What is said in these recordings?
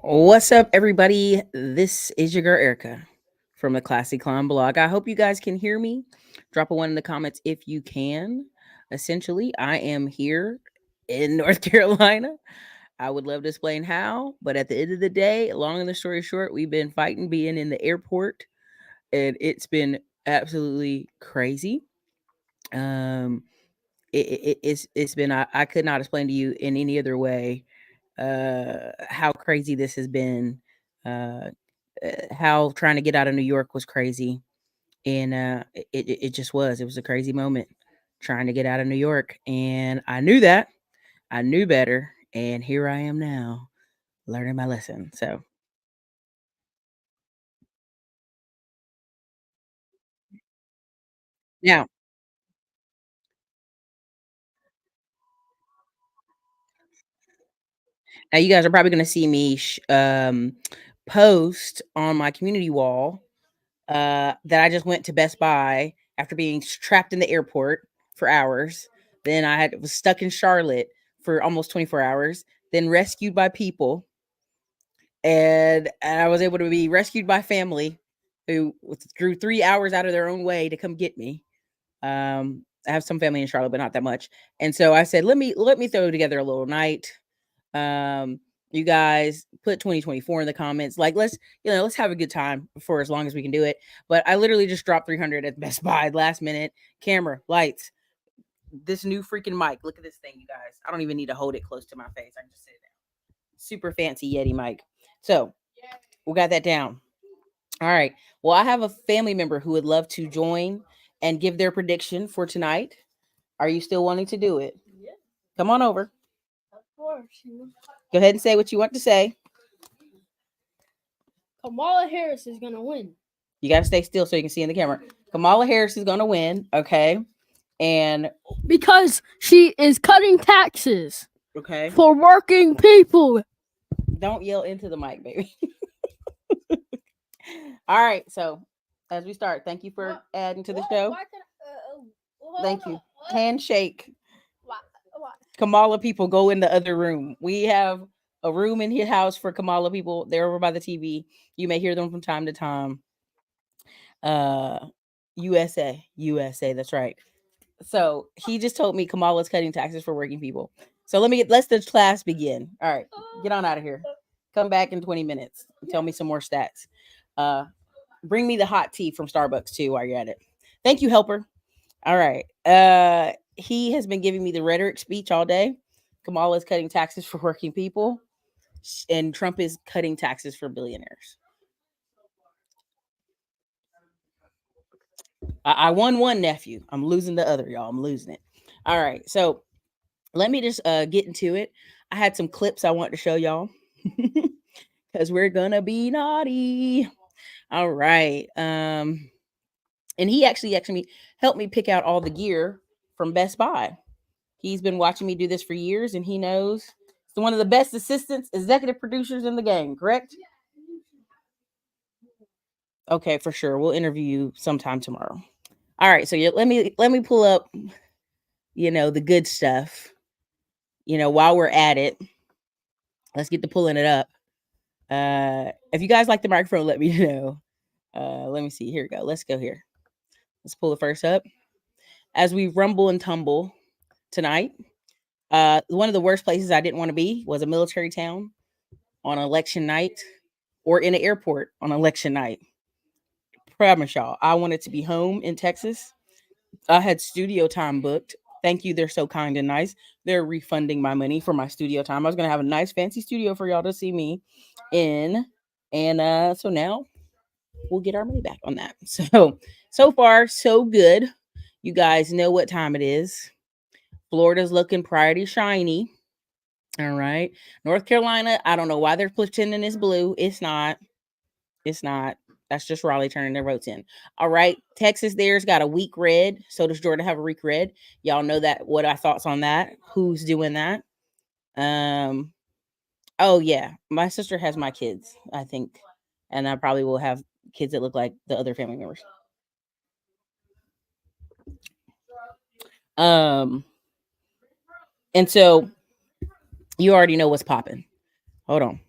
What's up, everybody? This is your girl Erica from the Classy Clown blog. I hope you guys can hear me. Drop a one in the comments if you can. Essentially, I am here in North Carolina. I would love to explain how, but at the end of the day, long and the story short, we've been fighting being in the airport, and it's been absolutely crazy. Um, it's been I could not explain to you in any other way how crazy this has been. Uh, how trying to get out of New York was crazy, and it just was. It was a crazy moment trying to get out of New York, and I knew that. I knew better, and here I am now learning my lesson. So now, now you guys are probably going to see me post on my community wall that I just went to Best Buy after being trapped in the airport for hours. Then was stuck in Charlotte for almost 24 hours. Then rescued by people, and I was able to be rescued by family who drew 3 hours out of their own way to come get me. I have some family in Charlotte, but not that much. And so I said, let me throw together a little night. Um, you guys put 2024 in the comments. Like, let's have a good time for as long as we can do it. But I literally just dropped 300 at Best Buy last minute. Camera, lights, this new freaking mic. Look at this thing, you guys. I don't even need to hold it close to my face. I can just sit it down. Super fancy Yeti mic. So we got that down. All right. Well, I have a family member who would love to join and give their prediction for tonight. Are you still wanting to do it? Yeah. Come on over. Of course. Go ahead and say what you want to say. Kamala Harris is gonna win. You got to stay still so you can see in the camera. Kamala Harris is going to win. Okay. And because she is cutting taxes. Okay. For working people. Don't yell into the mic, baby. All right. So as we start, thank you for adding to the show. Thank you. Handshake. Kamala people, go in the other room. We have a room in his house for Kamala people. They're over by the TV. You may hear them from time to time. USA, that's right. So he just told me Kamala's cutting taxes for working people. So let's the class begin. All right, get on out of here. Come back in 20 minutes. Tell me some more stats. Bring me the hot tea from Starbucks too while you're at it. Thank you, helper. All right. He has been giving me the rhetoric speech all day. Kamala is cutting taxes for working people, and Trump is cutting taxes for billionaires. I won one, nephew. I'm losing the other, y'all. I'm losing it. All right. So let me just get into it. I had some clips I want to show y'all because we're gonna be naughty. All right. And he actually helped me pick out all the gear from Best Buy. He's been watching me do this for years, and he knows it's one of the best assistants, executive producers in the game. Correct? Okay, for sure. We'll interview you sometime tomorrow. All right. So let me pull up, the good stuff. While we're at it, let's get to pulling it up. If you guys like the microphone, let me know. Let me see. Here we go. Let's go here. Let's pull the first up. As we rumble and tumble tonight, one of the worst places I didn't want to be was a military town on election night or in an airport on election night. Promise y'all, I wanted to be home in Texas. I had studio time booked. Thank you. They're so kind and nice. They're refunding my money for my studio time. I was going to have a nice fancy studio for y'all to see me in. And so now we'll get our money back on that. So far, so good. You guys know what time it is. Florida's looking pretty shiny. All right. North Carolina, I don't know why they're pretending it's blue. It's not. It's not. That's just Raleigh turning their votes in. All right. Texas there's got a weak red. So does Georgia have a weak red? Y'all know that. What our thoughts on that? Who's doing that? Oh yeah. My sister has my kids, I think. And I probably will have kids that look like the other family members. And so you already know what's popping. Hold on.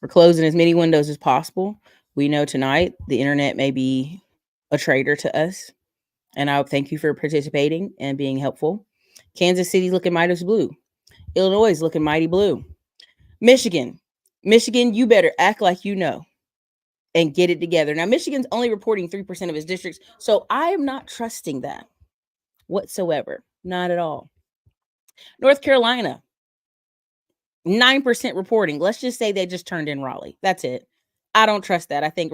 We're closing as many windows as possible. We know tonight the internet may be a traitor to us. And I thank you for participating and being helpful. Kansas City's looking mighty blue. Illinois is looking mighty blue. Michigan, you better act like you know and get it together. Now, Michigan's only reporting 3% of its districts, so I am not trusting that whatsoever. Not at all. North Carolina, 9% reporting. Let's just say they just turned in Raleigh. That's it. I don't trust that. I think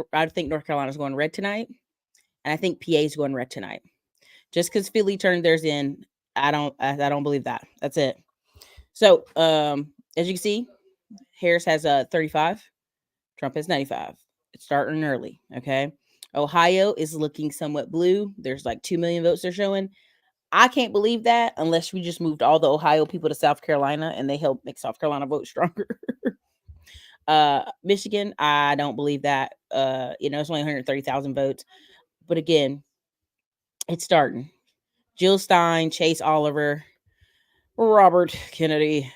North Carolina's going red tonight, and I think PA's going red tonight. Just because Philly turned theirs in, I don't believe that. That's it. So, as you can see, Harris has 35. Trump has 95. It's starting early. Okay. Ohio is looking somewhat blue. There's like 2 million votes they're showing. I can't believe that unless we just moved all the Ohio people to South Carolina and they help make South Carolina vote stronger. Michigan, I don't believe that. It's only 130,000 votes. But again, it's starting. Jill Stein, Chase Oliver, Robert Kennedy,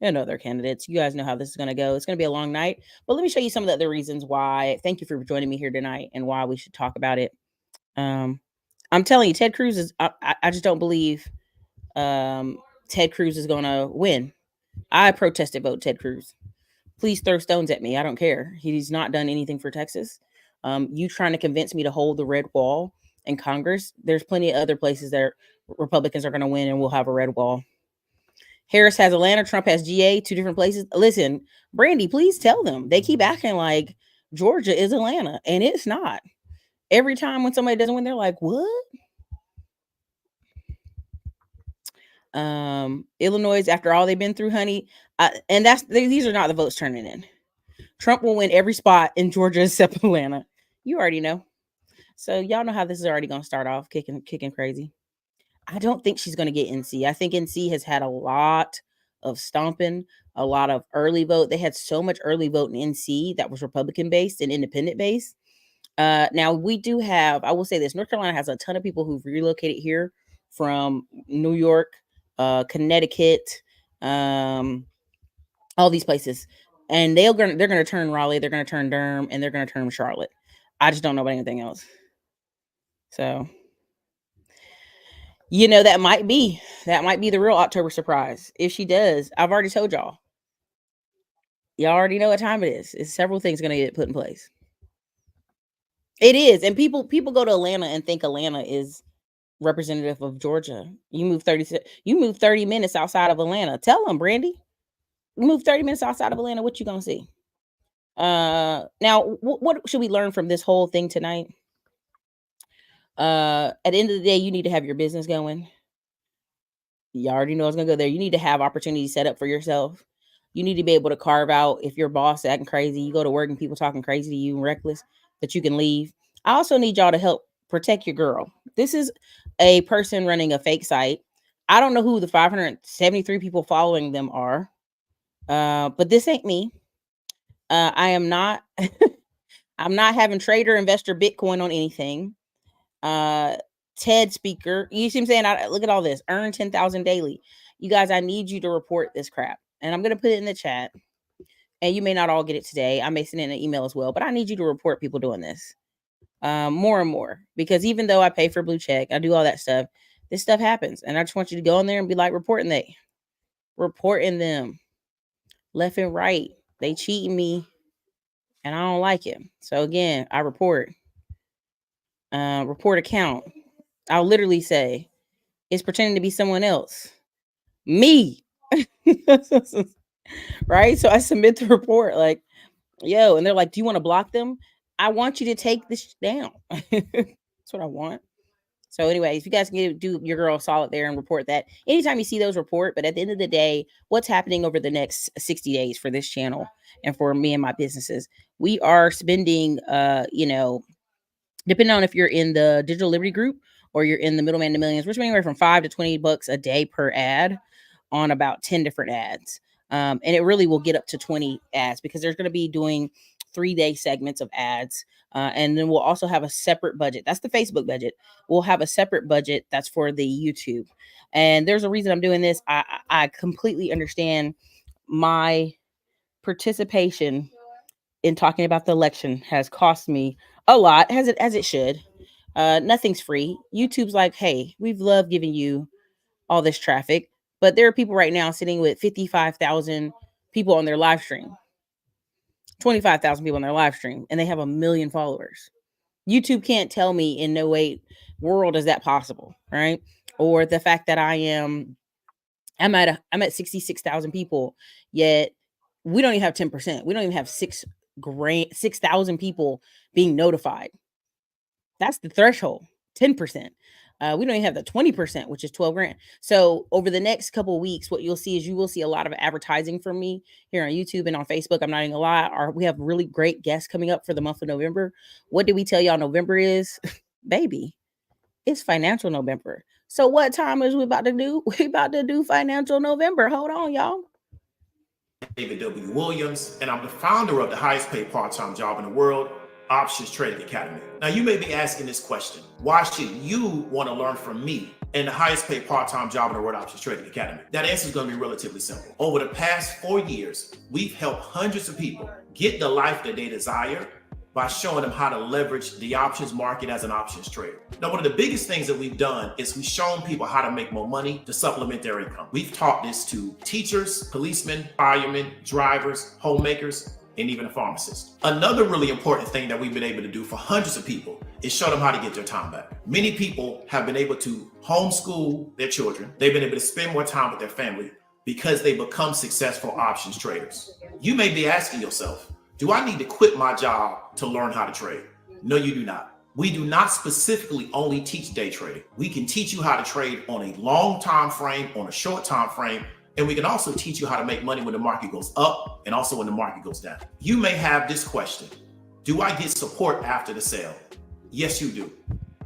and other candidates. You guys know how this is going to go. It's going to be a long night. But let me show you some of the other reasons why. Thank you for joining me here tonight and why we should talk about it. I'm telling you, Ted Cruz is, I just don't believe Ted Cruz is going to win. I protested vote Ted Cruz. Please throw stones at me. I don't care. He's not done anything for Texas. You trying to convince me to hold the red wall in Congress? There's plenty of other places that Republicans are going to win and we'll have a red wall. Harris has Atlanta. Trump has GA. 2 different places. Listen, Brandy, please tell them. They keep acting like Georgia is Atlanta, and it's not. Every time when somebody doesn't win, they're like, what? Illinois, after all they've been through, honey, and these are not the votes turning in. Trump will win every spot in Georgia except Atlanta. You already know. So y'all know how this is already going to start off kicking crazy. I don't think she's going to get NC. I think NC has had a lot of stomping, a lot of early vote. They had so much early vote in NC that was Republican based and independent based. Now we do have, I will say this, North Carolina has a ton of people who've relocated here from New York, Connecticut, all these places. And they're going to turn Raleigh, they're going to turn Durham, and they're going to turn Charlotte. I just don't know about anything else. So, that might be the real October surprise. If she does, I've already told y'all. Y'all already know what time it is. It's several things going to get put in place. It is. And people go to Atlanta and think Atlanta is representative of Georgia. You move 30 minutes outside of Atlanta. Tell them, Brandy. You move 30 minutes outside of Atlanta, what you going to see? Now, what should we learn from this whole thing tonight? At the end of the day, you need to have your business going. You already know I was going to go there. You need to have opportunities set up for yourself. You need to be able to carve out, if your boss acting crazy, you go to work and people talking crazy to you and reckless, that you can leave. I also need y'all to help protect your girl. This is a person running a fake site. I don't know who the 573 people following them are. But this ain't me. I am not, I'm not having trader, investor, Bitcoin on anything. TED speaker. You see what I'm saying? Look at all this. Earn 10,000 daily. You guys, I need you to report this crap. And I'm going to put it in the chat. And you may not all get it today. I may send it in an email as well. But I need you to report people doing this. More and more. Because even though I pay for blue check, I do all that stuff. This stuff happens. And I just want you to go in there and be like, reporting them. Left and right. They cheating me. And I don't like it. So again, I report. Report account. I'll literally say, it's pretending to be someone else. Me. Right? So I submit the report like, yo, and they're like, do you want to block them? I want you to take this down. That's what I want. So anyways, you guys can do your girl solid there and report that. Anytime you see those, report. But at the end of the day, what's happening over the next 60 days for this channel and for me and my businesses? We are spending, depending on if you're in the Digital Liberty group or you're in the Middleman to Millions, we're spending anywhere from $5 to $20 a day per ad on about 10 different ads. And it really will get up to 20 ads because there's going to be doing 3-day segments of ads. And then we'll also have a separate budget. That's the Facebook budget. We'll have a separate budget that's for the YouTube. And there's a reason I'm doing this. I, I, I completely understand my participation. in talking about the election has cost me a lot, as it should. Nothing's free. YouTube's like, hey, we've loved giving you all this traffic, but there are people right now sitting with 55,000 people on their live stream, 25,000 people on their live stream, and they have 1 million followers. YouTube can't tell me in no way world is that possible, right? Or the fact that I'm at 66,000 people, yet we don't even have 10%. We don't even have 6,000 people being notified. That's the threshold, 10%. We don't even have the 20%, which is 12 grand. So over the next couple of weeks, what you'll see is you will see a lot of advertising from me here on YouTube and on Facebook. I'm not even gonna lie. We have really great guests coming up for the month of November. What did we tell y'all November is? Baby, it's financial November. So what time is we about to do? We about to do financial November. Hold on, y'all. David W. Williams, and I'm the founder of the highest paid part-time job in the world, Options Trading Academy. Now, you may be asking this question: why should you want to learn from me and the highest paid part-time job in the world, Options Trading Academy? That answer is going to be relatively simple. Over the past 4 years, we've helped hundreds of people get the life that they desire by showing them how to leverage the options market as an options trader. Now, one of the biggest things that we've done is we've shown people how to make more money to supplement their income. We've taught this to teachers, policemen, firemen, drivers, homemakers, and even a pharmacist. Another really important thing that we've been able to do for hundreds of people is show them how to get their time back. Many people have been able to homeschool their children. They've been able to spend more time with their family because they become successful options traders. You may be asking yourself, do I need to quit my job to learn how to trade? No, you do not. We do not specifically only teach day trading. We can teach you how to trade on a long time frame, on a short time frame, and we can also teach you how to make money when the market goes up and also when the market goes down. You may have this question: do I get support after the sale? Yes, you do.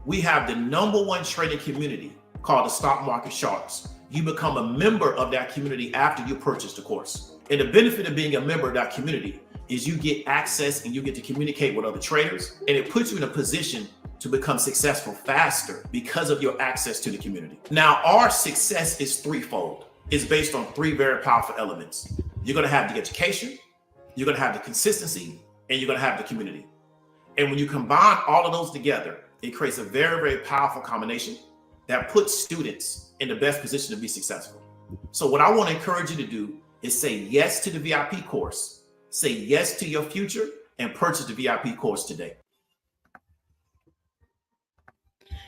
We have the #1 trading community called the Stock Market Sharks. You become a member of that community after you purchase the course. And the benefit of being a member of that community is you get access and you get to communicate with other traders, and it puts you in a position to become successful faster because of your access to the community. Now, our success is threefold. It's based on 3 very powerful elements. You're gonna have the education, you're gonna have the consistency, and you're gonna have the community. And when you combine all of those together, it creates a very, very powerful combination that puts students in the best position to be successful. So what I wanna encourage you to do is say yes to the VIP course. Say yes to your future and purchase the VIP course today.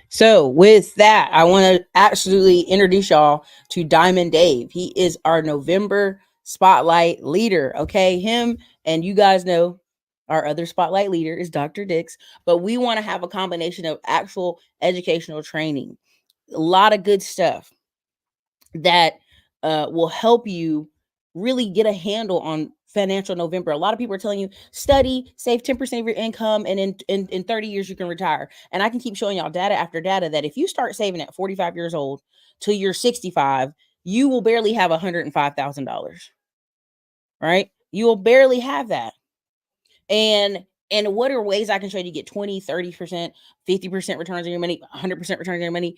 So with that, I want to absolutely introduce y'all to Diamond Dave. He is our November spotlight leader. Okay, him, and you guys know our other spotlight leader is Dr. Dix, but we want to have a combination of actual educational training, a lot of good stuff that will help you really get a handle on financial November. A lot of people are telling you study, save 10% of your income, and in 30 years you can retire. And I can keep showing y'all data after data that if you start saving at 45 years old till you're 65, you will barely have $105,000. Right? You will barely have that. And what are ways I can show you to get 20, 30%, 50% returns on your money, 100% returns on your money?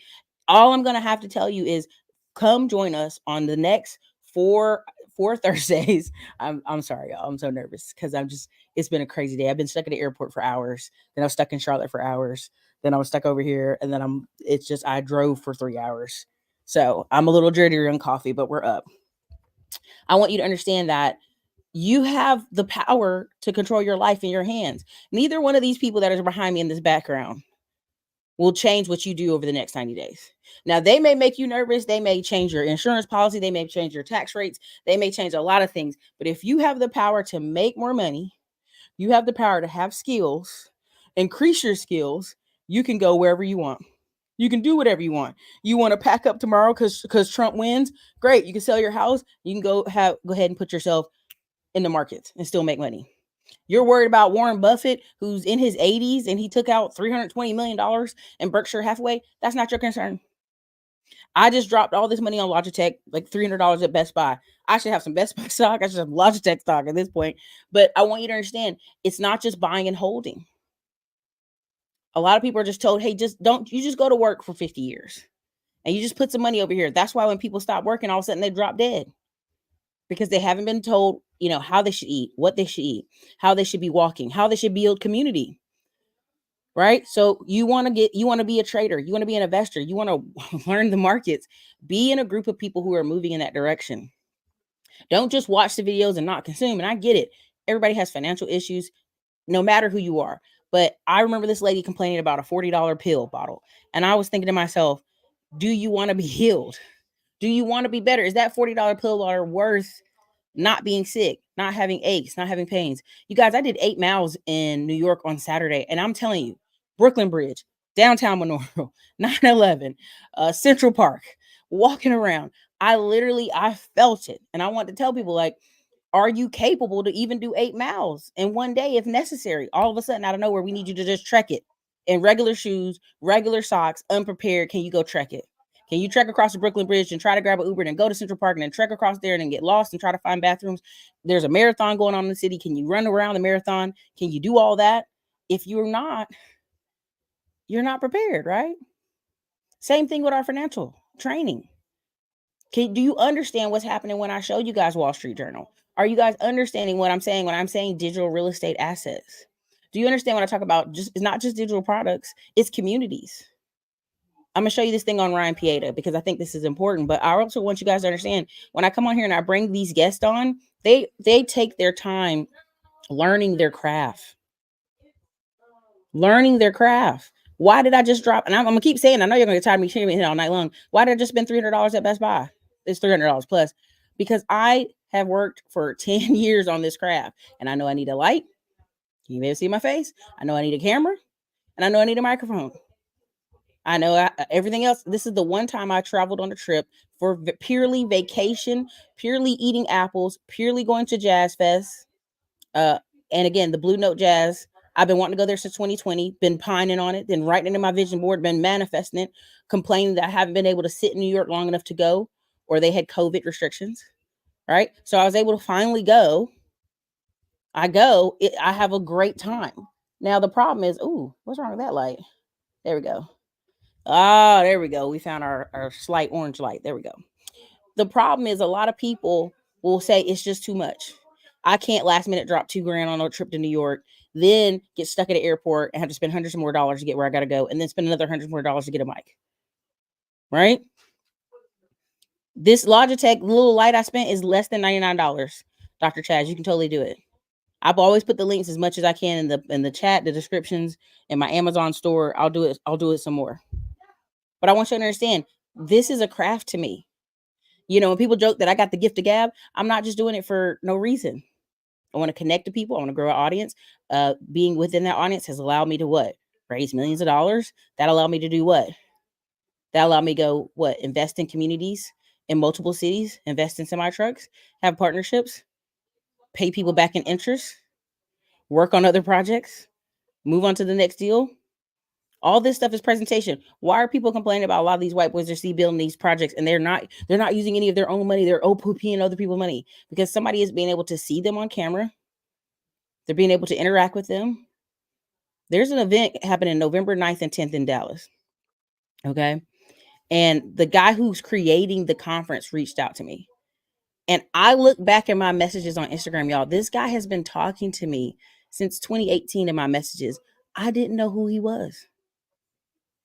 All I'm going to have to tell you is come join us on the next four Thursdays. I'm sorry, y'all. I'm so nervous because it's been a crazy day. I've been stuck at the airport for hours. Then I was stuck in Charlotte for hours. Then I was stuck over here. And then I drove for 3 hours. So I'm a little jittery on coffee, but we're up. I want you to understand that you have the power to control your life in your hands. Neither one of these people that are behind me in this background will change what you do over the next 90 days. Now, they may make you nervous. They may change your insurance policy. They may change your tax rates. They may change a lot of things. But if you have the power to make more money, you have the power to have skills, increase your skills, you can go wherever you want. You can do whatever you want. You want to pack up tomorrow because Trump wins? Great. You can sell your house. You can go ahead and put yourself in the markets and still make money. You're worried about Warren Buffett, who's in his 80s and he took out $320 million in Berkshire Hathaway. That's not your concern. I just dropped all this money on Logitech, like $300 at Best Buy. I should have some Best Buy stock. I should have Logitech stock at this point. But I want you to understand, it's not just buying and holding. A lot of people are just told, hey, you just go to work for 50 years and you just put some money over here. That's why when people stop working, all of a sudden they drop dead. because they haven't been told, how they should eat, what they should eat, how they should be walking, how they should build community. Right? So you want to be a trader, you want to be an investor, you want to learn the markets, be in a group of people who are moving in that direction. Don't just watch the videos and not consume. And I get it. Everybody has financial issues, no matter who you are. But I remember this lady complaining about a $40 pill bottle. And I was thinking to myself, do you want to be healed? Do you want to be better? Is that $40 pill bottle worth not being sick, not having aches, not having pains? You guys, I did 8 miles in New York on Saturday. And I'm telling you, Brooklyn Bridge, downtown Monroe, 9/11, Central Park, walking around. I felt it. And I want to tell people, like, are you capable to even do 8 miles in one day if necessary? All of a sudden, out of nowhere, we need you to just trek it in regular shoes, regular socks, unprepared. Can you go trek it? Can you trek across the Brooklyn Bridge and try to grab an Uber and go to Central Park and then trek across there and then get lost and try to find bathrooms? There's a marathon going on in the city. Can you run around the marathon? Can you do all that? If you're not prepared, right? Same thing with our financial training. Do you understand what's happening when I show you guys Wall Street Journal? Are you guys understanding what I'm saying when I'm saying digital real estate assets? Do you understand what I talk about? It's not just digital products, it's communities. I'm going to show you this thing on Ryan Pieta because I think this is important. But I also want you guys to understand, when I come on here and I bring these guests on, they take their time learning their craft. Why did I just drop? And I'm going to keep saying, I know you're going to get tired of me hearing it all night long. Why did I just spend $300 at Best Buy? It's $300 plus, because I have worked for 10 years on this craft, and I know I need a light. You may see my face. I know I need a camera, and I know I need a microphone. I know everything else. This is the one time I traveled on a trip for purely vacation, purely eating apples, purely going to Jazz Fest. And again, the Blue Note Jazz. I've been wanting to go there since 2020, been pining on it, been writing it in my vision board, been manifesting it, complaining that I haven't been able to sit in New York long enough to go, or they had COVID restrictions, right? So I was able to finally go. I have a great time. Now the problem is, what's wrong with that light? There we go. There we go. We found our slight orange light. There we go. The problem is, a lot of people will say it's just too much. I can't last minute drop $2,000 on a trip to New York, then get stuck at an airport and have to spend hundreds of more dollars to get where I got to go, and then spend another $100 more to get a mic. Right? This Logitech little light I spent is less than $99. Dr. Chaz, you can totally do it. I've always put the links as much as I can in the chat, the descriptions, in my Amazon store. I'll do it some more. But I want you to understand, this is a craft to me. When people joke that I got the gift of gab, I'm not just doing it for no reason. I want to connect to people. I want to grow an audience. Being within that audience has allowed me to what? Raise millions of dollars. That allowed me to do what? That allowed me to go what? Invest in communities in multiple cities, invest in semi-trucks, have partnerships, pay people back in interest, work on other projects, move on to the next deal. All this stuff is presentation. Why are people complaining about a lot of these white boys that see building these projects and they're not using any of their own money? They're OPing other people's money because somebody is being able to see them on camera. They're being able to interact with them. There's an event happening November 9th and 10th in Dallas. Okay. And the guy who's creating the conference reached out to me. And I look back at my messages on Instagram, y'all. This guy has been talking to me since 2018 in my messages. I didn't know who he was.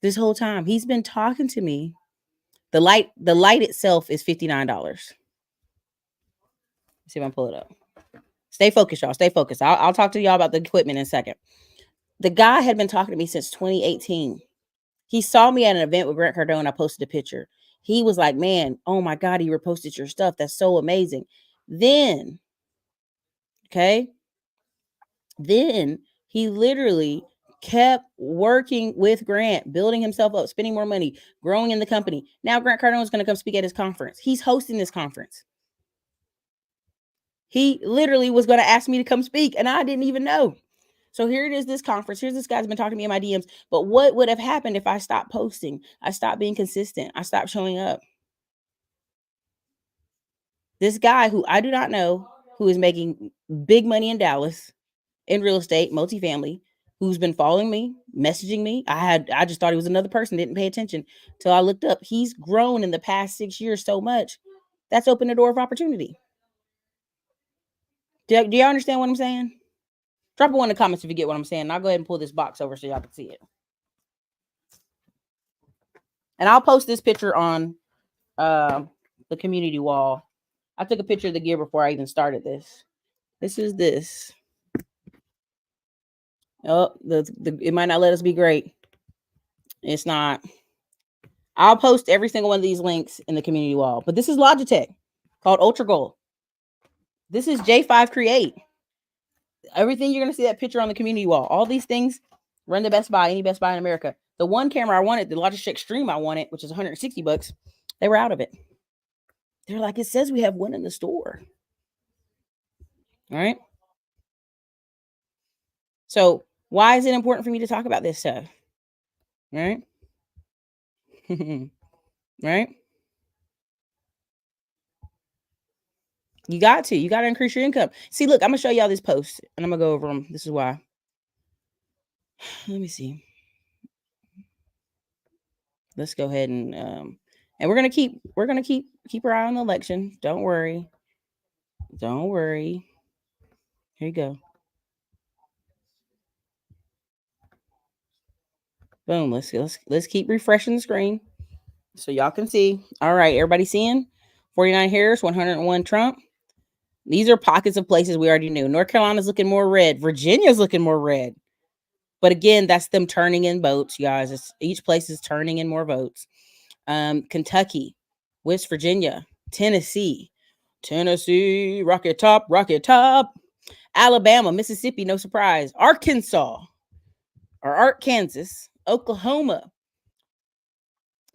This whole time he's been talking to me. The light itself is $59. Let's see if I can pull it up. Stay focused, y'all. Stay focused. I'll talk to y'all about the equipment in a second. The guy had been talking to me since 2018. He saw me at an event with Grant Cardone. I posted a picture. He was like, man, oh my God, he reposted your stuff. That's so amazing. Then he literally kept working with Grant, building himself up, spending more money, growing in the company. Now Grant Cardone is going to come speak at his conference. He's hosting this conference. He literally was going to ask me to come speak, and I didn't even know. So here it is, this conference. Here's this guy's been talking to me in my DMs. But what would have happened if I stopped posting? I stopped being consistent. I stopped showing up. This guy who I do not know, who is making big money in Dallas in real estate, multifamily, who's been following me, messaging me. I just thought he was another person, didn't pay attention till I looked up. He's grown in the past 6 years so much. That's opened the door of opportunity. Do y'all understand what I'm saying? Drop a one in the comments if you get what I'm saying. I'll go ahead and pull this box over so y'all can see it. And I'll post this picture on the community wall. I took a picture of the gear before I even started this. This is this. Oh, it might not let us be great. It's not. I'll post every single one of these links in the community wall. But this is Logitech called Ultra Gold. This is J5 Create. Everything you're going to see that picture on the community wall. All these things run to Best Buy, any Best Buy in America. The one camera I wanted, the Logitech Extreme I wanted, which is $160, they were out of it. They're like, it says we have one in the store. All right. So why is it important for me to talk about this stuff? Right? Right? You got to increase your income. See, look, I'm gonna show y'all this post and I'm gonna go over them. This is why. Let me see. Let's go ahead and we're gonna keep our eye on the election. Don't worry. Here you go. Boom. Let's keep refreshing the screen so y'all can see. All right, everybody seeing 49 Harris, 101 Trump. These are pockets of places we already knew. North Carolina's looking more red. Virginia's looking more red. But again, that's them turning in votes, you guys. Each place is turning in more votes. Kentucky, West Virginia, Tennessee, Rocket Top. Alabama, Mississippi, no surprise. Arkansas, Oklahoma,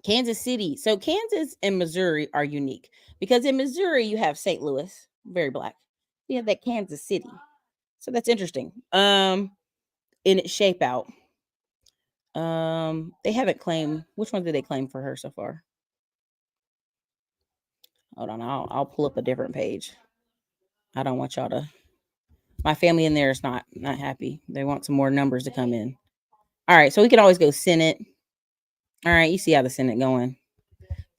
Kansas City. So Kansas and Missouri are unique because in Missouri you have St. Louis, very black. You have that Kansas City. So that's interesting. In its shape out. They haven't claimed. Which one did they claim for her so far? Hold on, I'll pull up a different page. I don't want y'all to. My family in there is not happy. They want some more numbers to come in. All right, so we can always go Senate. All right, you see how the Senate going.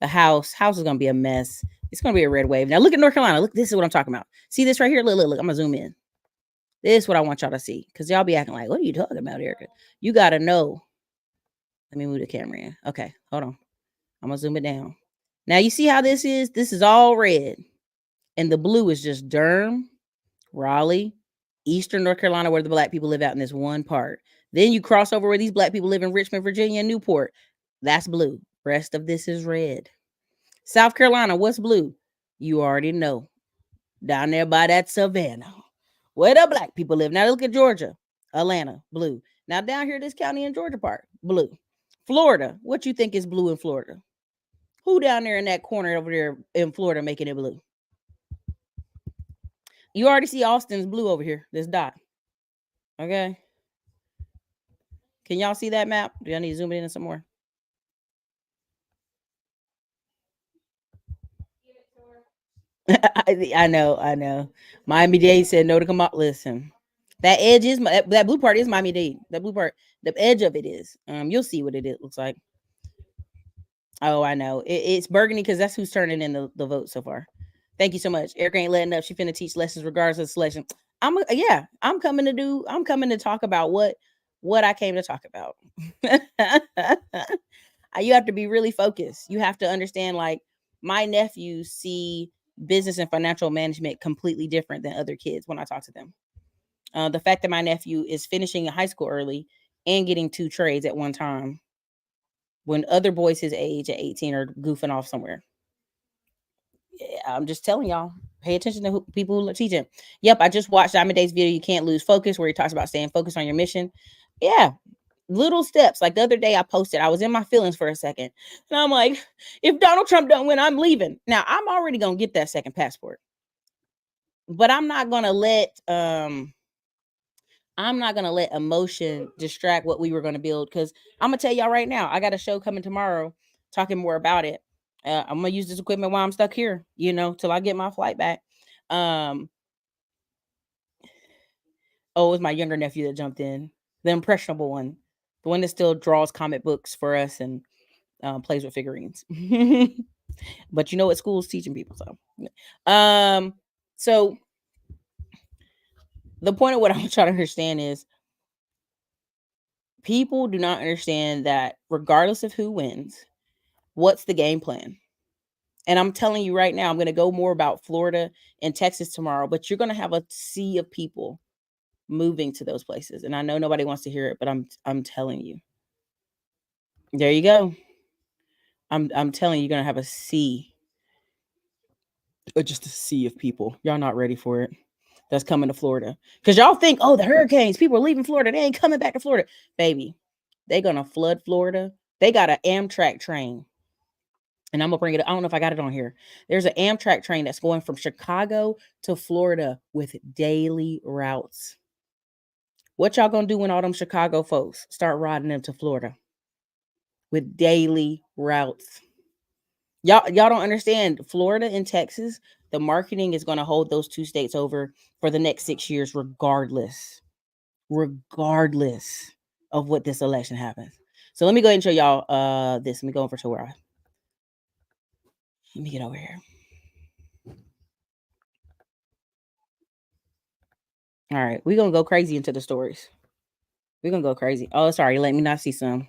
The House is gonna be a mess. It's gonna be a red wave. Now look at North Carolina. Look, this is what I'm talking about. See this right here? Look. I'm gonna zoom in. This is what I want y'all to see because y'all be acting like, what are you talking about, Erica? You gotta know. Let me move the camera in. Okay, hold on. I'm gonna zoom it down. Now you see how this is? This is all red. And the blue is just Durham, Raleigh, Eastern North Carolina, where the black people live out in this one part. Then you cross over where these black people live in Richmond, Virginia, and Newport. That's blue. Rest of this is red. South Carolina, what's blue? You already know. Down there by that Savannah, where the black people live. Now look at Georgia, Atlanta, blue. Now down here, this county in Georgia part, blue. Florida, what you think is blue in Florida? Who down there in that corner over there in Florida making it blue? You already see Austin's blue over here, this dot. Okay. Can y'all see that map? Do y'all need to zoom it in some more? I know. Miami-Dade said no to come out. Listen, that edge is that blue part is Miami-Dade. That blue part, the edge of it is. You'll see what it looks like. Oh, I know. It's burgundy because that's who's turning in the vote so far. Thank you so much. Erica ain't letting up. She finna teach lessons regardless of selection. I'm coming to talk about what I came to talk about. You have to be really focused. You have to understand, like, my nephews see business and financial management completely different than other kids when I talk to them. The fact that my nephew is finishing high school early and getting 2 trades at one time when other boys his age at 18 are goofing off somewhere. Yeah, I'm just telling y'all, pay attention to people who teach him. Yep, I just watched Diamond Day's video, You Can't Lose Focus, where he talks about staying focused on your mission. Yeah, little steps. Like the other day I posted, I was in my feelings for a second. And I'm like, if Donald Trump don't win, I'm leaving. Now, I'm already going to get that second passport. But I'm not going to let emotion distract what we were going to build. Because I'm going to tell y'all right now, I got a show coming tomorrow talking more about it. I'm going to use this equipment while I'm stuck here, till I get my flight back. It was my younger nephew that jumped in. The impressionable one. The one that still draws comic books for us and plays with figurines. But you know what school's teaching people. So the point of what I'm trying to understand is people do not understand that regardless of who wins, what's the game plan? And I'm telling you right now, I'm going to go more about Florida and Texas tomorrow, but you're going to have a sea of people moving to those places. And I know nobody wants to hear it, but I'm telling you. There you go. I'm telling you, you're going to have a sea, just a sea of people. Y'all not ready for it. That's coming to Florida. Because y'all think, oh, the hurricanes, people are leaving Florida. They ain't coming back to Florida. Baby, they going to flood Florida. They got an Amtrak train. And I'm going to bring it. I don't know if I got it on here. There's an Amtrak train that's going from Chicago to Florida with daily routes. What y'all going to do when all them Chicago folks start riding them to Florida with daily routes? Y'all don't understand. Florida and Texas, the marketing is going to hold those two states over for the next 6 years, regardless of what this election happens. So let me go ahead and show y'all this. Let me go over to where let me get over here. All right, we're gonna go crazy into the stories. We're gonna go crazy. Oh, sorry, let me not see some.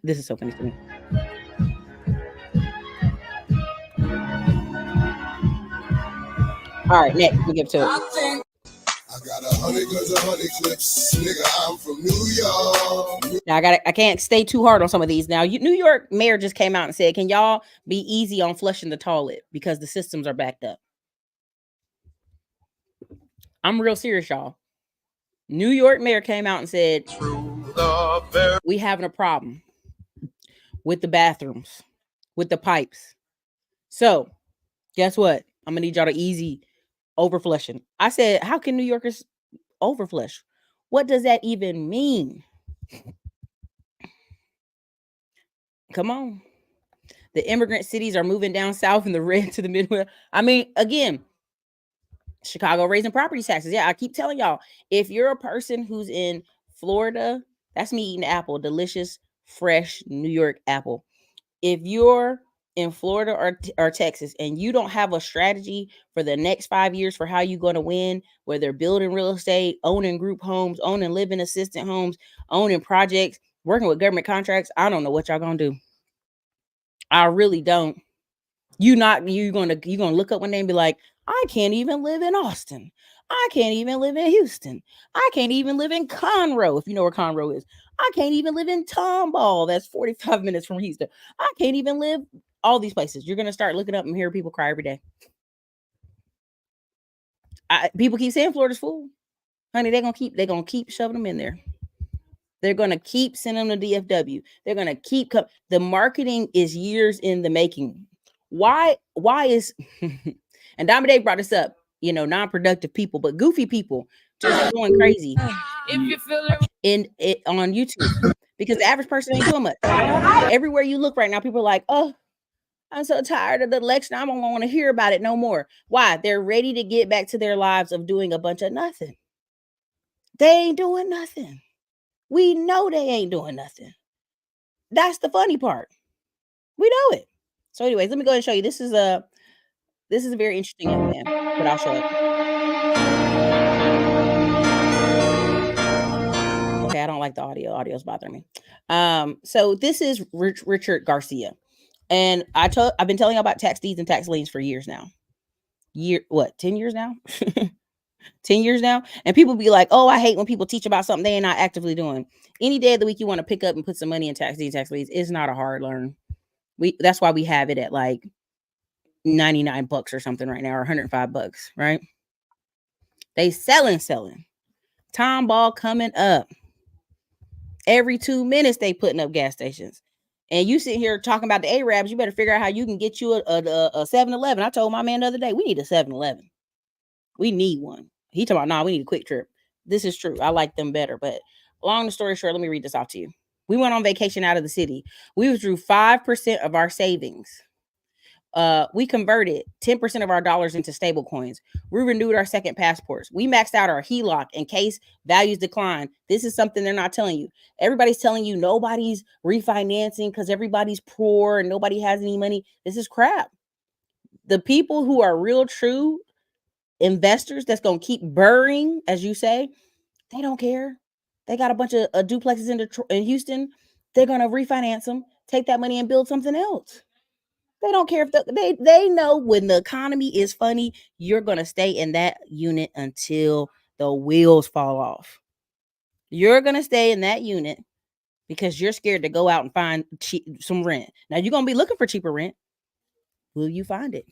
This is so funny to me. All right, next we get to it. I got 100 guns, 100 clips, nigga. I'm from New York. Now I can't stay too hard on some of these. Now, New York mayor just came out and said, "Can y'all be easy on flushing the toilet because the systems are backed up?" I'm real serious, y'all. New York mayor came out and said, "We having a problem with the bathrooms, with the pipes. So, guess what? I'm gonna need y'all to easy over flushing." I said, "How can New Yorkers over flush? What does that even mean?" Come on. The immigrant cities are moving down south and the red to the Midwest. I mean, again, Chicago raising property taxes. Yeah, I keep telling y'all, if you're a person who's in Florida, that's me eating apple, delicious, fresh New York apple. If you're in Florida or Texas and you don't have a strategy for the next 5 years for how you're going to win, whether building real estate, owning group homes, owning living assistant homes, owning projects, working with government contracts, I don't know what y'all gonna do. I really don't. You're gonna look up one day and be like, I can't even live in Austin. I can't even live in Houston. I can't even live in Conroe, if you know where Conroe is. I can't even live in Tomball. That's 45 minutes from Houston. I can't even live all these places. You're gonna start looking up and hear people cry every day. People keep saying Florida's full. Honey, they're gonna keep shoving them in there. They're gonna keep sending them to DFW. They're gonna keep the marketing is years in the making. Why is and Dominique brought this up, non-productive people, but goofy people just going crazy If you feel in it on YouTube because the average person ain't doing much. Everywhere you look right now, people are like, "Oh, I'm so tired of the election. I don't want to hear about it no more." Why? They're ready to get back to their lives of doing a bunch of nothing. They ain't doing nothing. We know they ain't doing nothing. That's the funny part. We know it. So anyways, let me go ahead and show you. This is a very interesting young man, but I'll show it. Okay, I don't like the audio. Audio's bothering me. So this is Richard Garcia. And I've been telling you about tax deeds and tax liens for years now. 10 years now? 10 years now. And people be like, "Oh, I hate when people teach about something they ain't not actively doing." Any day of the week you want to pick up and put some money in tax deeds, tax liens, it's not a hard learn. That's why we have it at like $99 or something right now, or $105, right? They selling. Time ball coming up. Every 2 minutes they putting up gas stations. And you sit here talking about the Arabs, you better figure out how you can get you a 7-Eleven. I told my man the other day, we need a 7-Eleven. We need one. He talking about, "Nah, we need a Quick Trip." This is true. I like them better. But long story short, let me read this off to you. We went on vacation out of the city. We withdrew 5% of our savings. We converted 10% of our dollars into stable coins. We renewed our second passports. We maxed out our HELOC in case values decline. This is something they're not telling you. Everybody's telling you nobody's refinancing because everybody's poor and nobody has any money. This is crap. The people who are real true investors that's going to keep burrowing, as you say, they don't care. They got a bunch of duplexes in Houston. They're going to refinance them, take that money and build something else. They don't care if they know when the economy is funny, you're going to stay in that unit until the wheels fall off. You're going to stay in that unit because you're scared to go out and find some rent. Now you're going to be looking for cheaper rent. Will you find it?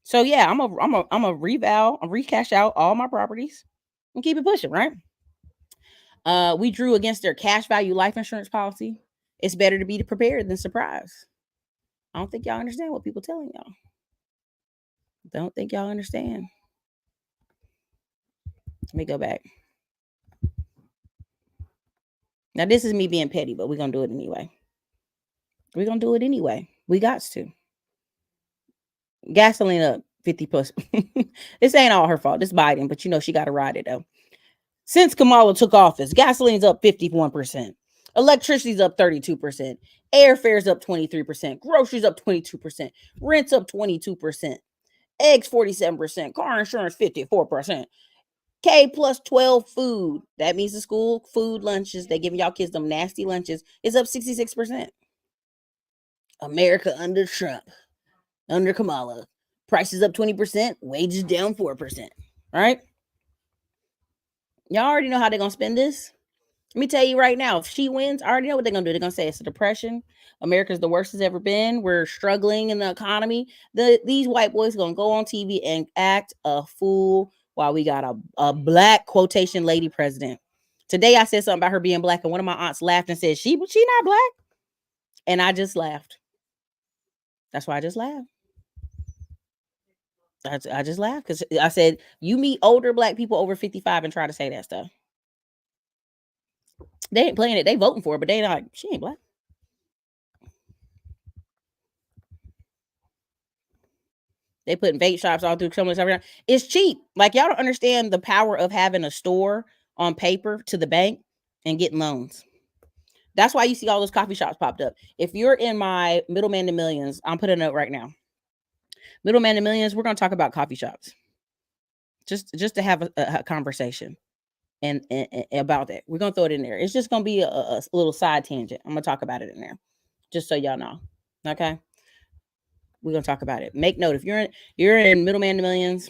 So yeah, I'm a reval, I'm recash out all my properties and keep it pushing, right? We drew against their cash value life insurance policy. It's better to be prepared than surprised. I don't think y'all understand what people telling y'all. Don't think y'all understand. Let me go back. Now, this is me being petty, but we're going to do it anyway. We're going to do it anyway. We got to. Gasoline up 50 plus. This ain't all her fault. This Biden, but you know she got to ride it, though. Since Kamala took office, gasoline's up 51%. Electricity's up 32%. Airfare's up 23%. Groceries up 22%. Rent's up 22%. Eggs 47%. Car insurance 54%. K plus 12 food. That means the school food lunches. They giving y'all kids them nasty lunches. Is up 66%. America under Trump. Under Kamala. Prices up 20%. Wages down 4%. Right? Y'all already know how they're going to spend this. Let me tell you right now, if she wins, I already know what they're going to do. They're going to say it's a depression. America's the worst it's ever been. We're struggling in the economy. These white boys going to go on TV and act a fool while we got a black quotation lady president. Today, I said something about her being black, and one of my aunts laughed and said, she not black? And I just laughed. That's why I just laughed. I just laughed because I said, you meet older black people over 55 and try to say that stuff. They ain't playing it. They voting for it, but they not. She ain't black. They putting vape shops all through criminals everything. It's cheap. Like y'all don't understand the power of having a store on paper to the bank and getting loans. That's why you see all those coffee shops popped up. If you're in my Middleman to Millions, I'm putting a note right now. Middleman to Millions, we're going to talk about coffee shops. Just to have a conversation. And about that. We're going to throw it in there. It's just going to be a little side tangent. I'm going to talk about it in there. Just so y'all know. Okay? We're going to talk about it. Make note. If you're in Middleman to Millions,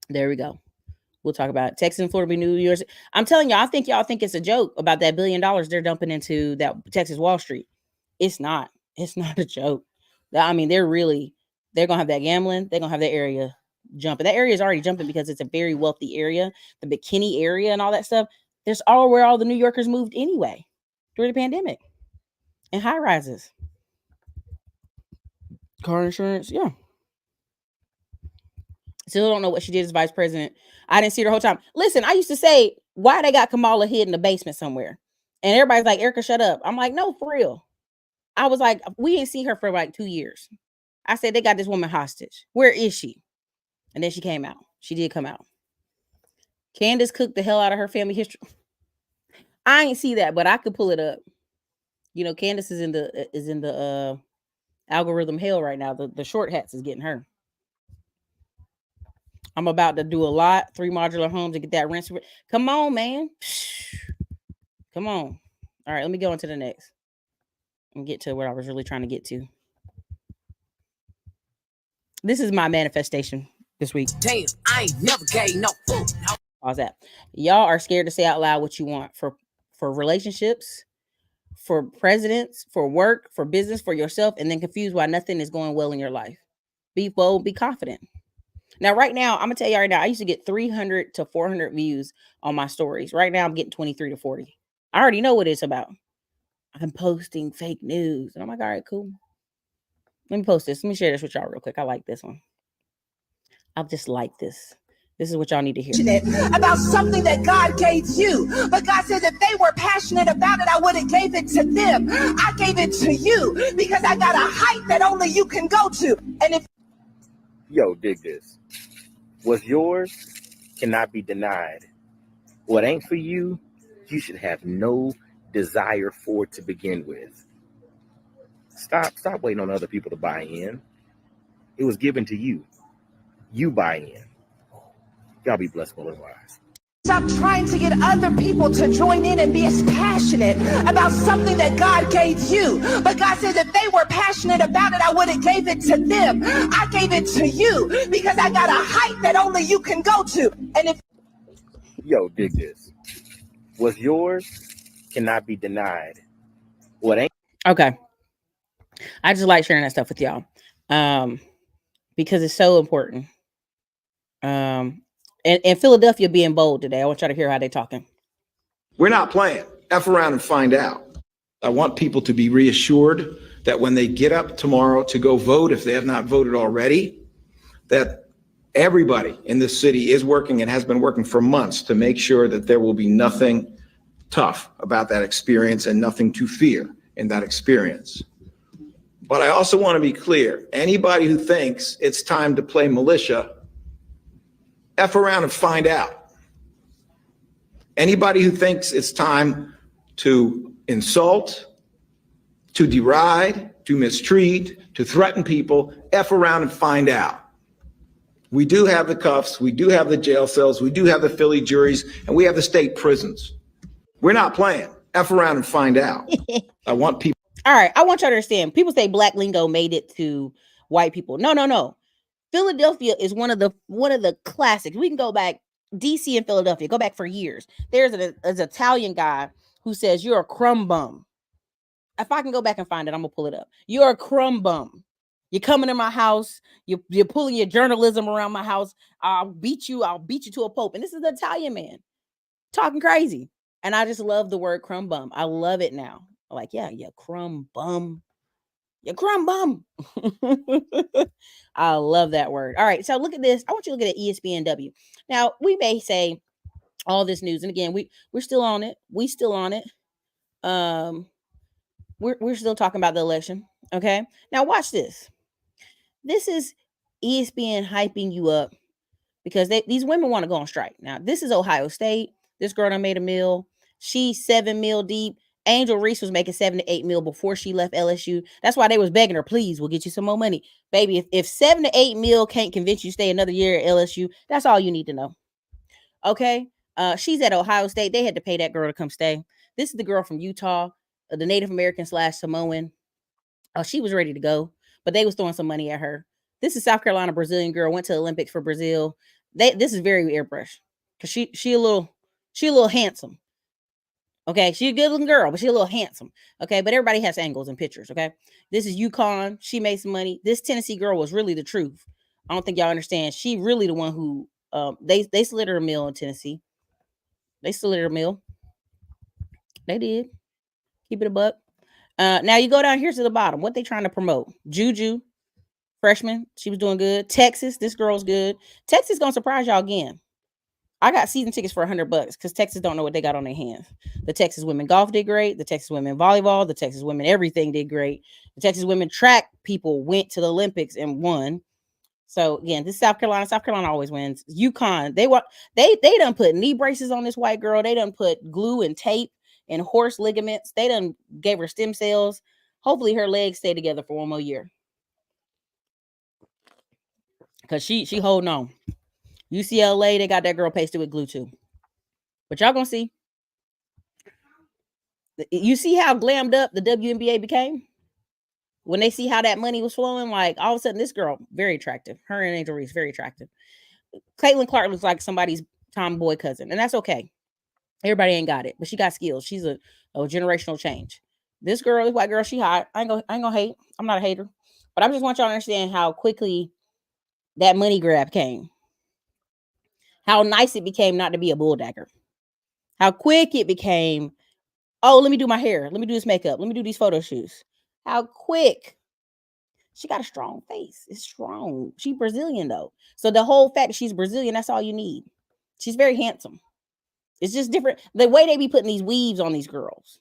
there we go. We'll talk about it. Texas and Florida be New Year's. I'm telling y'all, I think y'all think it's a joke about that $1 billion they're dumping into that Texas Wall Street. It's not. It's not a joke. I mean, they're going to have that gambling. They're going to have that area jumping. That area is already jumping because it's a very wealthy area, the Bikini area and all that stuff. There's all where all the New Yorkers moved anyway during the pandemic, and high rises, car insurance. Yeah. Still don't know what she did as vice president. I didn't see her the whole time. Listen, I used to say, why they got Kamala hid in the basement somewhere? And everybody's like, Erica, shut up. I'm like, no, for real. I was like, we ain't seen her for like 2 years. I said, they got this woman hostage. Where is she? And then she came out. She did come out. Candace cooked the hell out of her family history. I ain't see that, but I could pull it up. You know, Candace is in the algorithm hell right now. The short hats is getting her. I'm about to do a lot. 3 modular homes to get that rent. Come on, man. Come on. All right, let me go on to the next and get to what I was really trying to get to. This is my manifestation this week. Damn, I ain't never gave no food. How's that? Y'all are scared to say out loud what you want for relationships, for presidents, for work, for business, for yourself, and then confused why nothing is going well in your life. Be bold, be confident. Now, right now, I'm gonna tell you right now, I used to get 300 to 400 views on my stories. Right now, I'm getting 23 to 40. I already know what it's about. I'm posting fake news. And I'm like, all right, cool. Let me post this. Let me share this with y'all real quick. I like this one. I just like this. This is what y'all need to hear. About something that God gave you. But God said if they were passionate about it, I would have gave it to them. I gave it to you because I got a height that only you can go to. And if Yo, dig this. What's yours cannot be denied. What ain't for you, you should have no desire for it to begin with. Stop waiting on other people to buy in. It was given to you. You buy in. Y'all be blessed, well and wise. Stop trying to get other people to join in and be as passionate about something that God gave you. But God said if they were passionate about it, I would have gave it to them. I gave it to you because I got a height that only you can go to. And if Yo, dig this. What's yours cannot be denied. What ain't. Okay. I just like sharing that stuff with y'all. Because it's so important. And Philadelphia being bold today. I want y'all to hear how they're talking. We're not playing. F around and find out. I want people to be reassured that when they get up tomorrow to go vote, if they have not voted already, that everybody in this city is working and has been working for months to make sure that there will be nothing tough about that experience and nothing to fear in that experience. But I also want to be clear. Anybody who thinks it's time to play militia, F around and find out. Anybody who thinks it's time to insult, to deride, to mistreat, to threaten people, F around and find out. We do have the cuffs, we do have the jail cells, we do have the Philly juries, and we have the state prisons. We're not playing. F around and find out. I want people. All right. I want y'all to understand. People say black lingo made it to white people. No. Philadelphia is one of the classics. We can go back, DC and Philadelphia, go back for years. There's an Italian guy who says you're a crumb bum. If I can go back and find it, I'm gonna pull it up. You're a crumb bum. You're coming in my house. You're pulling your journalism around my house. I'll beat you to a pulp. And this is an Italian man talking crazy. And I just love the word crumb bum. I love it now. Like, yeah, crumb bum. You crumb bum. I love that word. All right. So look at this. I want you to look at ESPNW. Now, we may say all this news. And again, we're still on it. We still on it. We're still talking about the election. Okay. Now watch this. This is ESPN hyping you up because these women want to go on strike. Now, this is Ohio State. This girl done made a meal. She's $7 million deep. Angel Reese was making $7 to $8 million before she left LSU. That's why they was begging her, please, we'll get you some more money. Baby, if $7 to $8 million can't convince you to stay another year at LSU, that's all you need to know. Okay? She's at Ohio State. They had to pay that girl to come stay. This is the girl from Utah, the Native American / Samoan. She was ready to go, but they was throwing some money at her. This is South Carolina Brazilian girl, went to the Olympics for Brazil. This is very airbrush because she a little handsome. Okay, she's a good looking girl, but she's a little handsome. Okay, but everybody has angles and pictures. Okay, this is UConn. She made some money. This Tennessee girl was really the truth. I don't think y'all understand. She really the one who they slid her a meal in Tennessee. They slid her a meal. They did. Keep it a buck. Now you go down here to the bottom. What they trying to promote? Juju, freshman. She was doing good. Texas. This girl's good. Texas gonna surprise y'all again. I got season tickets for $100 because Texas don't know what they got on their hands. The Texas women golf did great. The Texas women volleyball, the Texas women everything did great. The Texas women track people went to the Olympics and won. So again, this is South Carolina. South Carolina always wins. UConn, they done put knee braces on this white girl. They done put glue and tape and horse ligaments. They done gave her stem cells. Hopefully her legs stay together for one more year. Because she holding on. UCLA, they got that girl pasted with glue too. But y'all gonna see. You see how glammed up the WNBA became? When they see how that money was flowing, like all of a sudden this girl, very attractive. Her and Angel Reese, very attractive. Caitlin Clark looks like somebody's tomboy cousin, and that's okay. Everybody ain't got it, but she got skills. She's a generational change. This girl, this white girl, she hot. I ain't gonna hate. I'm not a hater. But I just want y'all to understand how quickly that money grab came. How nice it became not to be a bulldagger. How quick it became, oh, let me do my hair. Let me do this makeup. Let me do these photo shoots. How quick. She got a strong face. It's strong. She's Brazilian, though. So the whole fact that she's Brazilian, that's all you need. She's very handsome. It's just different. The way they be putting these weaves on these girls.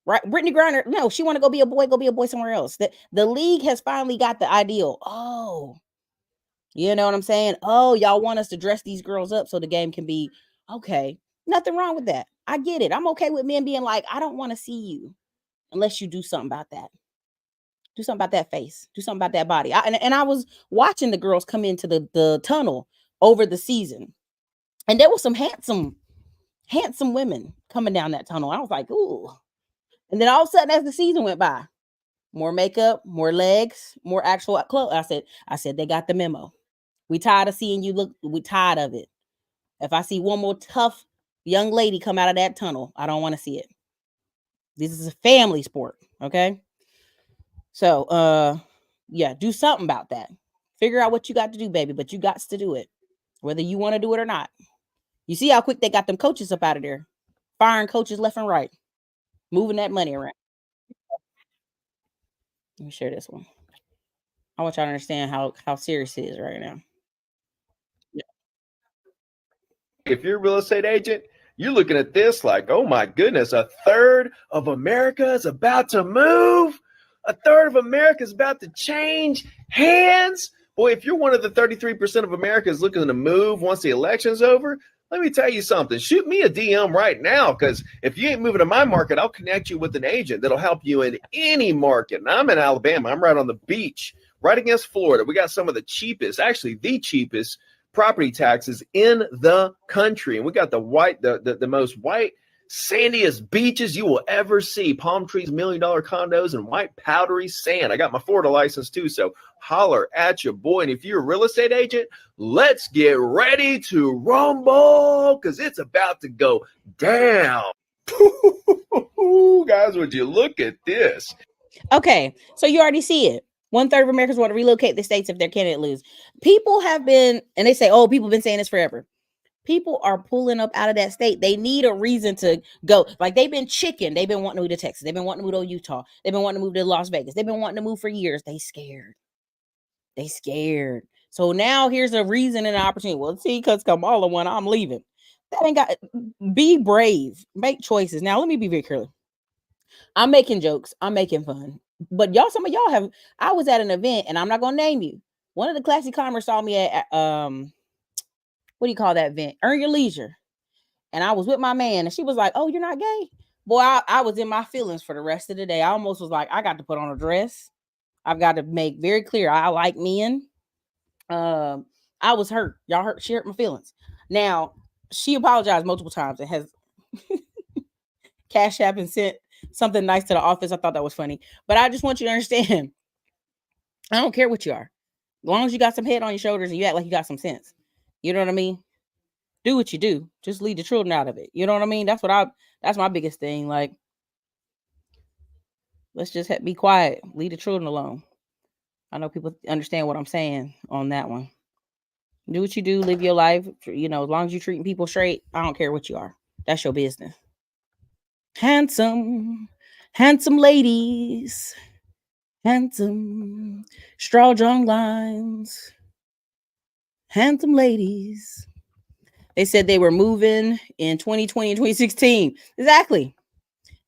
Right? Brittany Griner, no, she want to go be a boy somewhere else. The league has finally got the ideal. Oh, you know what I'm saying? Oh, y'all want us to dress these girls up so the game can be okay. Nothing wrong with that. I get it. I'm okay with men being like, I don't want to see you unless you do something about that. Do something about that face. Do something about that body. And I was watching the girls come into the tunnel over the season. And there was some handsome women coming down that tunnel. I was like, ooh. And then all of a sudden, as the season went by, more makeup, more legs, more actual clothes. I said, they got the memo. We tired of seeing you look. We tired of it. If I see one more tough young lady come out of that tunnel, I don't want to see it. This is a family sport, okay? So, yeah, do something about that. Figure out what you got to do, baby, but you got to do it, whether you want to do it or not. You see how quick they got them coaches up out of there, firing coaches left and right, moving that money around. Let me share this one. I want y'all to understand how serious it is right now. If you're a real estate agent, you're looking at this like, oh my goodness, a third of America is about to move. A third of America is about to change hands. Boy, if you're one of the 33% of America is looking to move once the election's over, let me tell you something. Shoot me a DM right now, because if you ain't moving to my market, I'll connect you with an agent that'll help you in any market. And I'm in Alabama. I'm right on the beach, right against Florida. We got some of the cheapest, actually the cheapest property taxes in the country. And we got the most white, sandiest beaches you will ever see. Palm trees, $1 million condos, and white powdery sand. I got my Florida license too, so holler at your boy. And if you're a real estate agent, let's get ready to rumble, because it's about to go down. Guys, would you look at this? Okay, so you already see it. 1/3 of Americans want to relocate the states if their candidate lose. People have been, and they say, oh, people have been saying this forever. People are pulling up out of that state. They need a reason to go. Like, they've been chicken. They've been wanting to move to Texas. They've been wanting to move to Utah. They've been wanting to move to Las Vegas. They've been wanting to move for years. They scared. So now here's a reason and an opportunity. Well, see, because Kamala won, I'm leaving. That ain't got. Be brave. Make choices. Now, let me be very clear. I'm making jokes. I'm making fun. But some of y'all have. I was at an event, and I'm not gonna name you. One of the classy climbers saw me at what do you call that event? Earn Your Leisure. And I was with my man, and she was like, "Oh, you're not gay?" Boy, I was in my feelings for the rest of the day. I almost was like, I got to put on a dress. I've got to make very clear I like men. I was hurt. She hurt my feelings. Now, she apologized multiple times and has Cash App and sent something nice to the office. I thought that was funny. But I just want you to understand, I don't care what you are. As long as you got some head on your shoulders and you act like you got some sense. You know what I mean? Do what you do. Just leave the children out of it. You know what I mean? That's my biggest thing. Like, let's just be quiet. Leave the children alone. I know people understand what I'm saying on that one. Do what you do. Live your life. As long as you're treating people straight, I don't care what you are. That's your business. Handsome ladies. Handsome straw jung lines. Handsome ladies. They said they were moving in 2020 and 2016. Exactly.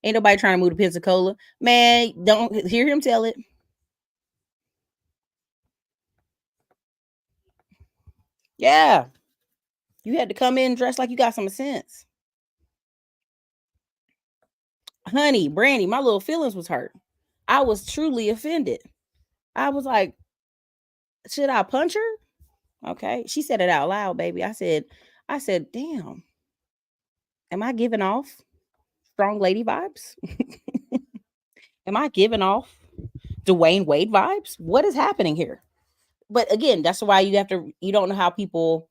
Ain't nobody trying to move to Pensacola. Man, don't hear him tell it. Yeah. You had to come in dressed like you got some sense. Honey, Brandy, my little feelings was hurt. I was truly offended. I was like, should I punch her? Okay. She said it out loud, baby. I said, damn. Am I giving off strong lady vibes? Am I giving off Dwayne Wade vibes? What is happening here? But again, that's why you don't know how people.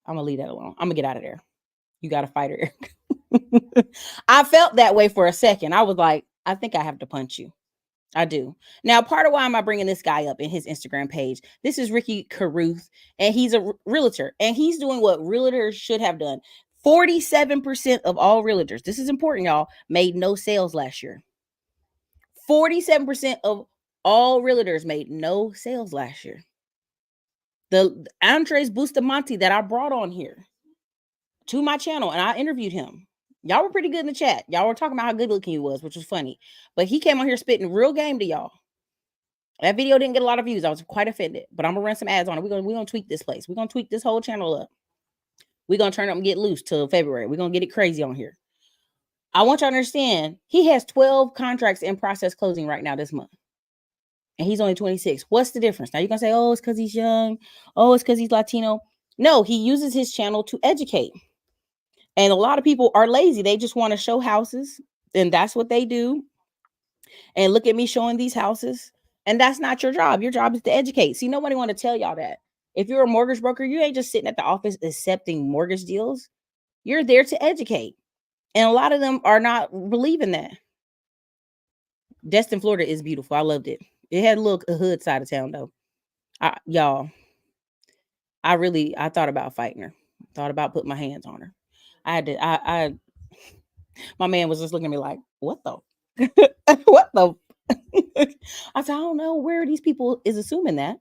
I'm gonna leave that alone. I'm gonna get out of there. You got to fight her. I felt that way for a second. I was like, I think I have to punch you. I do. Now, part of why am I bringing this guy up in his Instagram page? This is Ricky Carruth, and he's a realtor, and he's doing what realtors should have done. 47% of all realtors, this is important, y'all, made no sales last year. 47% of all realtors made no sales last year. The Andres Bustamante that I brought on here to my channel, and I interviewed him. Y'all were pretty good in the chat. Y'all were talking about how good looking he was, which was funny. But he came on here spitting real game to y'all. That video didn't get a lot of views. I was quite offended. But I'm going to run some ads on it. We're gonna tweak this place. We're going to tweak this whole channel up. We're going to turn up and get loose till February. We're going to get it crazy on here. I want y'all to understand, he has 12 contracts in process closing right now this month. And he's only 26. What's the difference? Now you're going to say, oh, it's because he's young. Oh, it's because he's Latino. No, he uses his channel to educate. And a lot of people are lazy. They just want to show houses, and that's what they do. And look at me showing these houses. And that's not your job. Your job is to educate. See, nobody want to tell y'all that. If you're a mortgage broker, you ain't just sitting at the office accepting mortgage deals. You're there to educate. And a lot of them are not believing that. Destin, Florida is beautiful. I loved it. It had a hood side of town though. Y'all, I thought about fighting her. Thought about putting my hands on her. My man was just looking at me like, what the? What the? I said, I don't know where these people is assuming that.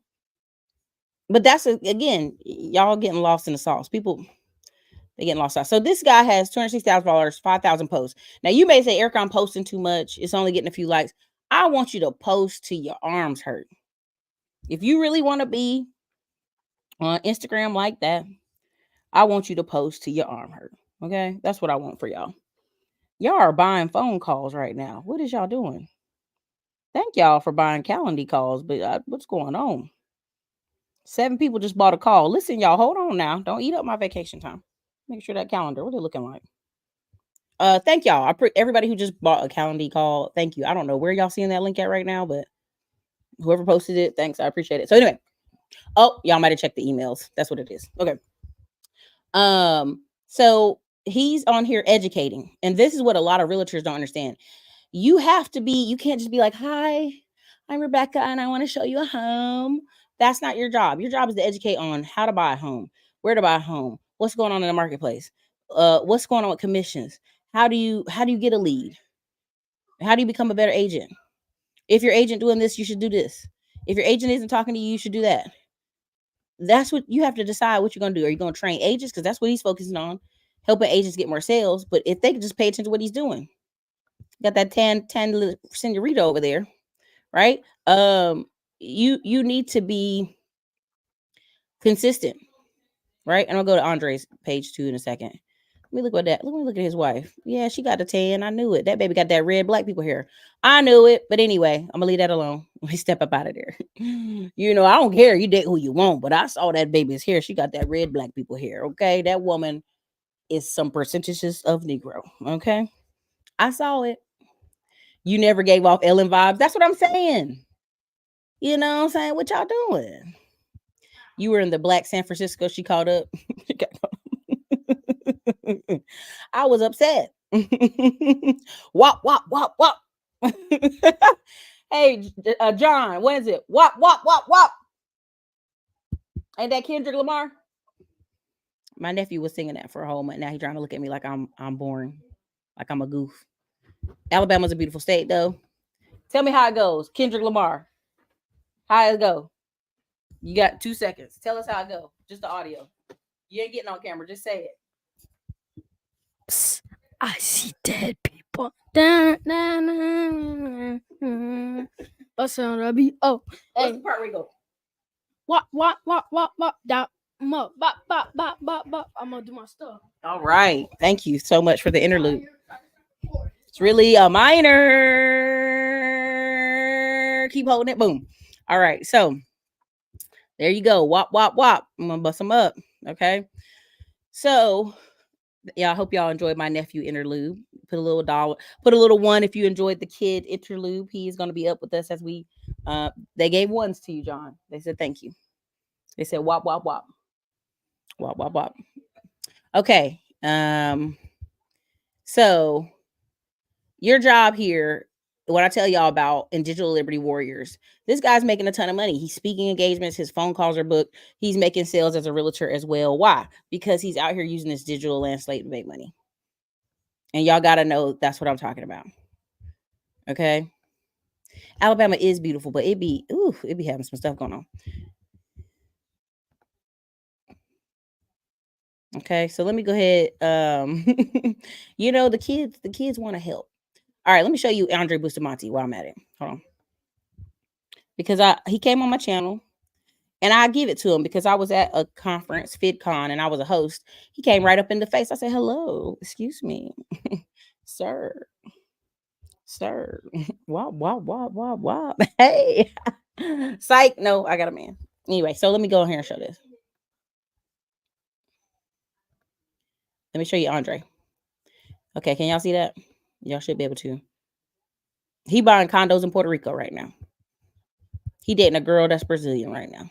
But that's, again, y'all getting lost in the sauce. People, they getting lost out. So this guy has $260,000, 5,000 posts. Now you may say, Erica, I'm posting too much. It's only getting a few likes. I want you to post till your arms hurt. If you really want to be on Instagram like that, I want you to post till your arm hurt. Okay, that's what I want for y'all. Y'all are buying phone calls right now. What is y'all doing? Thank y'all for buying calendar calls, but what's going on? 7 people just bought a call. Listen, y'all, hold on now. Don't eat up my vacation time. Make sure that calendar, what it looking like? Thank y'all. Everybody who just bought a calendar call, thank you. I don't know where y'all seeing that link at right now, but whoever posted it, thanks. I appreciate it. So anyway, y'all might have checked the emails. That's what it is. Okay. So he's on here educating, and this is what a lot of realtors don't understand. You can't just be like, hi, I'm Rebecca and I want to show you a home. That's not your job. Your job is to educate on how to buy a home, where to buy a home, what's going on in the marketplace, what's going on with commissions. How do you get a lead? How do you become a better agent? If your agent doing this, you should do this. If your agent isn't talking to you, you should do that. That's what you have to decide what you're going to do. Are you going to train agents? Because that's what he's focusing on, helping agents get more sales. But if they could just pay attention to what he's doing, got that tan senorita over there, right? You need to be consistent, right? And I'll go to Andre's page 2 in a second. Let me look at his wife. Yeah, she got a tan. I knew it. That baby got that red black people hair. I knew it. But anyway, I'm gonna leave that alone. Let me step up out of there. You know, I don't care. You date who you want, but I saw that baby's hair. She got that red black people hair. Okay, that woman is some percentages of Negro. Okay, I saw it. You never gave off Ellen vibes. That's what I'm saying. You know what I'm saying? What y'all doing? You were in the Black San Francisco. She called up. I was upset. Wop, wop, wop, wop. Hey, John, what is it? Wop, wop, wop, wop. Ain't that Kendrick Lamar? My nephew was singing that for a whole month. Now he's trying to look at me like I'm boring, like I'm a goof. Alabama's a beautiful state, though. Tell me how it goes. Kendrick Lamar. How it go? You got 2 seconds. Tell us how it go. Just the audio. You ain't getting on camera. Just say it. Psst, I see dead people. What's on the beat? Oh, What's the part where you go? Wop, down. Bop, bop, bop, bop, bop. I'm gonna do my stuff. All right. Thank you so much for the interlude. It's really a minor. Keep holding it. Boom. All right. So there you go. Wop, wop, wop. I'm gonna bust them up. Okay. So yeah, I hope y'all enjoyed my nephew interlude. Put a little $1 if you enjoyed the kid interlude. He is going to be up with us as we they gave ones to you, John. They said thank you. They said wop, wop, wop. Wop, wop, wop. Okay. So your job here, what I tell y'all about in Digital Liberty Warriors, this guy's making a ton of money. He's speaking engagements. His phone calls are booked. He's making sales as a realtor as well. Why? Because he's out here using this digital landscape to make money. And y'all got to know that's what I'm talking about. Okay. Alabama is beautiful, but it be having some stuff going on. Okay. So let me go ahead. You know, the kids want to help. All right, let me show you Andre Bustamante while I'm at it. Hold on. Because he came on my channel and I give it to him because I was at a conference, FitCon, and I was a host. He came right up in the face. I said, hello, excuse me, sir. Wow, wow, wow, wow, wow. Hey, psych. No, I got a man. Anyway, so let me go in here and show this. Let me show you Andre. Okay, can y'all see that? Y'all should be able to. He buying condos in Puerto Rico right now. He dating a girl that's Brazilian right now.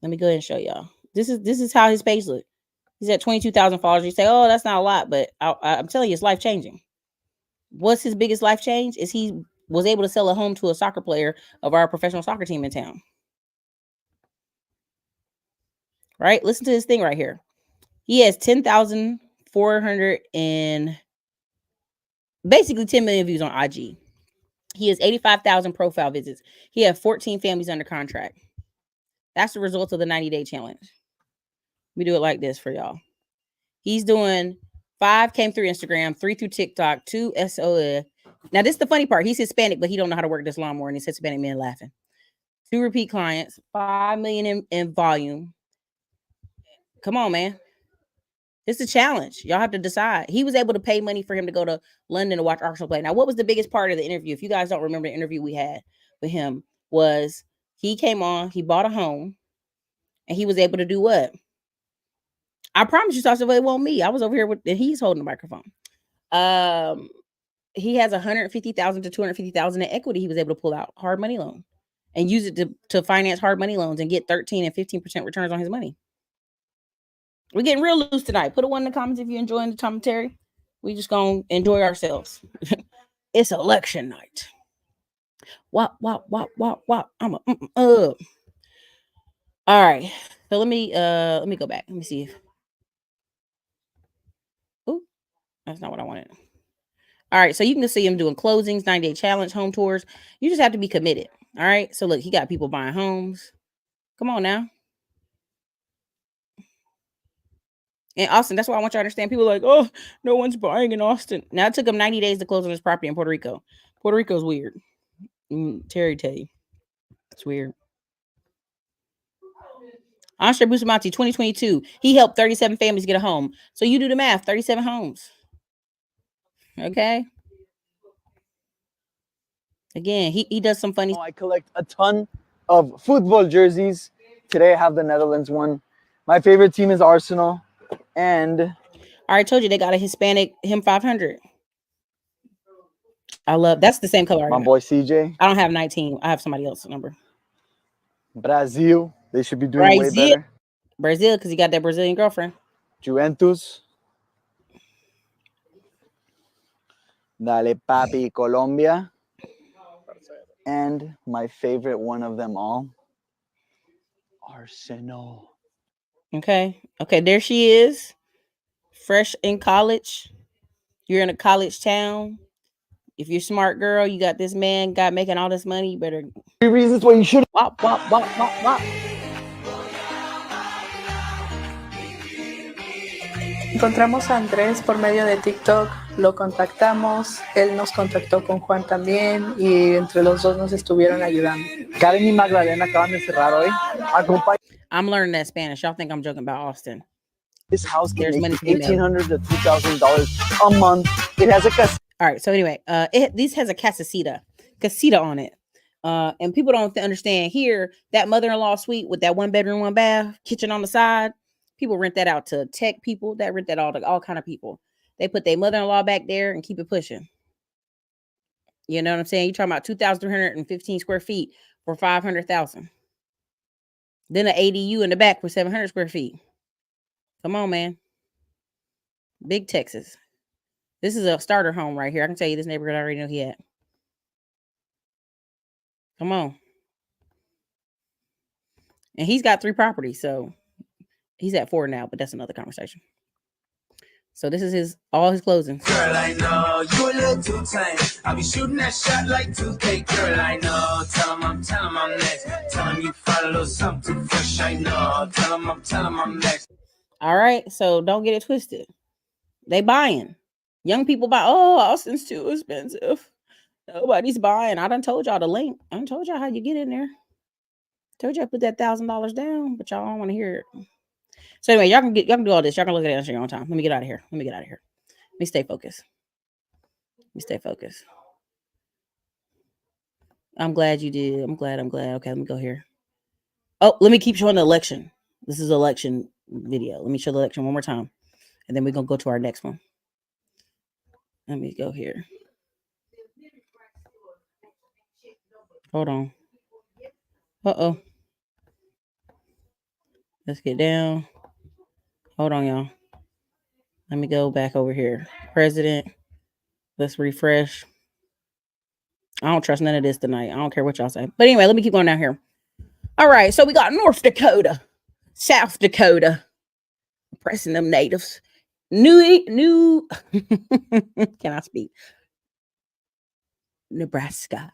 Let me go ahead and show y'all. This is how his page look. He's at 22,000 followers. You say, oh, that's not a lot, but I'm telling you, it's life changing. What's his biggest life change? Is he was able to sell a home to a soccer player of our professional soccer team in town. Right? Listen to this thing right here. He has 10,400 and basically 10 million views on IG. He has 85,000 profile visits. He has 14 families under contract. That's the result of the 90-day challenge. We do it like this for y'all. He's doing 5 came through Instagram, 3 through TikTok, 2 SOA. Now, this is the funny part. He's Hispanic, but he don't know how to work this lawnmower, and he's Hispanic men laughing. 2 repeat clients, 5 million in volume. Come on, man. It's a challenge. Y'all have to decide. He was able to pay money for him to go to London to watch Arsenal play. Now, what was the biggest part of the interview? If you guys don't remember the interview we had with him, was he came on, he bought a home, and he was able to do what? I promise you, Sasha, it wasn't me. I was over here with, and he's holding the microphone. He has 150,000 to 250,000 in equity. He was able to pull out hard money loan and use it to finance hard money loans and get 13 and 15% returns on his money. We're getting real loose tonight. Put a 1 in the comments if you're enjoying the commentary. We just gonna enjoy ourselves. It's election night. Wop. I'm all right. So let me go back. Let me see if. Ooh, that's not what I wanted. All right, so you can see him doing closings, 90-day challenge, home tours. You just have to be committed. All right. So look, he got people buying homes. Come on now. In Austin, that's why I want you to understand. People are like, oh, no one's buying in Austin. Now it took him 90 days to close on his property in Puerto Rico. Puerto Rico's weird. Terry tell you. It's weird. Andre Bustamante, 2022. He helped 37 families get a home. So you do the math, 37 homes. Okay. Again, he does some funny. I collect a ton of football jerseys. Today I have the Netherlands one. My favorite team is Arsenal. And I already told you they got a Hispanic him 500. I love that's the same color. my boy CJ. I don't have 19. I have somebody else's number. Brazil. They should be doing way better. Brazil, because he got that Brazilian girlfriend. Juventus. Dale Papi, Colombia. And my favorite one of them all, Arsenal. Okay, there she is. Fresh in college. You're in a college town. If you're a smart girl, you got this man, making all this money, you better. 3 reasons why you should. Wop. Encontramos a Andrés por medio de TikTok, lo contactamos, él nos contactó con Juan también y entre los dos nos estuvieron ayudando. Karen y Magdalena acaban de cerrar hoy. I'm learning that Spanish. Y'all think I'm joking about Austin. This house can make $1,800 to $2,000 a month. It has a casita. All right, so anyway, this has a casita on it. And people don't understand here, that mother-in-law suite with that 1 bedroom, 1 bath, kitchen on the side. People rent that out to tech people. That rent that out to all kind of people. They put their mother-in-law back there and keep it pushing. You know what I'm saying? You're talking about 2,315 square feet for 500,000. Then an ADU in the back for 700 square feet. Come on, man. Big Texas. This is a starter home right here. I can tell you this neighborhood I already know he at. Come on. And he's got 3 properties, so he's at 4 now, but that's another conversation. So this is all his closings. Girl, I know you a little too tame. I'll be shooting that shot like 2K. Girl, I know. Tell him I'm next. Tell him you find a little something too fresh. I know. Tell him I'm next. All right, so don't get it twisted. They buying. Young people buy. Oh, Austin's too expensive. Nobody's buying. I done told y'all the link. I done told y'all how you get in there. Told y'all put that $1,000 down, but y'all don't want to hear it. So anyway, y'all can do all this. Y'all can look at it on your own time. Let me get out of here. Let me stay focused. I'm glad you did. I'm glad. Okay, let me go here. Oh, let me keep showing the election. This is election video. Let me show the election one more time. And then we're going to go to our next one. Let me go here. Hold on. Uh-oh. Let's get down. Hold on, y'all. Let me go back over here. President. Let's refresh. I don't trust none of this tonight. I don't care what y'all say. But anyway, let me keep going down here. All right. So we got North Dakota, South Dakota. Pressing them natives. New can I speak? Nebraska.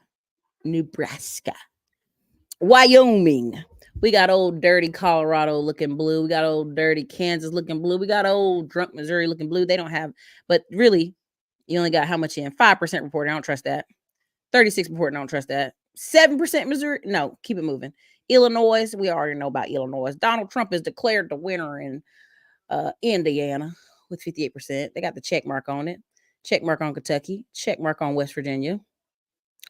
Wyoming. We got old dirty Colorado looking blue. We got old dirty Kansas looking blue. We got old drunk Missouri looking blue. They don't have, but really, you only got how much in? 5% reporting. I don't trust that. 36 reporting. I don't trust that. 7% Missouri. No, keep it moving. Illinois. We already know about Illinois. Donald Trump is declared the winner in Indiana with 58%. They got the check mark on it. Check mark on Kentucky. Check mark on West Virginia.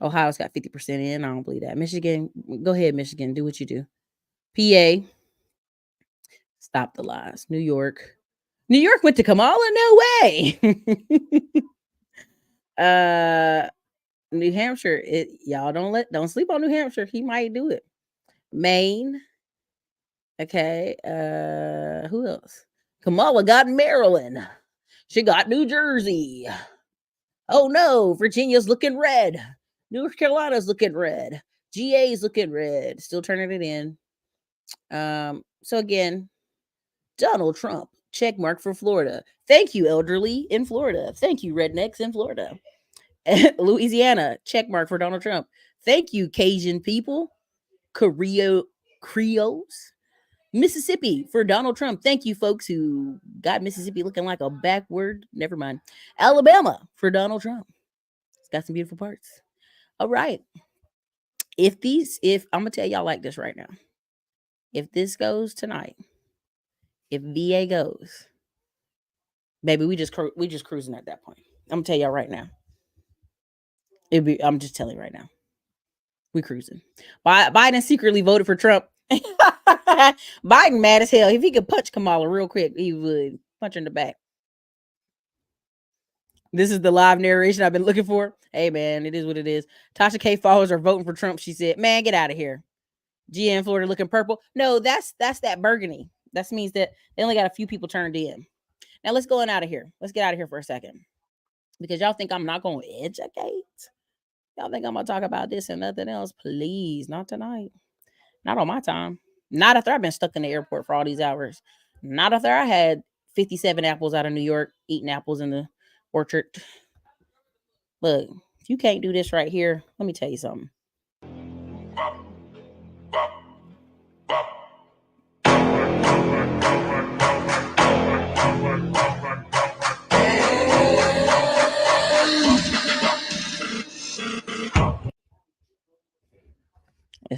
Ohio's got 50% in. I don't believe that. Michigan, go ahead, Michigan. Do what you do. PA, stop the lies. New York went to Kamala? No way. New Hampshire, y'all don't sleep on New Hampshire. He might do it. Maine. Okay. Who else? Kamala got Maryland. She got New Jersey. Oh no, Virginia's looking red. North Carolina's looking red. GA's looking red. Still turning it in. So again, Donald Trump, check mark for Florida. Thank you, elderly in Florida. Thank you, rednecks in Florida. Louisiana, check mark for Donald Trump. Thank you, Cajun people. Creoles. Mississippi for Donald Trump. Thank you, folks who got Mississippi looking like a backward. Never mind. Alabama for Donald Trump. It's got some beautiful parts. All right. If I'm gonna tell y'all like this right now. If this goes tonight, if VA goes, baby, we just cruising at that point. I'm gonna tell y'all right now. I'm just telling you right now. We cruising. Biden secretly voted for Trump. Biden mad as hell. If he could punch Kamala real quick, he would punch her in the back. This is the live narration I've been looking for. Hey man, it is what it is. Tasha K followers are voting for Trump. She said, "Man, get out of here." GM Florida looking purple. No, that's that burgundy. That means that they only got a few people turned in. Now let's go out of here. Let's get out of here for a second. Because y'all think I'm not going to educate. Y'all think I'm going to talk about this and nothing else. Please, not tonight. Not on my time. Not after I've been stuck in the airport for all these hours. Not after I had 57 apples out of New York, eating apples in the orchard. Look, if you can't do this right here, let me tell you something.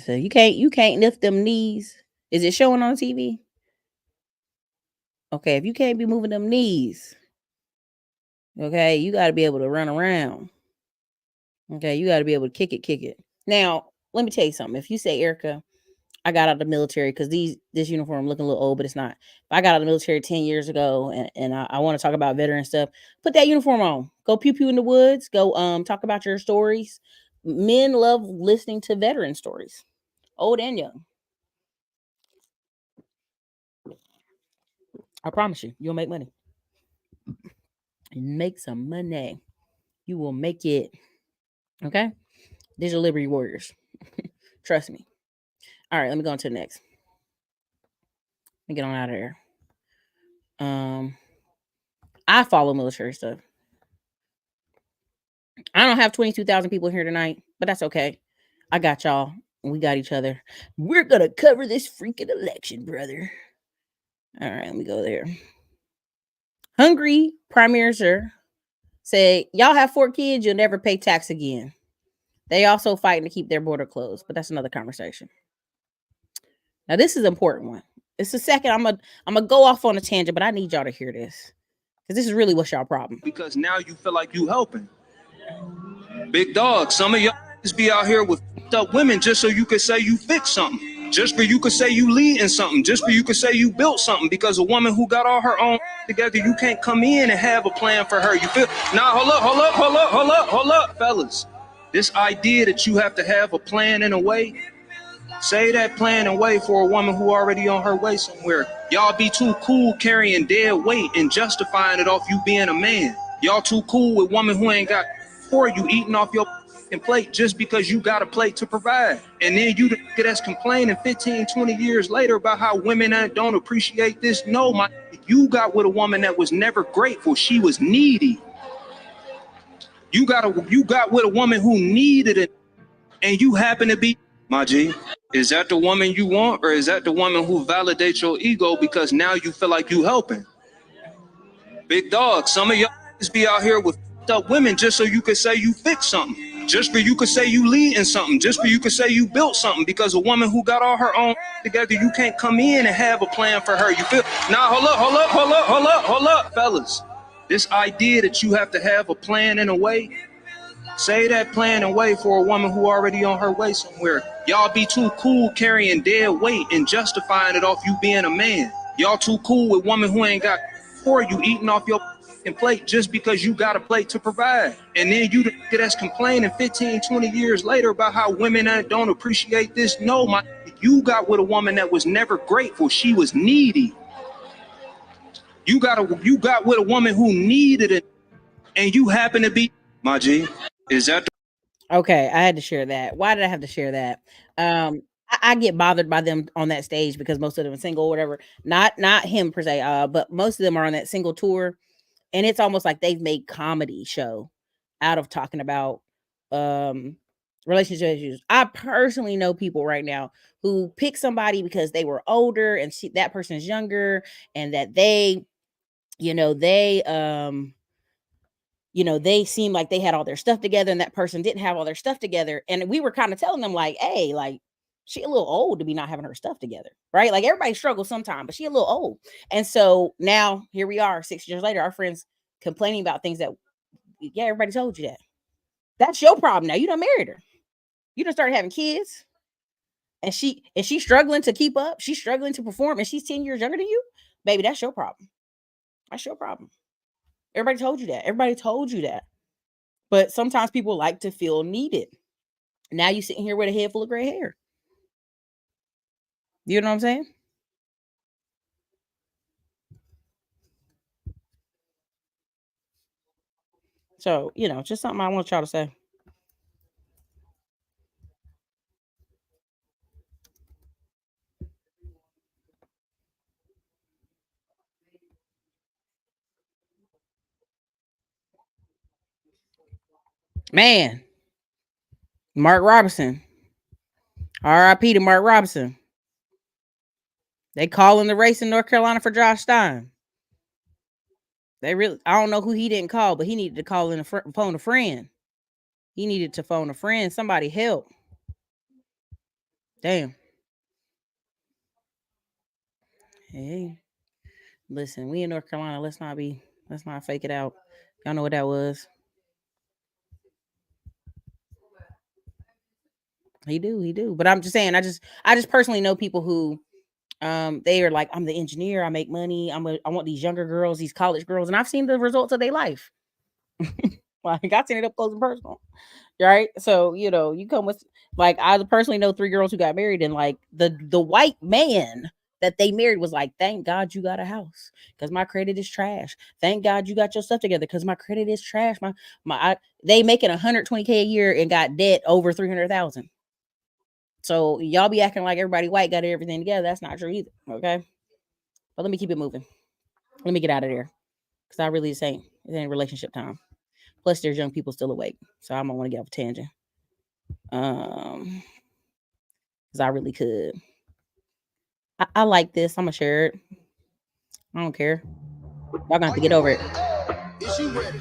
So you can't lift them knees. Is it showing on TV? Okay, if you can't be moving them knees, okay, you got to be able to run around. Okay, you got to be able to kick it. Now, let me tell you something. If you say, Erica, I got out of the military because this uniform looking a little old, but it's not. If I got out of the military 10 years ago and I want to talk about veteran stuff, put that uniform on. Go pew pew in the woods. Go talk about your stories. Men love listening to veteran stories, old and young. I promise you'll make money. And make some money. You will make it. Okay? Digital Liberty Warriors. Trust me. All right, let me go on to the next. Let me get on out of there. I follow military stuff. I don't have 22,000 people here tonight, but that's okay. I got y'all. We got each other. We're going to cover this freaking election, brother. All right, let me go there. Hungry Prime Minister said, y'all have 4 kids, you'll never pay tax again. They also fighting to keep their border closed, but that's another conversation. Now, this is an important one. It's the second. I'm gonna go off on a tangent, but I need y'all to hear this. Because this is really what's y'all problem. Because now you feel like you helping. Big dog, some of y'all just be out here with up women just so you can say you fix something. Just for you could say you lead in something, just for you could say you built something, because a woman who got all her own together, you can't come in and have a plan for her. You feel? Nah, hold up, fellas. This idea that you have to have a plan in a way, say that plan and way for a woman who already on her way somewhere. Y'all be too cool carrying dead weight and justifying it off you being a man. Y'all too cool with woman who ain't got for you eating off your plate just because you got a plate to provide. And then you that's complaining 15, 20 years later about how women don't appreciate this. No, you got with a woman that was never grateful. She was needy. You got with a woman who needed it, and you happen to be, my G. Is that the woman you want, or is that the woman who validates your ego because now you feel like you helping? Big dog, some of y'all just be out here with up women just so you could say you fixed something, just for you could say you lead in something, just for you could say you built something, because a woman who got all her own together, you can't come in and have a plan for her. You feel? Nah, hold up, fellas. This idea that you have to have a plan in a way, say that plan and way for a woman who already on her way somewhere. Y'all be too cool carrying dead weight and justifying it off you being a man. Y'all too cool with woman who ain't got for you eating off your plate just because you got a plate to provide. And then you that's complaining 15, 20 years later about how women don't appreciate this. No, you got with a woman that was never grateful. She was needy. You got with a woman who needed it, and you happen to be, my G. Is that okay? I had to share that. Why did I have to share that? I get bothered by them on that stage because most of them are single or whatever. Not him per se, but most of them are on that single tour, and it's almost like they've made comedy show out of talking about relationship issues. I personally know people right now who pick somebody because they were older and that person is younger, and that they seem like they had all their stuff together, and that person didn't have all their stuff together. And we were kind of telling them like, hey, like, she a little old to be not having her stuff together, right? Like, everybody struggles sometime, but she a little old. And so now here we are 6 years later, our friends complaining about things that, yeah, everybody told you that. That's your problem now. You done married her. You done started having kids. And she's struggling to keep up. She's struggling to perform, and she's 10 years younger than you. Baby, that's your problem. That's your problem. Everybody told you that. Everybody told you that. But sometimes people like to feel needed. Now you sitting here with a head full of gray hair. You know what I'm saying? So, just something I want y'all to say. Man, Mark Robinson. R.I.P. to Mark Robinson. They calling the race in North Carolina for Josh Stein. I don't know who he didn't call, but he needed to call in phone a friend. He needed to phone a friend. Somebody help. Damn. Hey, listen, we in North Carolina. Let's not fake it out. Y'all know what that was. He do. But I'm just saying, I just personally know people who they are like, I'm the engineer, I make money, I want these younger girls, these college girls, and I've seen the results of their life. Like, I seen it up close and personal. Right? So, you come with, like, I personally know 3 girls who got married, and like the white man that they married was like, thank God you got a house because my credit is trash. Thank God you got your stuff together because my credit is trash. They making $120K a year and got debt over $300,000. So y'all be acting like everybody white got everything together. That's not true either. Okay. But let me keep it moving. Let me get out of there. Because I really it ain't relationship time. Plus there's young people still awake. So I don't want to get off a tangent. Because I really could. I like this. I'm gonna share it. I don't care. Y'all gonna have to get over it. Is you ready?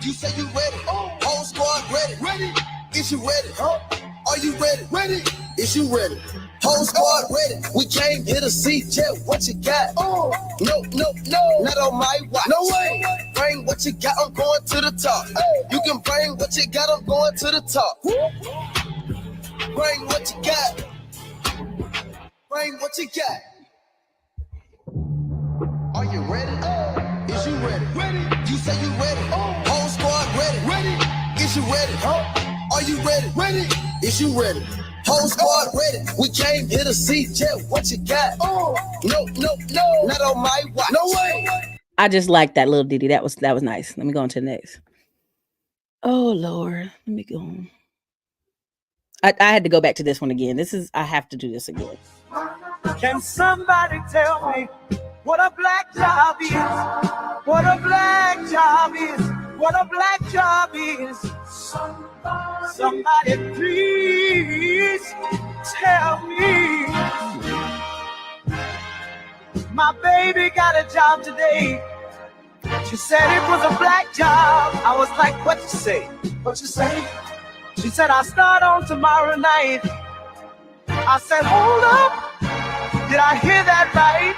You say you ready. Whole squad ready. Is you ready? Are you ready? Is you ready? Whole squad ready. We came here to see Jeff. What you got? No. Not on my watch. No way. Bring what you got. I'm going to the top. You can bring what you got. I'm going to the top. Bring what you got. bring what you got. Are you ready? Is you ready? Ready? You say you ready? Whole squad ready? Ready? Is you ready? Are you ready? Ready? Is you ready? Whole squad ready. We came here to see Jeff. What you got? No, not on my watch. No way. I just like that little ditty. That was nice. Let me go on to the next. Oh Lord, let me go. I had to go back to this one again. I have to do this again. Can somebody tell me what a black job is? What a black job is? What a black job is? Somebody please tell me. My baby got a job today. She said it was a black job. I was like, what you say? What you say? She said, I start on tomorrow night. I said, hold up. Did I hear that right?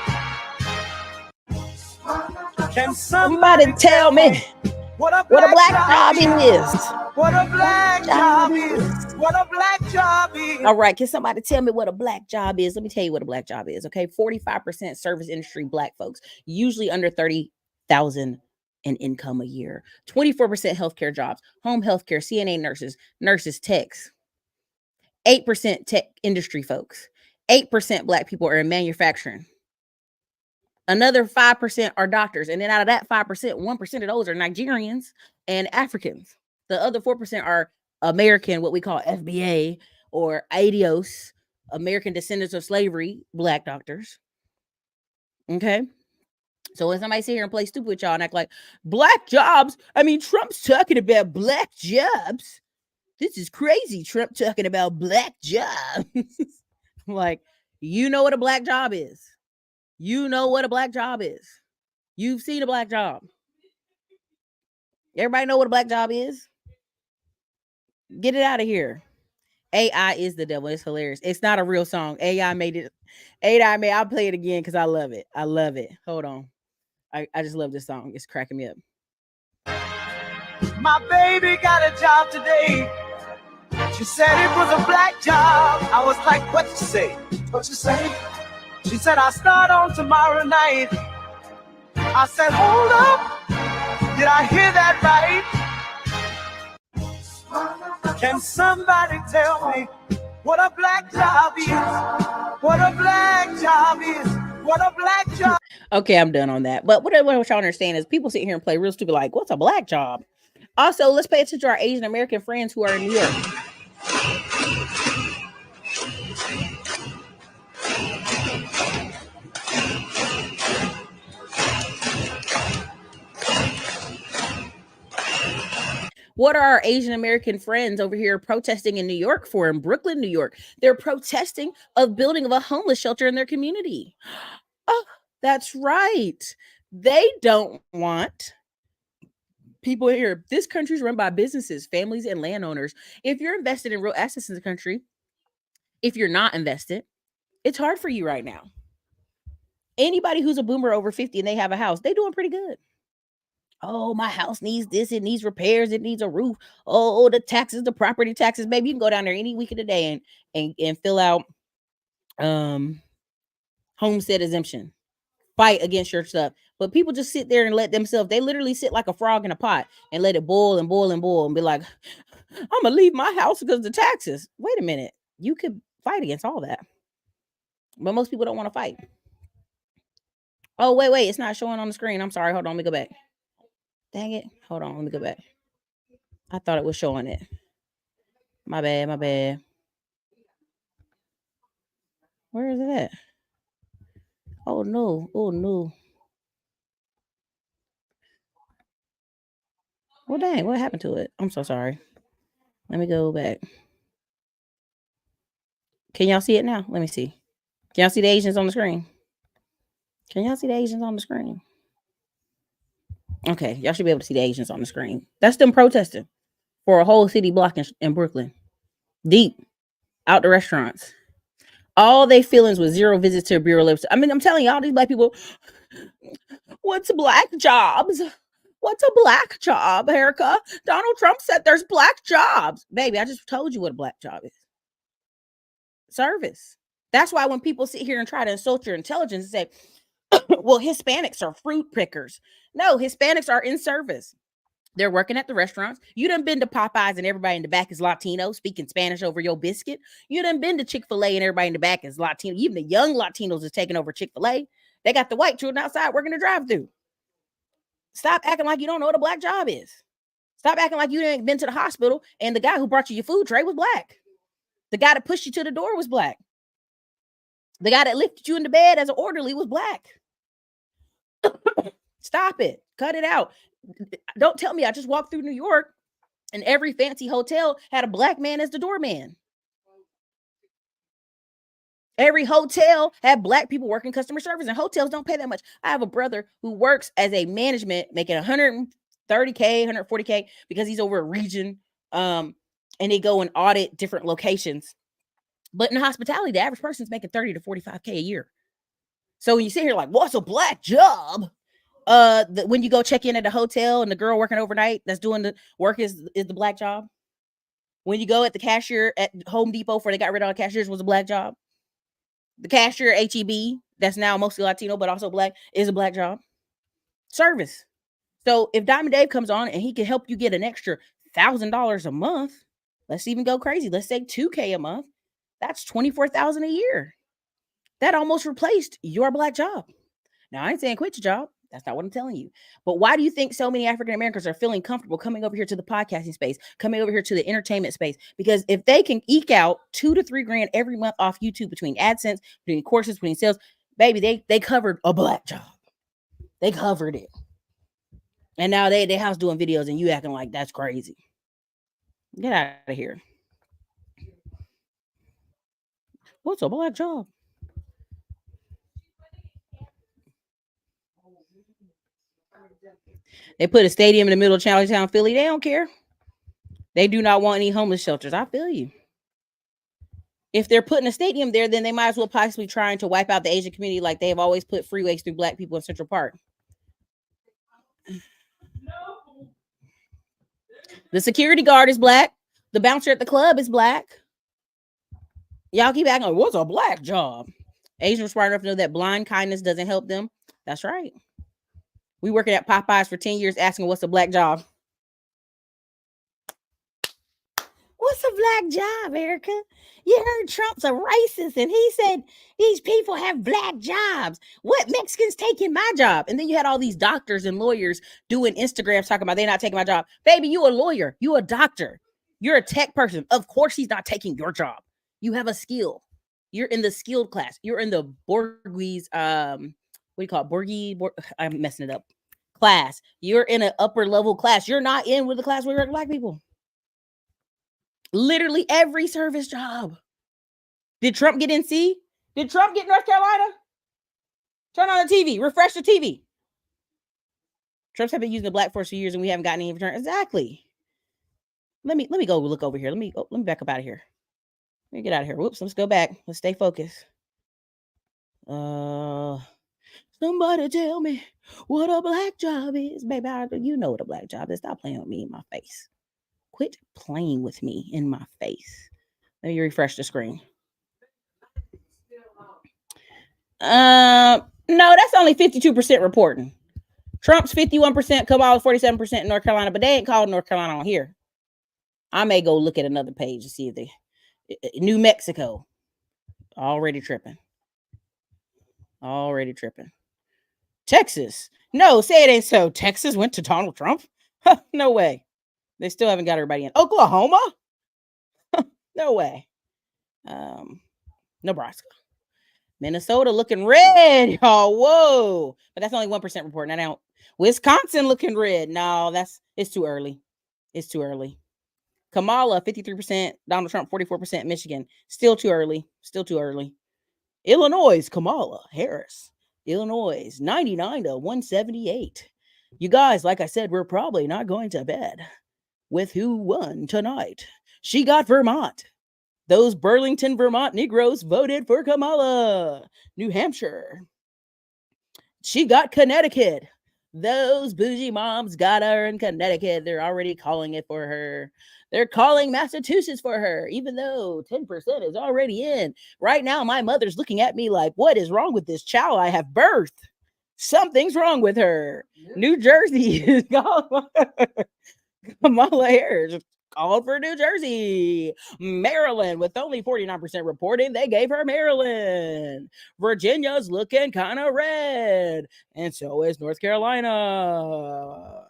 Can somebody tell me what a black job is? What a black job is? What a black job is? All right, can somebody tell me what a black job is? Let me tell you what a black job is, okay? 45% service industry black folks, usually under 30,000 in income a year. 24% healthcare jobs, home healthcare, CNA nurses, techs. 8% tech industry folks. 8% black people are in manufacturing. Another 5% are doctors. And then out of that 5%, 1% of those are Nigerians and Africans. The other 4% are American, what we call FBA or ADOS, American descendants of slavery, black doctors. Okay. So when somebody sit here and play stupid with y'all and act like black jobs, I mean, Trump's talking about black jobs. This is crazy. Trump talking about black jobs. Like, you know what a black job is. You know what a black job is. You've seen a black job. Everybody know what a black job is? Get it out of here. AI is the devil. It's hilarious. It's not a real song. AI made it. I'll play it again because I love it. I love it. Hold on. I just love this song. It's cracking me up. My baby got a job today. She said it was a black job. I was like, what you say? What you say? She said, I start on tomorrow night. I said, hold up. Did I hear that right? Can somebody tell me what a black job is? What a black job is? What a black job. Okay, I'm done on that. But what y'all understand is people sit here and play real stupid like, what's a black job? Also, let's pay attention to our Asian American friends who are in New York. What are our Asian American friends over here protesting in New York for, in Brooklyn, New York? They're protesting of building of a homeless shelter in their community. Oh, that's right. They don't want people here. This country is run by businesses, families, and landowners. If you're invested in real assets in the country, if you're not invested, it's hard for you right now. Anybody who's a boomer over 50 and they have a house, they're doing pretty good. Oh, my house needs this. It needs repairs. It needs a roof. Oh, the taxes, the property taxes. Baby, you can go down there any week of the day and fill out homestead exemption. Fight against your stuff. But people just sit there and let themselves, they literally sit like a frog in a pot and let it boil and boil and boil and be like, I'm going to leave my house because of the taxes. Wait a minute. You could fight against all that. But most people don't want to fight. Oh, wait. It's not showing on the screen. I'm sorry. Hold on. Let me go back. Dang it. Hold on. Let me go back. I thought it was showing it. My bad. Where is it at? Oh, no. Well, dang. What happened to it? I'm so sorry. Let me go back. Can y'all see it now? Let me see. Can y'all see the Asians on the screen? Okay, y'all should be able to see the Asians on the screen. That's them protesting for a whole city block in Brooklyn. Deep. Out the restaurants. All they feelings with zero visits to Bureau of Labor. I mean, I'm telling y'all, these black people, what's black jobs? What's a black job, Erica? Donald Trump said there's black jobs. Baby, I just told you what a black job is. Service. That's why when people sit here and try to insult your intelligence and say, well, Hispanics are fruit pickers. No, Hispanics are in service. They're working at the restaurants. You done been to Popeyes and everybody in the back is Latino speaking Spanish over your biscuit. You done been to Chick-fil-A and everybody in the back is Latino. Even the young Latinos is taking over Chick-fil-A. They got the white children outside working the drive-thru. Stop acting like you don't know what a black job is. Stop acting like you ain't been to the hospital and the guy who brought you your food tray was black. The guy that pushed you to the door was black. The guy that lifted you into bed as an orderly was black. Stop it. Cut it out. Don't tell me I just walked through New York and every fancy hotel had a black man as the doorman. Every hotel had black people working customer service, and hotels don't pay that much. I have a brother who works as a management making $130K, $140K because he's over a region. And they go and audit different locations. But in hospitality, the average person's making 30 to 45K a year. So when you sit here like, what's a black job? When you go check in at the hotel and the girl working overnight that's doing the work is the black job. When you go at the cashier at Home Depot before they got rid of all the cashiers was a black job. The cashier at HEB, that's now mostly Latino, but also black, is a black job. Service. So if Diamond Dave comes on and he can help you get an extra $1,000 a month, let's even go crazy. Let's say $2K a month. That's $24,000 a year. That almost replaced your black job. Now, I ain't saying quit your job. That's not what I'm telling you. But why do you think so many African Americans are feeling comfortable coming over here to the podcasting space, coming over here to the entertainment space? Because if they can eke out $2 to $3 grand every month off YouTube between AdSense, between courses, between sales, baby, they covered a black job. They covered it. And now they house doing videos and you acting like that's crazy. Get out of here. What's a black job? They put a stadium in the middle of Charlottetown, Philly. They don't care. They do not want any homeless shelters. I feel you. If they're putting a stadium there, then they might as well possibly trying to wipe out the Asian community like they've always put freeways through black people in Central Park. The security guard is black. The bouncer at the club is black. Y'all keep acting like, what's a black job? Asians are smart enough to know that blind kindness doesn't help them. That's right. We working at Popeyes for 10 years asking what's a black job. What's a black job, Erica? You heard Trump's a racist and he said these people have black jobs. What Mexicans taking my job? And then you had all these doctors and lawyers doing Instagrams talking about they're not taking my job. Baby, you a lawyer. You a doctor. You're a tech person. Of course he's not taking your job. You have a skill. You're in the skilled class. You're in the Borgese, what do you call it? I'm messing it up. Class. You're in an upper level class. You're not in with the class where black people. Literally every service job. Did Trump get NC? Did Trump get North Carolina? Turn on the TV. Refresh the TV. Trump's have been using the black force for years and we haven't gotten any return. Exactly. Let me go look over here. Let me back up out of here. Let me get out of here. Whoops. Let's go back. Let's stay focused. Somebody tell me what a black job is. Baby, you know what a black job is. Stop playing with me in my face. Quit playing with me in my face. Let me refresh the screen. No, that's only 52% reporting. Trump's 51%, Kamala's 47% in North Carolina, but they ain't called North Carolina on here. I may go look at another page to see if they New Mexico. Already tripping. Texas. No, say it ain't so. Texas went to Donald Trump? No way. They still haven't got everybody in. Oklahoma? No way. Nebraska. Minnesota looking red. Oh, whoa. But that's only 1% reporting. Now, Wisconsin looking red. No, it's too early. It's too early. Kamala, 53%. Donald Trump, 44%. Michigan. Still too early. Illinois, Kamala Harris. Illinois, 99 to 178. You guys, like I said, we're probably not going to bed with who won tonight. She got Vermont. Those Burlington, Vermont Negroes voted for Kamala. New Hampshire. She got Connecticut. Those bougie moms got her in Connecticut. They're already calling it for her. They're calling Massachusetts for her, even though 10% is already in. Right now, my mother's looking at me like, what is wrong with this child I have birthed? Something's wrong with her. New Jersey is gone. Kamala Harris called for New Jersey. Maryland, with only 49% reporting, they gave her Maryland. Virginia's looking kind of red. And so is North Carolina.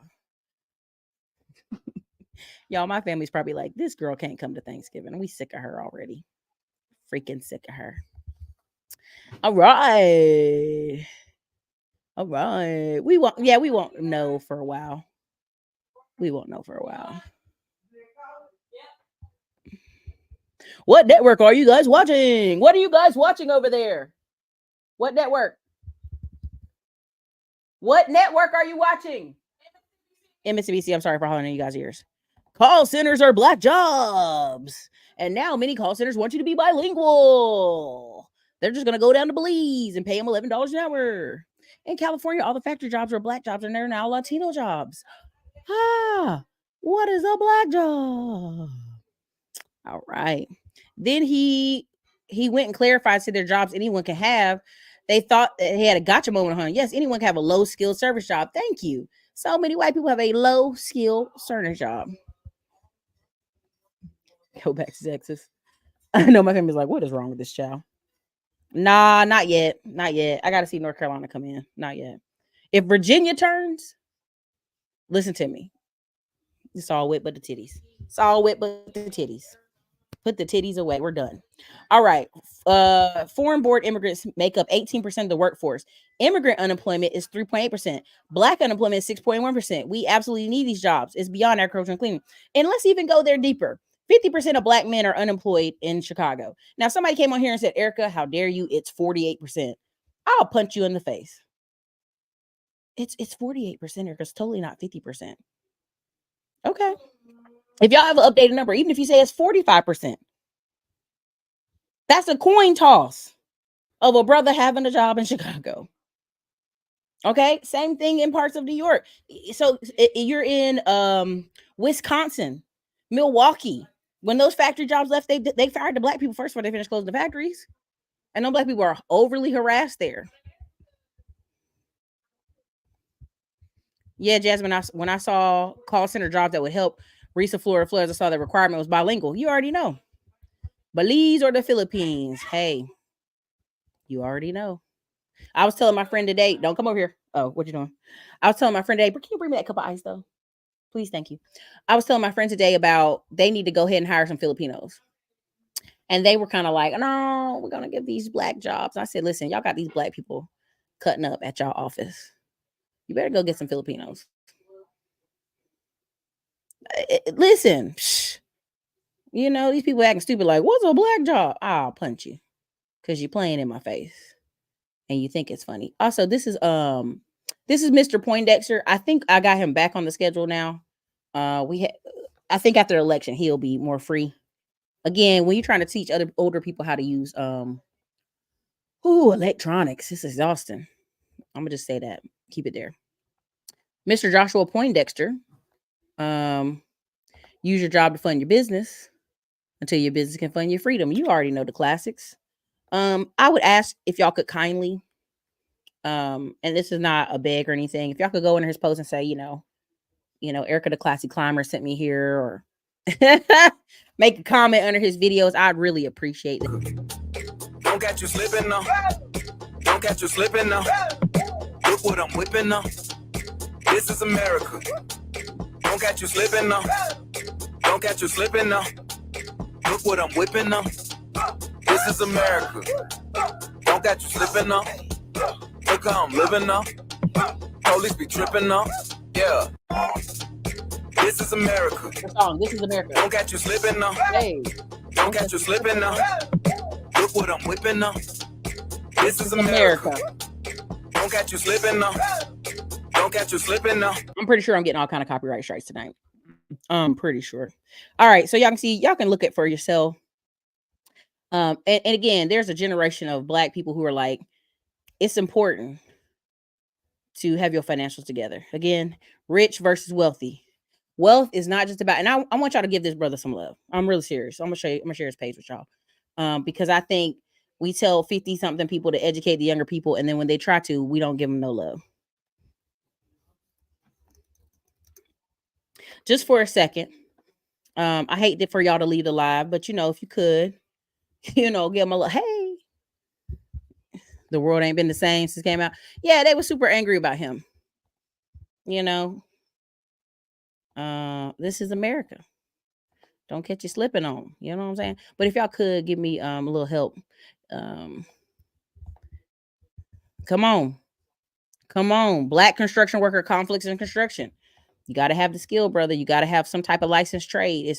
Y'all, my family's probably like, this girl can't come to Thanksgiving. We sick of her already. Freaking sick of her. All right. All right. We won't know for a while. We won't know for a while. What network are you guys watching? What are you guys watching over there? What network? What network are you watching? MSNBC. I'm sorry for hollering in you guys' ears. Call centers are black jobs. And now many call centers want you to be bilingual. They're just going to go down to Belize and pay them $11 an hour. In California, all the factory jobs are black jobs and they're now Latino jobs. What is a black job? All right. Then he went and clarified to their jobs anyone can have. They thought he had a gotcha moment on him. Yes, anyone can have a low skilled service job. Thank you. So many white people have a low skilled service job. Go back to Texas. I know my family's like, what is wrong with this child? Nah, not yet. Not yet. I got to see North Carolina come in. Not yet. If Virginia turns, listen to me. It's all wet but the titties. It's all wet but the titties. Put the titties away. We're done. All right. Foreign born immigrants make up 18% of the workforce. Immigrant unemployment is 3.8%. Black unemployment is 6.1%. We absolutely need these jobs. It's beyond agriculture and cleaning. And let's even go there deeper. 50% of black men are unemployed in Chicago. Now, somebody came on here and said, Erica, how dare you? It's 48%. I'll punch you in the face. It's 48%, Erica. It's totally not 50%. Okay. If y'all have an updated number, even if you say it's 45%, that's a coin toss of a brother having a job in Chicago. Okay. Same thing in parts of New York. So you're in Wisconsin, Milwaukee. When those factory jobs left, they fired the black people first before they finished closing the factories. And those black people are overly harassed there. Yeah, Jasmine, when I saw call center jobs that would help Risa Florida floods, I saw the requirement was bilingual. You already know. Belize or the Philippines. Hey, you already know. I was telling my friend today, don't come over here. Oh, what you doing? I was telling my friend today, but can you bring me that cup of ice though? Please, thank you. I was telling my friend today about they need to go ahead and hire some Filipinos. And they were kind of like, no, we're going to give these black jobs. I said, listen, y'all got these black people cutting up at y'all office. You better go get some Filipinos. Listen, you know, these people acting stupid like, what's a black job? I'll punch you because you're playing in my face and you think it's funny. Also, this is Mr. Poindexter. I think I got him back on the schedule now. I think after the election, he'll be more free. Again, when you're trying to teach other older people how to use electronics, this is exhausting. I'm gonna just say that. Keep it there. Mr. Joshua Poindexter. Use your job to fund your business until your business can fund your freedom. You already know the classics. I would ask if y'all could kindly, and this is not a beg or anything, if y'all could go into his post and say, you know, Erica the Classy Climber sent me here, or make a comment under his videos. I'd really appreciate it. Don't catch you slipping now. Don't catch you slipping now. Look what I'm whipping now. This is America. Don't catch you slipping now. Don't catch you slipping now. Look what I'm whipping now. This is America. Don't catch you slipping now. Look how I'm living now. Police be tripping now. Yeah. This is America. This is America. Don't catch you slipping now. Hey. Don't catch you slipping now. Look what I'm whipping now. This is America. Don't catch you slipping now. Don't catch you slipping now. I'm pretty sure I'm getting all kind of copyright strikes tonight. I'm pretty sure. All right, so y'all can see, y'all can look at for yourself. And again, there's a generation of black people who are like, it's important to have your financials together. Again, rich versus wealthy. Wealth is not just about, and I want y'all to give this brother some love. I'm really serious. I'm gonna share his page with y'all. Because I think we tell 50 something people to educate the younger people, and then when they try to, we don't give them no love. Just for a second. I hate for y'all to leave the live, but if you could, give them a little, hey, the world ain't been the same since it came out. Yeah, they were super angry about him. This is America. Don't catch you slipping on. You know what I'm saying? But if y'all could give me a little help. Come on. Black construction worker conflicts in construction. You got to have the skill, brother. You got to have some type of licensed trade.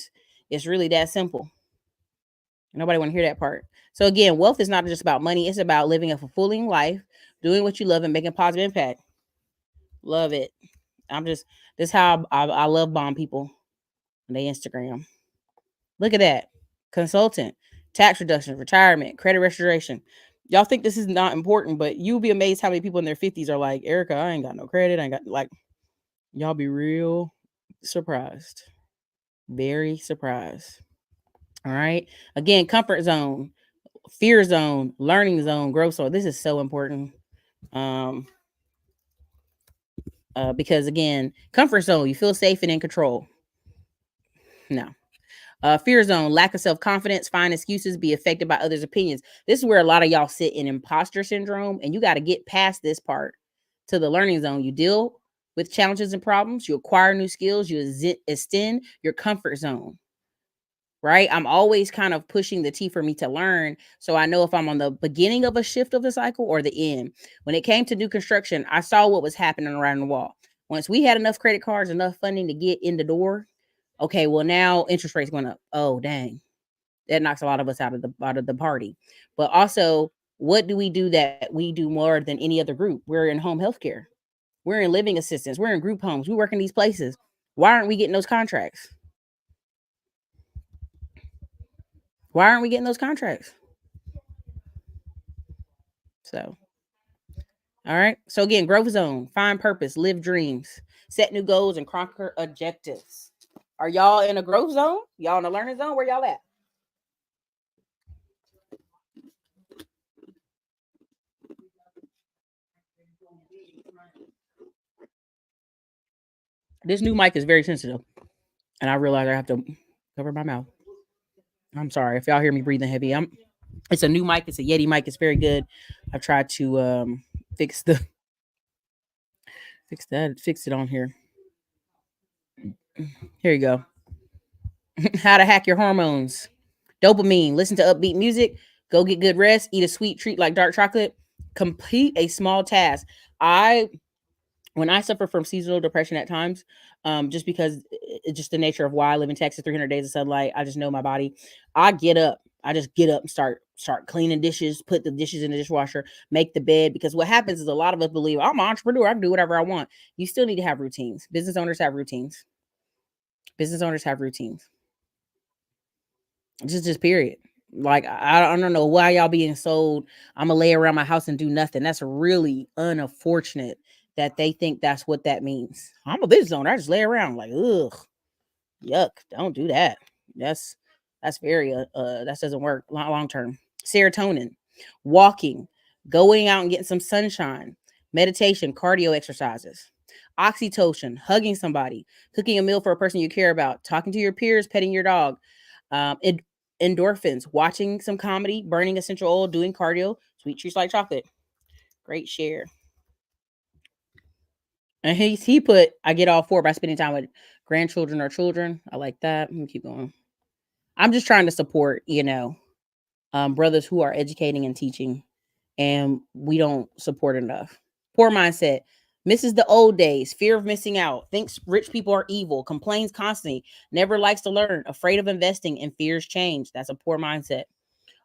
It's really that simple. Nobody want to hear that part. So again, wealth is not just about money. It's about living a fulfilling life, doing what you love, and making a positive impact. Love it. This is how I love bomb people on their Instagram. Look at that. Consultant, tax reduction, retirement, credit restoration. Y'all think this is not important, but you'll be amazed how many people in their 50s are like, Erica, I ain't got no credit. I ain't got, like, y'all be real surprised. Very surprised. All right. Again, comfort zone, fear zone, learning zone, growth zone. This is so important. Because again, comfort zone, you feel safe and in control. No. Fear zone, lack of self-confidence, find excuses, be affected by others' opinions. This is where a lot of y'all sit in imposter syndrome, and you got to get past this part to the learning zone. You deal with challenges and problems, you acquire new skills, you extend your comfort zone. Right? I'm always kind of pushing the T for me to learn. So I know if I'm on the beginning of a shift of the cycle or the end. When it came to new construction, I saw what was happening around the wall. Once we had enough credit cards, enough funding to get in the door. Okay, well now interest rates went up. Oh, dang. That knocks a lot of us out of the party. But also, what do we do that we do more than any other group? We're in home health care. We're in living assistance. We're in group homes. We work in these places. Why aren't we getting those contracts? Why aren't we getting those contracts? So, all right. So again, growth zone, find purpose, live dreams, set new goals, and conquer objectives. Are y'all in a growth zone? Y'all in a learning zone? Where y'all at? This new mic is very sensitive, and I realize I have to cover my mouth. I'm sorry if y'all hear me breathing heavy. It's a new mic. It's a Yeti mic. It's very good. I've tried to fix it on here. Here you go. How to hack your hormones. Dopamine. Listen to upbeat music. Go get good rest. Eat a sweet treat like dark chocolate. Complete a small task. When I suffer from seasonal depression at times, just because it's just the nature of why I live in Texas, 300 days of sunlight, I just know my body. I get up. I just get up and start cleaning dishes, put the dishes in the dishwasher, make the bed. Because what happens is a lot of us believe I'm an entrepreneur. I can do whatever I want. You still need to have routines. Business owners have routines. Just period. Like, I don't know why y'all being sold, I'm gonna lay around my house and do nothing. That's really unfortunate that they think that's what that means. I'm a business owner. I just lay around like, ugh, yuck. Don't do that. That's very that doesn't work long term. Serotonin, walking, going out and getting some sunshine, meditation, cardio exercises, oxytocin, hugging somebody, cooking a meal for a person you care about, talking to your peers, petting your dog, endorphins, watching some comedy, burning essential oil, doing cardio, sweet treats like chocolate. Great share. And he put, I get all four by spending time with grandchildren or children. I like that. Let me keep going. I'm just trying to support, brothers who are educating and teaching, and we don't support enough. Poor mindset. Misses the old days. Fear of missing out. Thinks rich people are evil. Complains constantly. Never likes to learn. Afraid of investing and fears change. That's a poor mindset.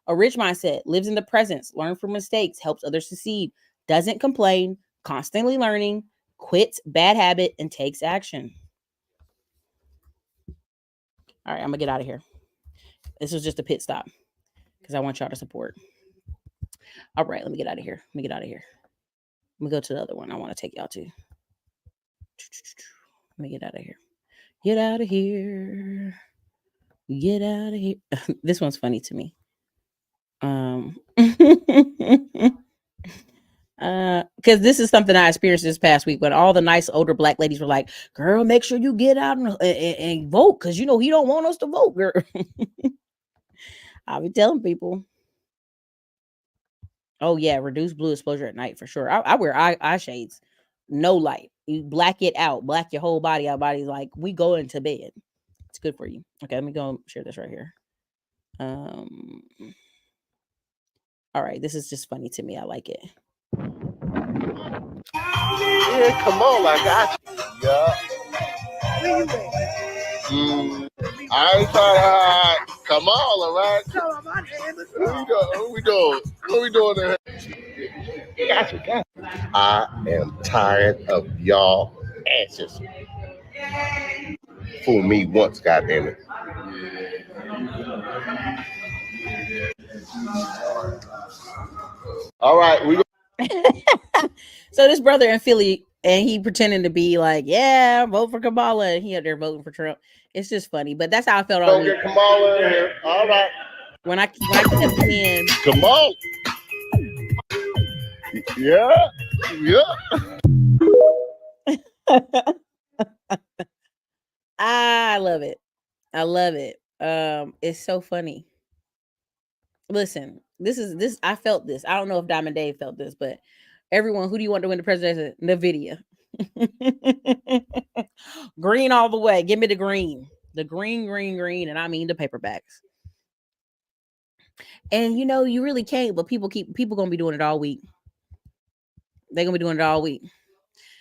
A rich mindset. Lives in the present. Learn from mistakes. Helps others succeed. Doesn't complain. Constantly learning. Quits bad habit and takes action. All right, I'm gonna get out of here. This was just a pit stop because I want y'all to support. All right, let me get out of here. Let me go to the other one I want to take y'all to. Let me get out of here. Get out of here. Get out of here. This one's funny to me. Because this is something I experienced this past week when all the nice older black ladies were like, girl, make sure you get out and vote, because you know he don't want us to vote, girl. I'll be telling people, oh yeah, reduce blue exposure at night for sure. I wear eye shades, no light. You black it out, black your whole body. Our body's like, we go into bed. It's good for you. Okay, let me go and share this right here. All right, this is just funny to me. I like it. Yeah, come on, I got you. Yeah. I ain't trying to hide. Come on, all right? What we doing? What we doing there? Gotcha. I am tired of y'all asses. Fool me once, goddammit. All right, we go. So this brother in Philly, and he pretending to be like, yeah, vote for Kamala, and he out there voting for Trump. It's just funny, but that's how I felt all Don't week. get Kamala in here. All right. When I kept saying, come on. Yeah. I love it. I love it. It's so funny. Listen, this. I felt this. I don't know if Diamond Dave felt this, but everyone, who do you want to win the presidency? NVIDIA. Green all the way. Give me the green. The green, and I mean the paperbacks. And you know, you really can't, but people gonna be doing it all week. They're gonna be doing it all week.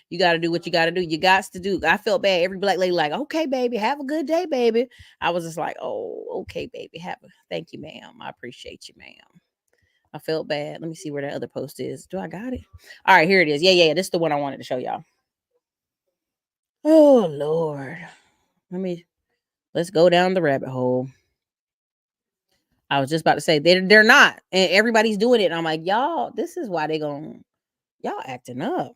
You got to do what you got to do. You got to do. I felt bad. Every black lady like, okay, baby, have a good day, baby. I was just like, oh, okay, baby, thank you, ma'am. I appreciate you, ma'am. I felt bad. Let me see where that other post is. Do I got it? All right, here it is. Yeah. This is the one I wanted to show y'all. Oh Lord, let's go down the rabbit hole. I was just about to say they're not, and everybody's doing it. And I'm like, y'all, this is why y'all acting up.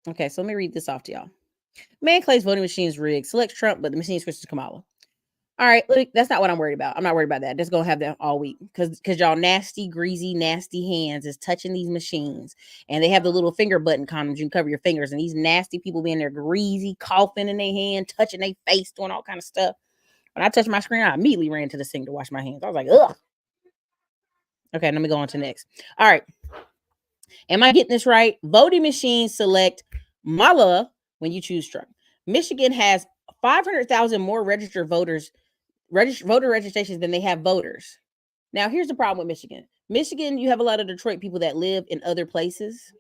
Okay, so let me read this off to y'all. Man claims voting machines rigged. Selects Trump, but the machine switches to Kamala. All right, look, that's not what I'm worried about. I'm not worried about that. Just gonna have that all week because y'all nasty, greasy, nasty hands is touching these machines, and they have the little finger button condoms. You can cover your fingers, and these nasty people being there greasy, coughing in their hand, touching their face, doing all kind of stuff. When I touched my screen, I immediately ran to the sink to wash my hands. I was like, ugh. Okay, let me go on to next. All right. Am I getting this right? Voting machines select Mala when you choose Trump. Michigan has 500,000 more registered voter registrations than they have voters. Now, here's the problem with Michigan. Michigan, you have a lot of Detroit people that live in other places.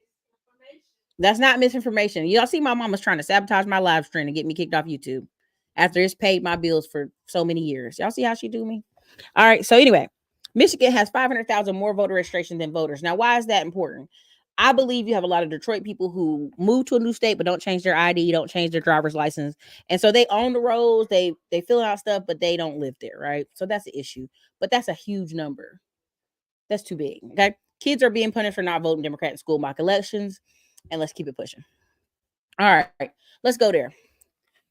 That's not misinformation. Y'all see my mama's trying to sabotage my live stream and get me kicked off YouTube after it's paid my bills for so many years. Y'all see how she do me? All right. So anyway, Michigan has 500,000 more voter registration than voters. Now, why is that important? I believe you have a lot of Detroit people who move to a new state but don't change their ID, don't change their driver's license. And so they own the roads, they fill out stuff, but they don't live there, right? So that's the issue. But that's a huge number. That's too big, okay? Kids are being punished for not voting Democrat in school mock elections, and let's keep it pushing. All right, let's go there.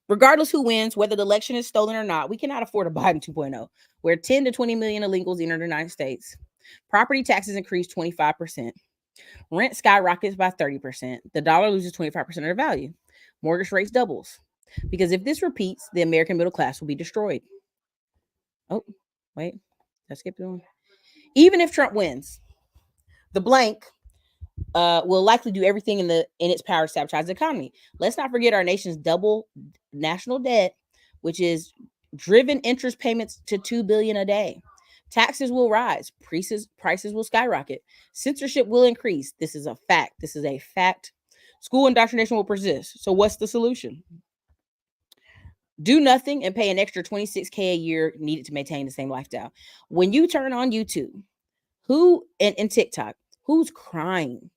Regardless who wins, whether the election is stolen or not, we cannot afford a Biden 2.0, where 10 to 20 million illegals enter the United States. Property taxes increase 25%. Rent skyrockets by 30%. The dollar loses 25% of their value. Mortgage rates doubles. Because if this repeats, the American middle class will be destroyed. Oh, wait. Let's skip going. Even if Trump wins, the blank will likely do everything in its power to sabotage the economy. Let's not forget our nation's double national debt, which is driven interest payments to $2 billion a day. Taxes will rise. Prices will skyrocket. Censorship will increase. This is a fact. School indoctrination will persist. So what's the solution? Do nothing and pay an extra $26,000 a year needed to maintain the same lifestyle. When you turn on YouTube, and TikTok, who's crying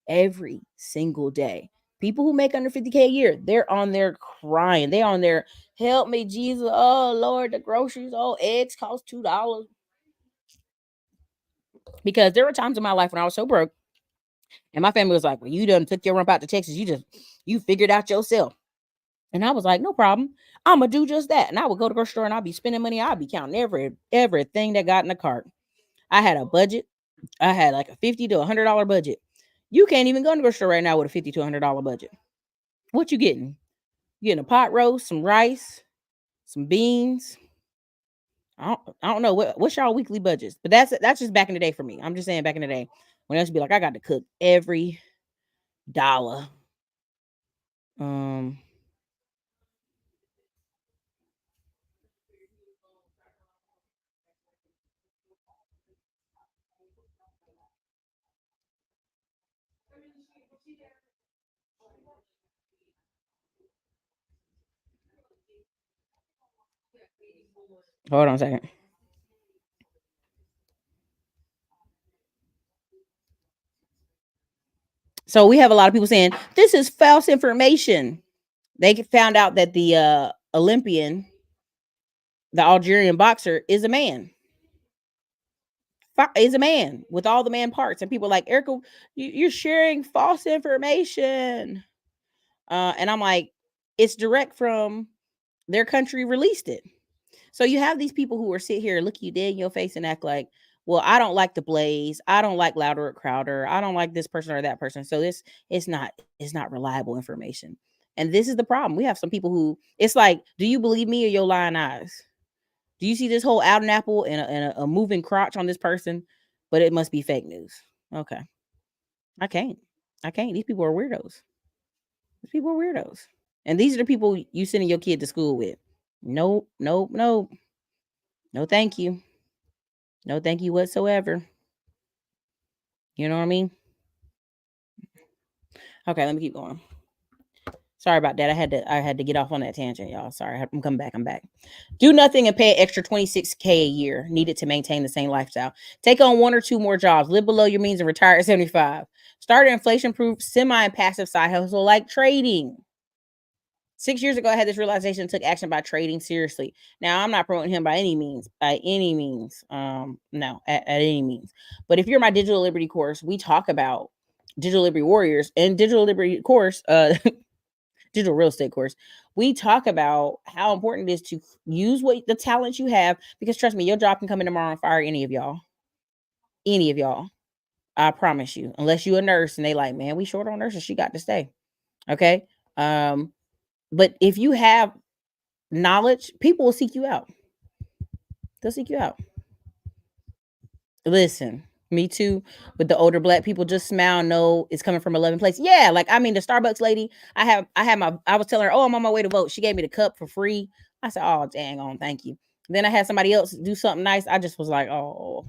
every single day? People who make under $50,000 a year, they're on there crying. They're on there, help me, Jesus. Oh, Lord, the groceries, eggs cost $2. Because there were times in my life when I was so broke, And my family was like, well, you done took your rump out to Texas. You figured out yourself. And I was like, no problem. I'm going to do just that. And I would go to the grocery store and I'll be spending money. I'll be counting everything that got in the cart. I had a budget. I had like a $50 to $100 budget. You can't even go to the grocery store right now with a $50 to $100 budget. What you getting? You getting a pot roast, some rice, some beans. I don't know what's y'all weekly budgets, but that's just back in the day for me. I'm just saying back in the day when I used to be like, I got to cook every dollar. Hold on a second. So we have a lot of people saying this is false information. They found out that the Olympian, the Algerian boxer, is a man. Is a man with all the man parts, and people are like, Erica, you're sharing false information. And I'm like, it's direct from their country released it. So you have these people who are sit here, look you dead in your face and act like, well, I don't like the Blaze. I don't like Louder or Crowder. I don't like this person or that person. So this it's not reliable information. And this is the problem. We have some people who it's like, do you believe me or your lying eyes? Do you see this whole out and apple and a moving crotch on this person? But it must be fake news. Okay. I can't. These people are weirdos. And these are the people you sending your kid to school with. Nope. No, thank you. No, thank you whatsoever. You know what I mean? Okay, let me keep going. Sorry about that. I had to get off on that tangent, y'all. Sorry. I'm coming back. I'm back. Do nothing and pay an extra $26K a year needed to maintain the same lifestyle. Take on 1 or 2 more jobs. Live below your means and retire at 75. Start an inflation-proof, semi and passive side hustle like trading. 6 years ago, I had this realization and took action by trading seriously. Now, I'm not promoting him by any means. No, at any means. But if you're my Digital Liberty course, we talk about Digital Liberty Warriors and Digital Liberty course, digital real estate course. We talk about how important it is to use the talents you have, because trust me, your job can come in tomorrow and fire any of y'all. I promise you, unless you're a nurse and they like, man, we short on nurses. She got to stay. Okay. But if you have knowledge, people will seek you out. They'll seek you out. Listen, me too. With the older black people, just smile. No, it's coming from a loving place. Yeah, like I mean, the Starbucks lady. I was telling her, oh, I'm on my way to vote. She gave me the cup for free. I said, oh, dang on, thank you. Then I had somebody else do something nice. I just was like, oh.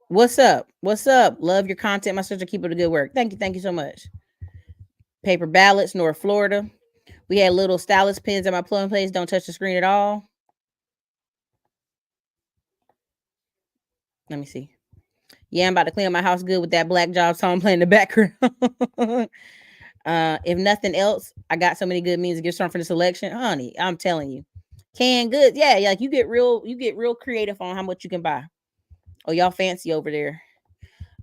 What's up? Love your content, my sister. Keep up the good work. Thank you so much. Paper ballots, North Florida. We had little stylus pins at my plug place. Don't touch the screen at all. Let me see. Yeah, I'm about to clean up my house good with that Black Job song playing in the background. If nothing else, I got so many good means to give some for this election, honey. I'm telling you, canned goods. Yeah, like you get real creative on how much you can buy. Oh, y'all fancy over there.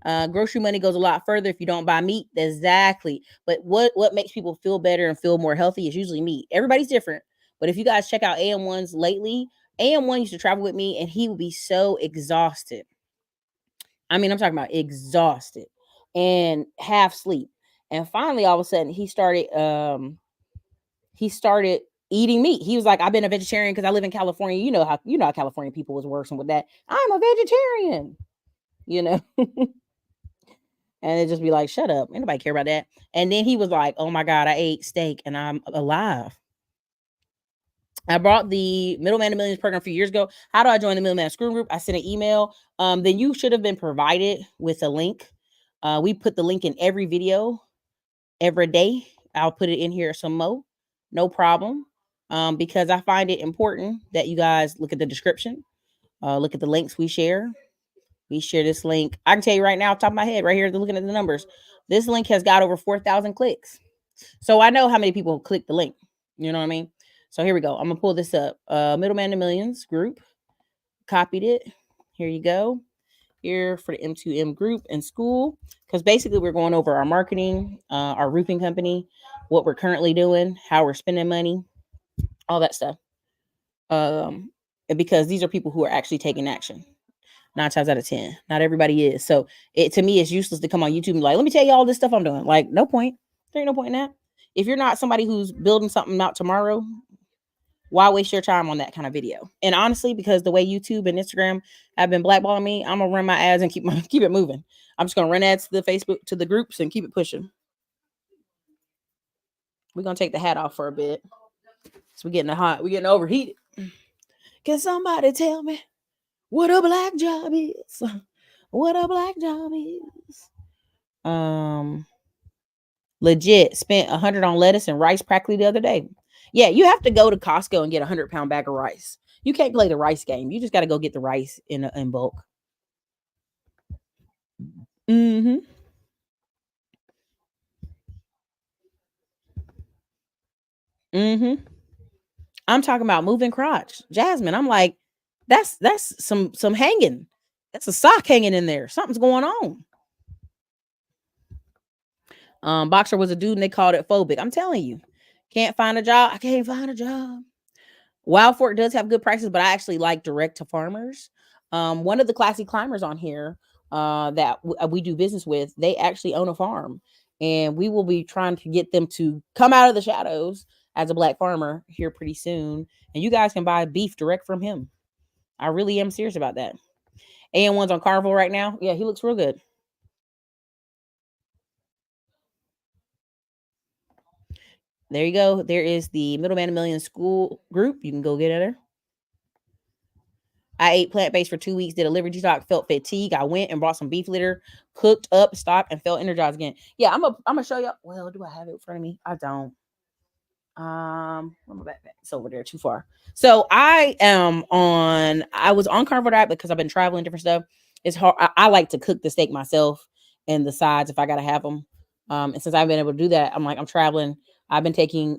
Grocery money goes a lot further if you don't buy meat. Exactly. But what makes people feel better and feel more healthy is usually meat. Everybody's different. But if you guys check out AM1's lately, AM1 used to travel with me and he would be so exhausted. I mean, I'm talking about exhausted and half sleep. And finally, all of a sudden, he started eating meat. He was like, I've been a vegetarian because I live in California. You know how California people was working with that. I'm a vegetarian, you know. And it just be like, shut up. Anybody care about that? And then he was like, oh my God, I ate steak and I'm alive. I brought the Middleman to Millions program a few years ago. How do I join the Middleman Screw Group? I sent an email. Then you should have been provided with a link. We put the link in every video every day. I'll put it in here some more. No problem. Because I find it important that you guys look at the description. Look at the links we share. We share this link. I can tell you right now, off the top of my head, right here, looking at the numbers, this link has got over 4,000 clicks. So I know how many people click the link. You know what I mean? So here we go. I'm going to pull this up. Middleman to Millions group. copied it. Here you go. Here for the M2M group and school. Because basically we're going over our marketing, our roofing company, what we're currently doing, how we're spending money, all that stuff. And because these are people who are actually taking action. 9 times out of 10. Not everybody is. So it to me it's useless to come on YouTube and be like, let me tell you all this stuff I'm doing. Like, no point. There ain't no point in that. If you're not somebody who's building something out tomorrow, why waste your time on that kind of video? And honestly, because the way YouTube and Instagram have been blackballing me, I'm gonna run my ads and keep it moving. I'm just gonna run ads to the Facebook, to the groups, and keep it pushing. We're gonna take the hat off for a bit. So we're getting hot. We're getting overheated. Can somebody tell me what a black job is? What a black job is. Legit spent $100 on lettuce and rice practically the other day. Yeah, you have to go to Costco and get a 100-pound bag of rice. You can't play the rice game. You just got to go get the rice in bulk. Mm-hmm. Mm-hmm. I'm talking about moving crotch. Jasmine, I'm like, that's some hanging. That's a sock hanging in there. Something's going on. Boxer was a dude and they called it phobic. I'm telling you. Can't find a job. I can't find a job. Wild Fork does have good prices, but I actually like direct to farmers. One of the classy climbers on here that we do business with, they actually own a farm, and we will be trying to get them to come out of the shadows as a black farmer here pretty soon. And you guys can buy beef direct from him. I really am serious about that. AN1's on Carnivore right now. Yeah, he looks real good. There you go. There is the Middleman $1 Million school group. You can go get it there. I ate plant-based for 2 weeks, did a liver detox, felt fatigue. I went and bought some beef litter, cooked up, stopped, and felt energized again. Yeah, I'm gonna show you. Well, do I have it in front of me? I don't. My backpack. It's over there too far. So I was on Carnivore diet because I've been traveling different stuff. It's hard. I like to cook the steak myself and the sides if I gotta have them. And since I've been able to do that, I'm traveling. I've been taking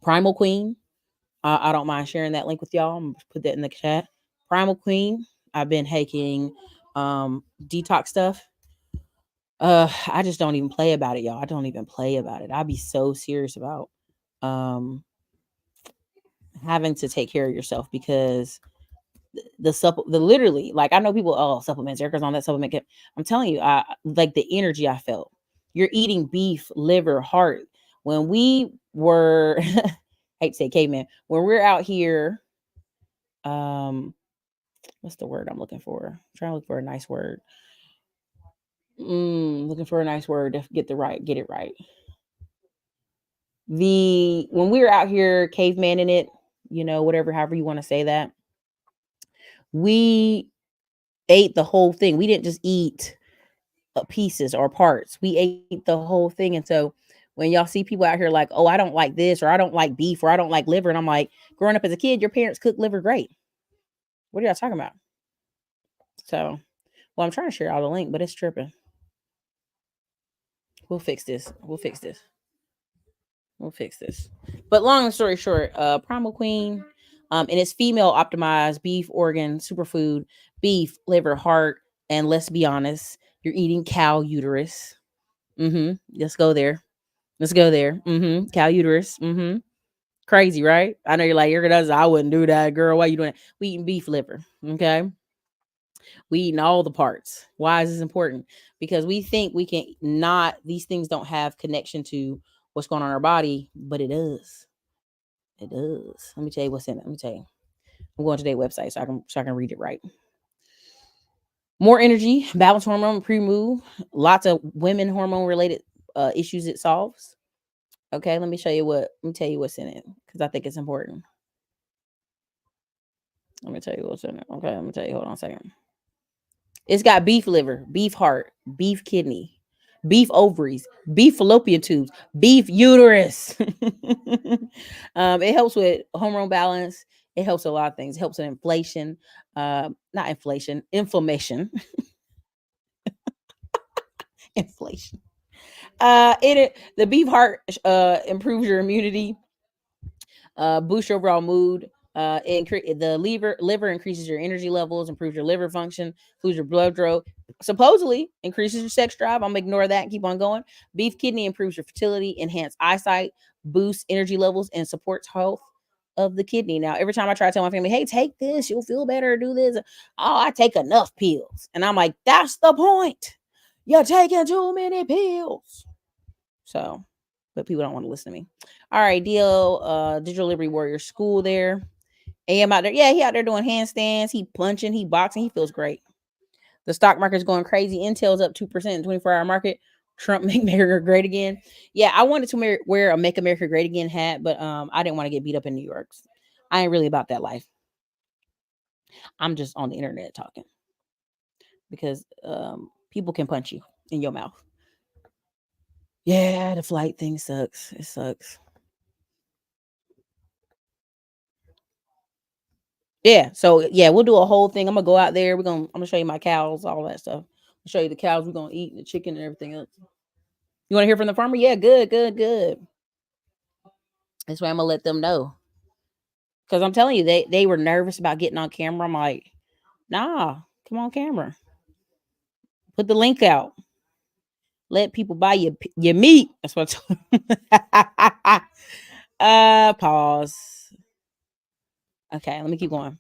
Primal Queen. I don't mind sharing that link with y'all. I'm gonna put that in the chat. Primal Queen. I've been taking detox stuff. I just don't even play about it, y'all. I don't even play about it. I'd be so serious about having to take care of yourself because the literally, like, I know people, supplements, Erica's on that supplement. I'm telling you, I like the energy I felt. You're eating beef, liver, heart. When we were hate to say caveman, when we're out here, what's the word I'm looking for? I'm trying to look for a nice word. Looking for a nice word to get it right. When we were out here caveman in it, however you want to say that, we ate the whole thing. We didn't just eat pieces or parts. We ate the whole thing. And so when y'all see people out here like, oh, I don't like this, or I don't like beef, or I don't like liver, and I'm like, growing up as a kid, your parents cooked liver great. What are y'all talking about? So, well, I'm trying to share all the link, but it's tripping. We'll fix this. But long story short, Primal Queen, and it's female optimized beef, organ, superfood, beef, liver, heart, and let's be honest, you're eating cow uterus. Let's go there. Cow uterus. Crazy, right? I know you're like, I wouldn't do that, girl. Why you doing that? We eating beef liver. Okay. We eating all the parts. Why is this important? Because we think we can not, these things don't have connection to what's going on in our body, but it does. It does. Let me tell you what's in it. Let me tell you. I'm going to their website so I can read it right. More energy, balance hormone, pre-move, lots of women hormone related issues it solves. Okay, let me tell you what's in it because I think it's important. Let me tell you what's in it. Okay, let me tell you. Hold on a second. It's got beef liver, beef heart, beef kidney, beef ovaries, beef fallopian tubes, beef uterus. It helps with hormone balance. It helps with a lot of things. It helps with inflammation. Inflation. Inflation. The beef heart improves your immunity, boosts your overall mood, The liver increases your energy levels, improves your liver function, improves your blood flow. Supposedly increases your sex drive. I'm gonna ignore that and keep on going. Beef kidney improves your fertility, enhance eyesight, boosts energy levels, and supports health of the kidney. Now, every time I try to tell my family, "Hey, take this, you'll feel better. Do this," oh, I take enough pills, and I'm like, "That's the point. You're taking too many pills." So, but people don't want to listen to me. All right, Digital Liberty Warrior School there. AM out there. Yeah, he out there doing handstands. He punching, he boxing. He feels great. The stock market's going crazy. Intel's up 2% in 24-hour market. Trump make America great again. Yeah, I wanted to wear a Make America Great Again hat, but I didn't want to get beat up in New York. I ain't really about that life. I'm just on the internet talking because people can punch you in your mouth. Yeah, the flight thing sucks. It sucks. Yeah, so yeah, we'll do a whole thing. I'm gonna go out there. I'm gonna show you my cows, all that stuff. I'll show you the cows we're gonna eat, the chicken and everything else. You want to hear from the farmer? Yeah, good. That's why I'm gonna let them know. Because I'm telling you, they were nervous about getting on camera. I'm like, nah, come on camera. Put the link out. Let people buy your meat. That's what I told pause. Okay, let me keep going.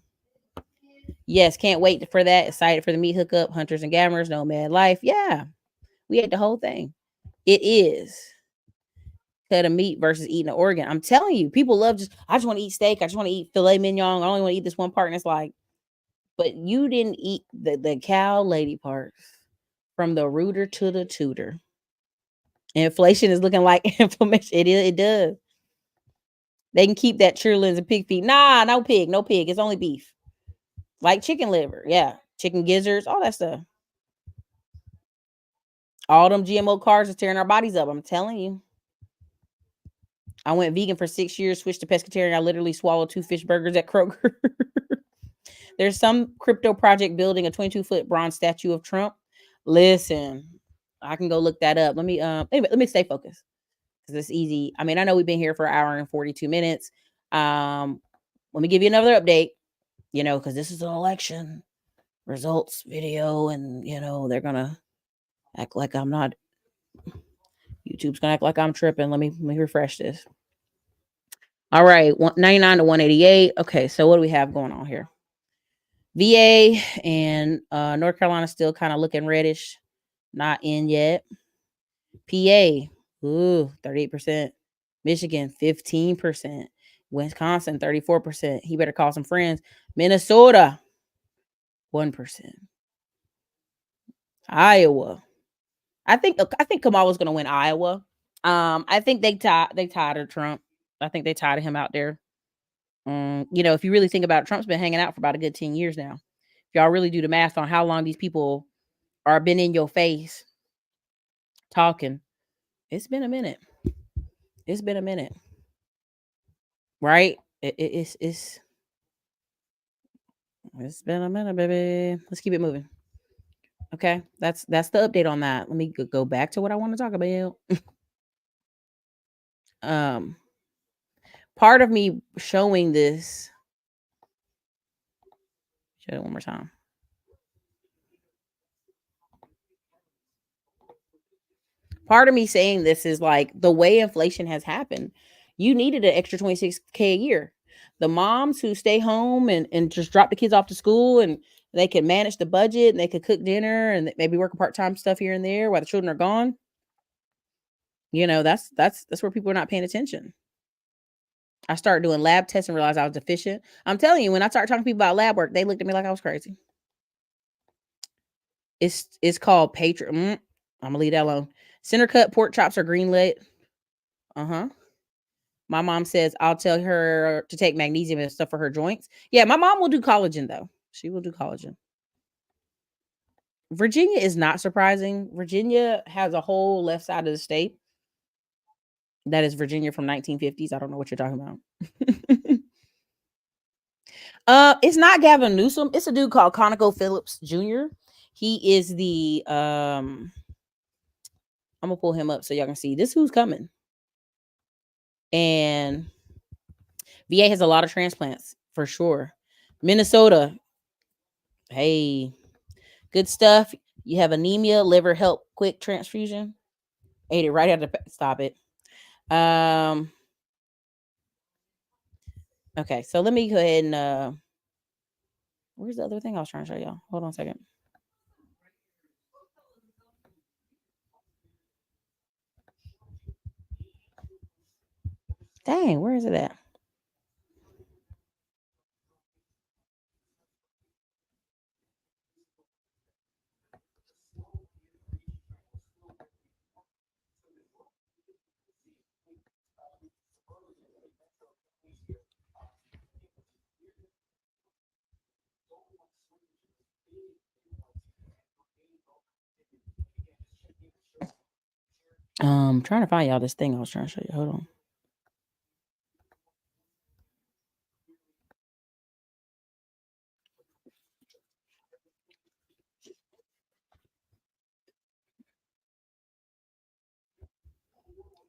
Yes, can't wait for that. Excited for the meat hookup. Hunters and Gamblers, Nomad Life. Yeah, we ate the whole thing. It is cut of meat versus eating an organ. I'm telling you, people love I just want to eat steak. I just want to eat filet mignon. I only want to eat this one part. And it's like, but you didn't eat the cow lady part from the rooter to the tutor. Inflation is looking like inflammation. It does. They can keep that churlins and pig feet. Nah, no pig. It's only beef. Like chicken liver. Yeah. Chicken gizzards, all that stuff. All them GMO carbs are tearing our bodies up. I'm telling you. I went vegan for 6 years, switched to pescatarian. I literally swallowed 2 fish burgers at Kroger. There's some crypto project building a 22-foot bronze statue of Trump. Listen, I can go look that up. Let me anyway, let me stay focused because it's easy. I mean, I know we've been here for an hour and 42 minutes. Let me give you another update, because this is an election results video, and they're gonna act like I'm not. YouTube's gonna act like I'm tripping. Let me refresh this. All right, 99 to 188. Okay, so what do we have going on here? VA and North Carolina still kind of looking reddish, not in yet. PA, 38%. Michigan, 15%. Wisconsin, 34%. He better call some friends. Minnesota, 1%. Iowa, I think Kamala's gonna win Iowa. I think they tired of Trump. I think they tired of him out there. If you really think about it, Trump's been hanging out for about a good 10 years now. If y'all really do the math on how long these people are been in your face talking, it's been a minute. Right? It's been a minute, baby. Let's keep it moving. Okay, that's the update on that. Let me go back to what I want to talk about. Part of me showing this. Show it one more time. Part of me saying this is like the way inflation has happened. You needed an extra $26,000 a year. The moms who stay home and just drop the kids off to school and they can manage the budget and they could cook dinner and maybe work part-time stuff here and there while the children are gone. That's where people are not paying attention. I started doing lab tests and realized I was deficient. I'm telling you, when I started talking to people about lab work, they looked at me like I was crazy. It's called I'm gonna leave that alone. Center cut pork chops are green lit. My mom says I'll tell her to take magnesium and stuff for her joints. Yeah, my mom will do collagen though. She will do collagen. Virginia is not surprising. Virginia has a whole left side of the state. That is Virginia from 1950s. I don't know what you're talking about. It's not Gavin Newsom. It's a dude called Phillips Jr. He is the I'm gonna pull him up so y'all can see this who's coming. And VA has a lot of transplants. for sure. Minnesota, hey, good stuff. You have anemia, liver help, quick transfusion. Ate it right out of the stop it. Okay, so let me go ahead and where's the other thing I was trying to show y'all? Hold on a second. Dang, where is it at? Trying to find y'all this thing I was trying to show you. Hold on.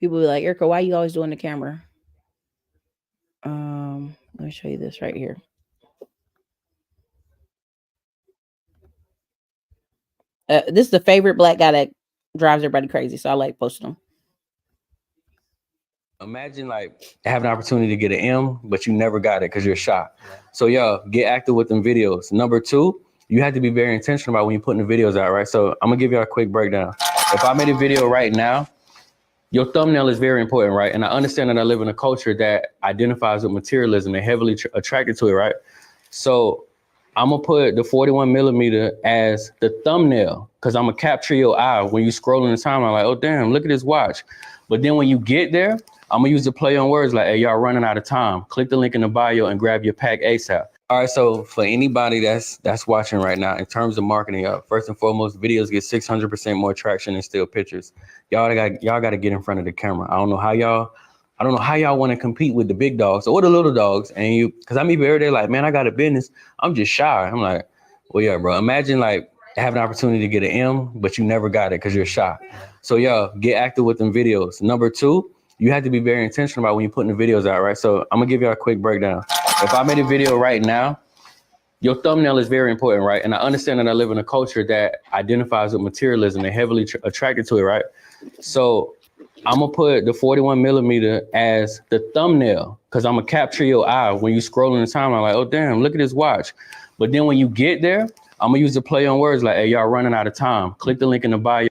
People be like, Erica, why you always doing the camera? Let me show you this right here. This is the favorite black guy that drives everybody crazy, so I like posting them. Imagine like having an opportunity to get an M, but you never got it because you're shy. So y'all get active with them videos. Number 2, you have to be very intentional about when you're putting the videos out, right? So I'm gonna give y'all a quick breakdown. If I made a video right now, your thumbnail is very important, right? And I understand that I live in a culture that identifies with materialism and heavily attracted to it, right? So I'm gonna put the 41 millimeter as the thumbnail because I'm gonna capture your eye when you scroll in the timeline, like, oh damn, look at this watch. But then when you get there, I'm gonna use the play on words like, hey, y'all running out of time. Click the link in the bio and grab your pack ASAP. All right, so for anybody that's watching right now, in terms of marketing, first and foremost, videos get 600% more traction than still pictures. Y'all got to get in front of the camera. I don't know how y'all want to compete with the big dogs or the little dogs. And you, because I meet people every day like, man, I got a business. I'm just shy. I'm like, well, yeah, bro. Imagine like having an opportunity to get an M, but you never got it because you're shy. So y'all get active with them videos. Number 2, you have to be very intentional about when you're putting the videos out, right? So I'm gonna give y'all a quick breakdown. If I made a video right now, your thumbnail is very important, right? And I understand that I live in a culture that identifies with materialism and heavily attracted to it, right? So I'm gonna put the 41 millimeter as the thumbnail because I'm gonna capture your eye when you scroll in the timeline, like, oh damn, look at this watch. But then when you get there, I'm gonna use the play on words like, hey, y'all running out of time. Click the link in the bio.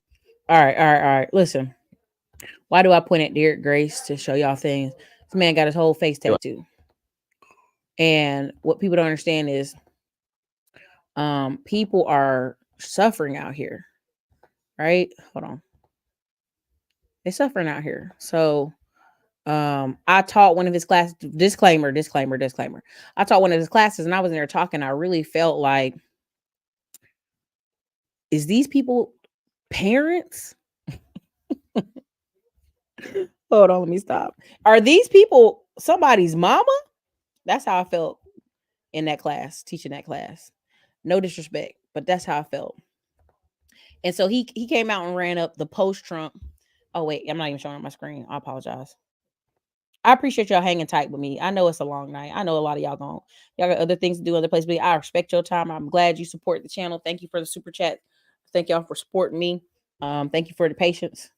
All right. Listen, why do I point at Derek Grace to show y'all things? This man got his whole face tattooed. And what people don't understand is people are suffering out here, right? Hold on. They're suffering out here. So I taught one of his classes, disclaimer. I taught one of his classes and I was in there talking. I really felt like, is these people parents? Hold on, let me stop. Are these people somebody's mama? That's how I felt in that class, teaching that class. No disrespect, but that's how I felt. And so he came out and ran up the post-Trump. Oh, wait, I'm not even showing on my screen. I apologize. I appreciate y'all hanging tight with me. I know it's a long night. I know a lot of y'all got other things to do, other places. But I respect your time. I'm glad you support the channel. Thank you for the super chat. Thank y'all for supporting me. Thank you for the patience.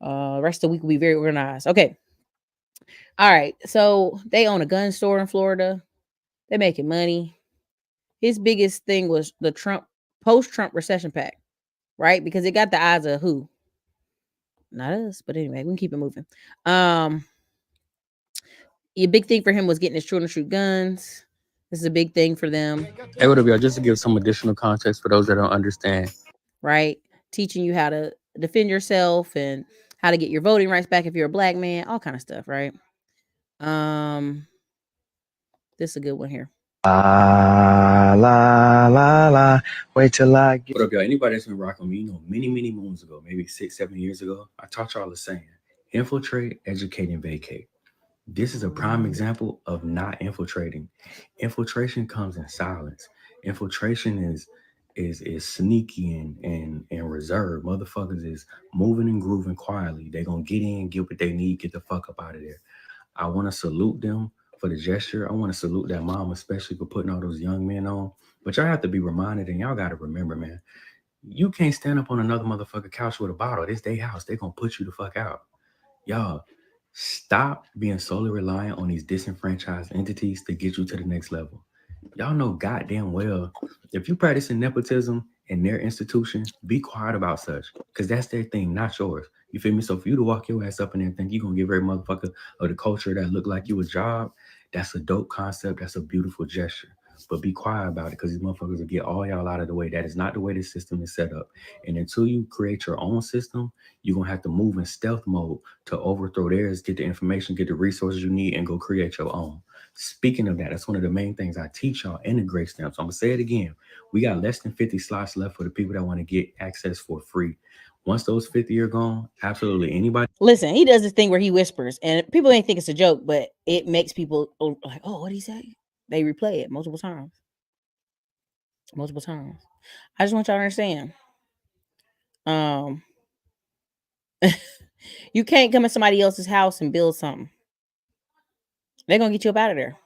The rest of the week will be very organized. Okay. All right. So they own a gun store in Florida. They're making money. His biggest thing was the post-Trump recession pack, right? Because it got the eyes of who? Not us, but anyway, we can keep it moving. A big thing for him was getting his children to shoot guns. This is a big thing for them. Hey, what up, y'all? Just to give some additional context for those that don't understand. Right? Teaching you how to defend yourself and how to get your voting rights back if you're a black man, all kind of stuff, right? This is a good one here. Wait till I get. What up, y'all? Anybody that's been rocking me, many moons ago, maybe 6-7 years ago, I taught y'all the saying: infiltrate, educate, and vacate. This is a prime example of not infiltrating. Infiltration comes in silence. Infiltration is sneaky and reserved. Motherfuckers is moving and grooving quietly. They gonna get in, get what they need, get the fuck up out of there. I want to salute them for the gesture. I want to salute that mom, especially for putting all those young men on. But y'all have to be reminded, and y'all got to remember, man, you can't stand up on another motherfucker couch with a bottle. This their house. They're going to put you the fuck out. Y'all, stop being solely reliant on these disenfranchised entities to get you to the next level. Y'all know goddamn well, if you practicing nepotism in their institution, be quiet about such, because that's their thing, not yours. You feel me? So for you to walk your ass up in there and think you're going to give every motherfucker of the culture that look like you a job, that's a dope concept. That's a beautiful gesture. But be quiet about it, because these motherfuckers will get all y'all out of the way. That is not the way the system is set up. And until you create your own system, you're going to have to move in stealth mode to overthrow theirs, get the information, get the resources you need, and go create your own. Speaking of that, that's one of the main things I teach y'all in the Great Stamp. So I'm going to say it again. We got less than 50 slots left for the people that want to get access for free. Once those 50 are gone, absolutely anybody. Listen, he does this thing where he whispers, and people ain't think it's a joke, but it makes people like, oh, what did he say? They replay it multiple times. Multiple times. I just want y'all to understand. You can't come in somebody else's house and build something. They're gonna get you up out of there.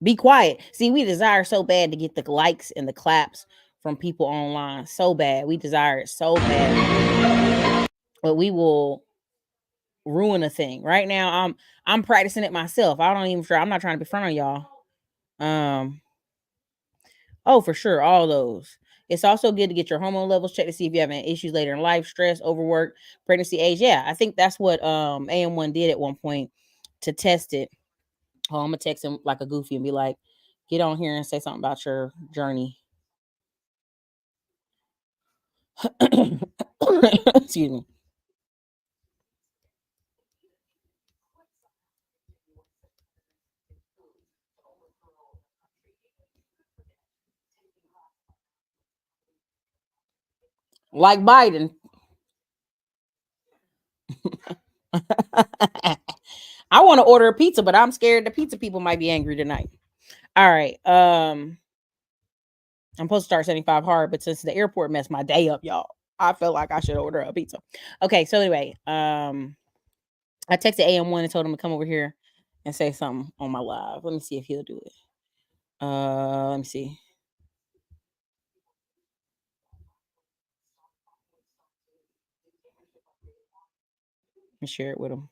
Be quiet. See, we desire so bad to get the likes and the claps from people online. So bad. We desire it so bad. But we will ruin a thing. Right now, I'm practicing it myself. I don't even sure. I'm not trying to be front on y'all. Oh, for sure, all those. It's also good to get your hormone levels checked to see if you have any issues later in life, stress, overwork, pregnancy, age. Yeah, I think that's what AM1 did at one point to test it. Oh, I'm gonna text him like a goofy and be like, get on here and say something about your journey. Excuse me. Like Biden. I want to order a pizza, but I'm scared the pizza people might be angry tonight. All right. I'm supposed to start 75 hard, but since the airport messed my day up, y'all, I felt like I should order a pizza. Okay, so anyway, I texted AM1 and told him to come over here and say something on my live. Let me see if he'll do it. Let me see. Let me share it with him.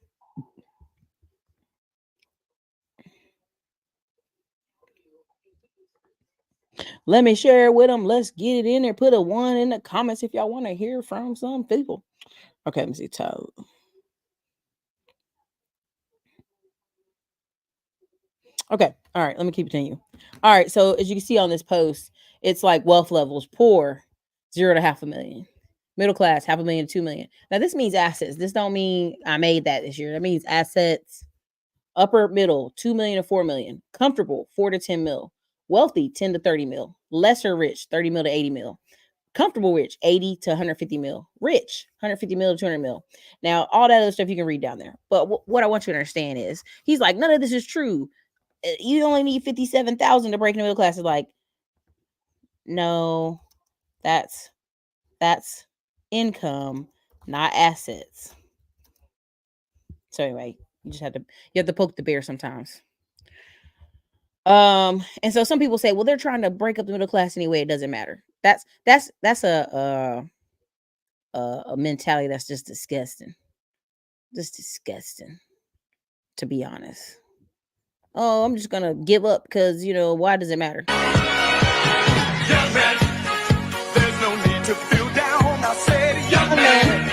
Let me share it with them. Let's get it in there. Put a 1 in the comments if y'all want to hear from some people. Okay, let me see. Tyler. Okay. All right. Let me continue. All right. So as you can see on this post, it's like wealth levels: poor, 0 to $500,000. Middle class, $500,000 to $2 million. Now this means assets. This don't mean I made that this year. That means assets. Upper middle, 2 million to 4 million. Comfortable, 4 to 10 mil. Wealthy, 10 to 30 mil. Lesser rich, 30 mil to 80 mil. Comfortable rich, 80 to 150 mil. Rich, 150 mil to 200 mil. Now, all that other stuff you can read down there. But what I want you to understand is, he's like, none of this is true. You only need 57,000 to break in the middle class. Is like, no, that's income, not assets. So anyway, you have to poke the bear sometimes. And so some people say, well, they're trying to break up the middle class anyway. It doesn't matter. That's a mentality that's just disgusting. Just disgusting, to be honest. Oh, I'm just gonna give up because why does it matter? Young man, there's no need to feel down. I said, young man,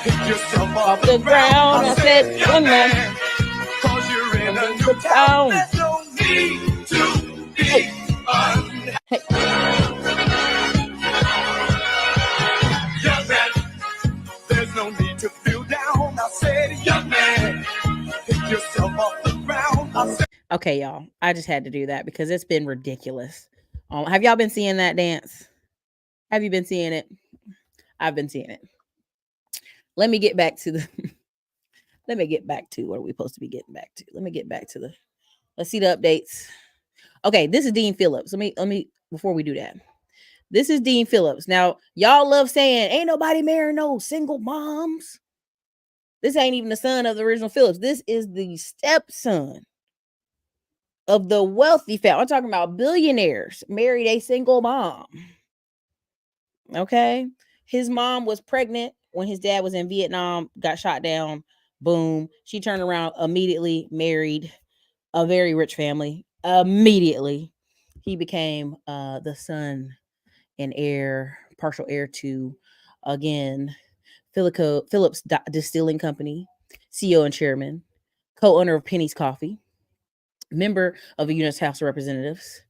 pick yourself off the ground. I said, young man, cause you're in a new town. There's no need to be unhappy. Young man, there's no need to feel down. I said, young man, pick yourself off the ground. I said, okay, y'all, I just had to do that because it's been ridiculous. Have y'all been seeing that dance? Have you been seeing it? I've been seeing it. Let me get back to what are we supposed to be getting back to? Let me get back to let's see the updates. Okay, this is Dean Phillips. Let me before we do that. This is Dean Phillips. Now, y'all love saying, ain't nobody marrying no single moms. This ain't even the son of the original Phillips. This is the stepson of the wealthy family. I'm talking about billionaires married a single mom. Okay. His mom was pregnant when his dad was in Vietnam, got shot down. Boom. She turned around, immediately married a very rich family. Immediately. He became the son and heir, partial heir to, again, Phillips Distilling Company, CEO and chairman, co-owner of Penny's Coffee, member of the U.S. House of Representatives.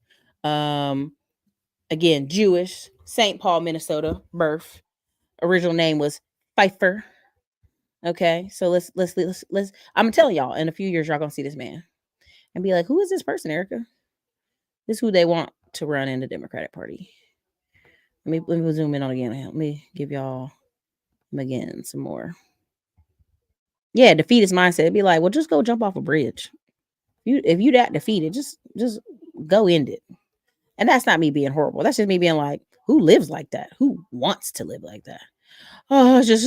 Again, Jewish, St. Paul, Minnesota, birth. Original name was Pfeiffer. Okay, so let's. I'm telling y'all, in a few years, y'all gonna see this man and be like, "Who is this person, Erica?" This is who they want to run in the Democratic Party. Let me zoom in on again. Let me give y'all again some more. Yeah, defeatist mindset. It'd be like, well, just go jump off a bridge. If you that defeated, just go end it. And that's not me being horrible. That's just me being like, who lives like that? Who wants to live like that? Oh, it's just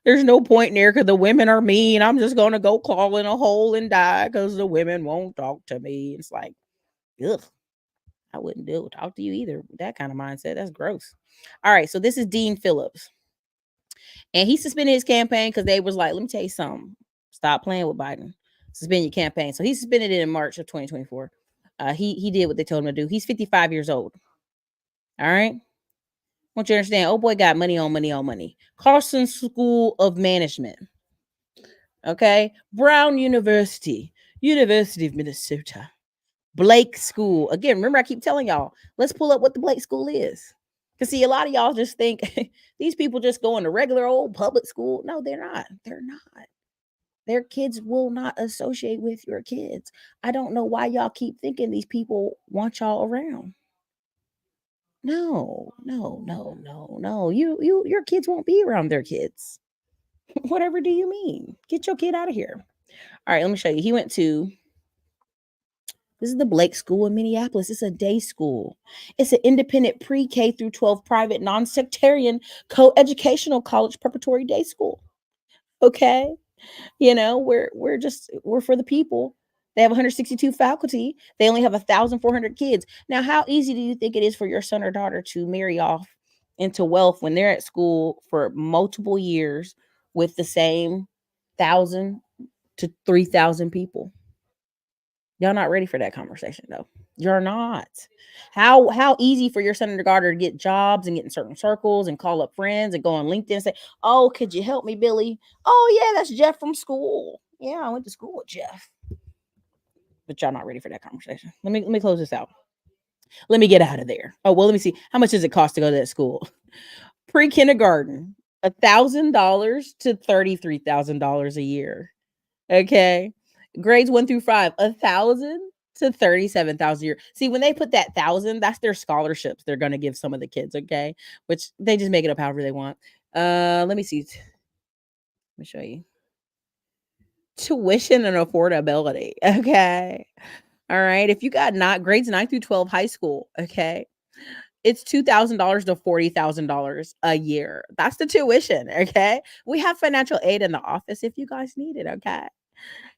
there's no point in there because the women are mean. I'm just gonna go crawl in a hole and die because the women won't talk to me. It's like, ugh, I wouldn't talk to you either. That kind of mindset. That's gross. All right, so this is Dean Phillips. And he suspended his campaign because they was like, let me tell you something. Stop playing with Biden. Suspend your campaign. So he suspended it in March of 2024. He did what they told him to do. He's 55 years old. All right. I want you to understand. Oh boy, got money on money on money. Carson School of Management. Okay. Brown University. University of Minnesota. Blake School. Again, remember I keep telling y'all, let's pull up what the Blake School is. Because see, a lot of y'all just think these people just go into regular old public school. No, they're not. They're not. Their kids will not associate with your kids. I don't know why y'all keep thinking these people want y'all around. No. Your kids won't be around their kids. Whatever do you mean? Get your kid out of here. All right, let me show you. He went to This is the Blake School in Minneapolis. It's a day school. It's an independent pre-K through 12 private non-sectarian co-educational college preparatory day school. Okay. We're for the people. They have 162 faculty. They only have 1,400 kids. Now, how easy do you think it is for your son or daughter to marry off into wealth when they're at school for multiple years with the same 1,000 to 3,000 people? Y'all not ready for that conversation, though. You're not. How easy for your son or daughter to get jobs and get in certain circles and call up friends and go on LinkedIn and say, "Oh, could you help me, Billy? Oh, yeah, that's Jeff from school. Yeah, I went to school with Jeff." But y'all not ready for that conversation. Let me close this out. Let me get out of there. Oh, well, let me see. How much does it cost to go to that school? Pre-kindergarten, $1,000 to $33,000 a year. Okay. Grades 1 through 5, 1,000 to 37,000 a year. See, when they put that 1,000, that's their scholarships they're going to give some of the kids, okay? Which they just make it up however they want. Let me see. Let me show you. Tuition and affordability, okay? All right. If you got grades 9 through 12 high school, okay? It's $2,000 to $40,000 a year. That's the tuition, okay? We have financial aid in the office if you guys need it, okay?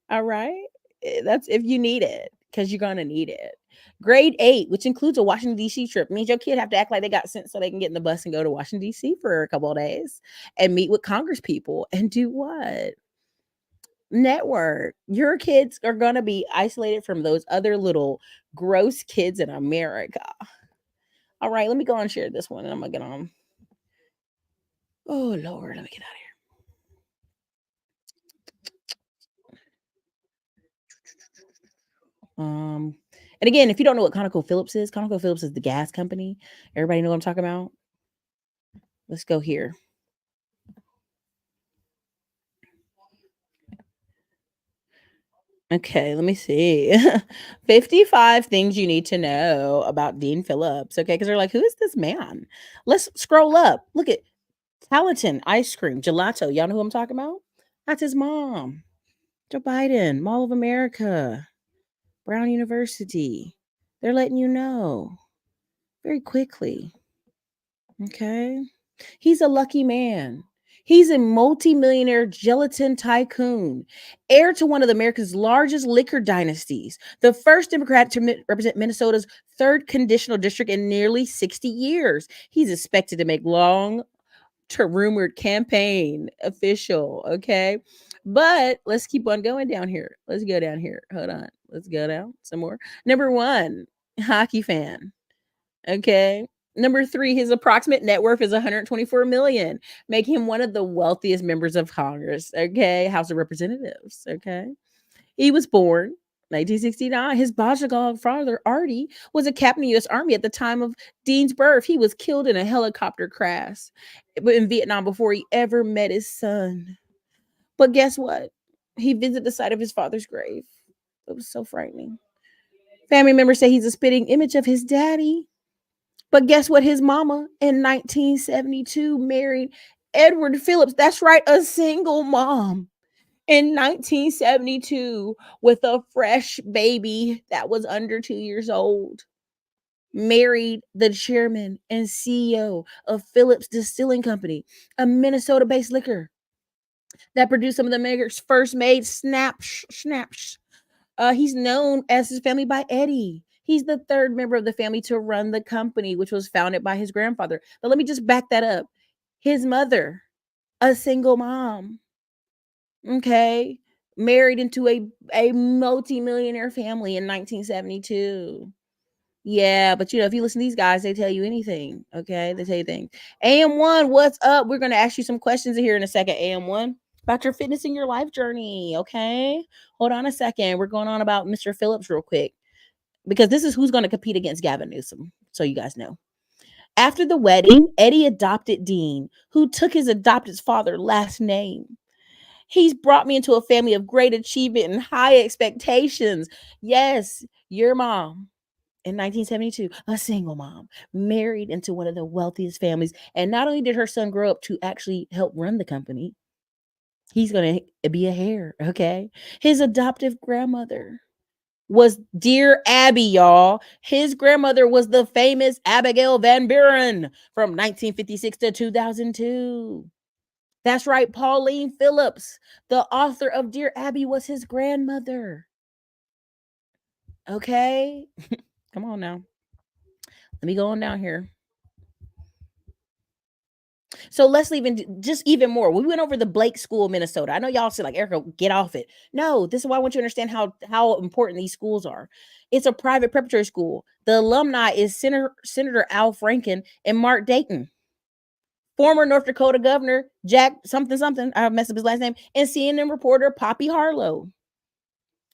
All right. That's if you need it, because you're going to need it. Grade 8, which includes a Washington, D.C. trip, means your kid have to act like they got sent so they can get in the bus and go to Washington, D.C. for a couple of days and meet with Congress people and do what? Network. Your kids are going to be isolated from those other little gross kids in America. All right. Let me go and share this one and I'm going to get on. Oh, Lord. Let me get out of here. And again, if you don't know what ConocoPhillips is the gas company. Everybody know what I'm talking about? Let's go here. Okay, let me see. 55 things you need to know about Dean Phillips. Okay, because they're like, who is this man? Let's scroll up. Look at Talenton ice cream, gelato. Y'all know who I'm talking about? That's his mom. Joe Biden, Mall of America, Brown University. They're letting you know very quickly. Okay. He's a lucky man. He's a multimillionaire gelatin tycoon, heir to one of America's largest liquor dynasties, the first Democrat to represent Minnesota's third conditional district in nearly 60 years. He's expected to make long to rumored campaign official. Okay. But let's keep on going down here. Let's go down here. Hold on. Let's go down some more. Number one, hockey fan. Okay. Number three, his approximate net worth is 124 million, making him one of the wealthiest members of Congress. Okay. House of Representatives. Okay. He was born 1969. His biological father, Artie, was a captain in the U.S. Army at the time of Dean's birth. He was killed in a helicopter crash in Vietnam before he ever met his son. But guess what? He visited the site of his father's grave. It was so frightening. Family members say he's a spitting image of his daddy. But guess what? His mama in 1972 married Edward Phillips. That's right, a single mom. In 1972, with a fresh baby that was under 2 years old, married the chairman and CEO of Phillips Distilling Company, a Minnesota-based liquor that produced some of the America's first made schnapps. He's known as his family by Eddie. He's the third member of the family to run the company, which was founded by his grandfather. But let me just back that up. His mother, a single mom, okay, married into a multi-millionaire family in 1972. Yeah, but if you listen to these guys, they tell you anything. Okay, they tell you things. AM1, what's up? We're gonna ask you some questions here in a second. AM1, about your fitness and your life journey. Okay, hold on a second. We're going on about Mr. Phillips real quick because this is who's going to compete against Gavin Newsom. So you guys know. After the wedding, Eddie adopted Dean, who took his adopted father's last name. He's brought me into a family of great achievement and high expectations. Yes, your mom in 1972, a single mom, married into one of the wealthiest families. And not only did her son grow up to actually help run the company, he's going to be a heir, okay? His adoptive grandmother was Dear Abby, y'all. His grandmother was the famous Abigail Van Buren from 1956 to 2002. That's right, Pauline Phillips, the author of Dear Abby, was his grandmother. Okay? Come on now. Let me go on down here. So let's even more. We went over the Blake School, Minnesota. I know y'all say, like, Erica, get off it. No, this is why I want you to understand how important these schools are. It's a private preparatory school. The alumni is Senator Al Franken and Mark Dayton. Former North Dakota Governor Jack something, I messed up his last name, and CNN reporter Poppy Harlow.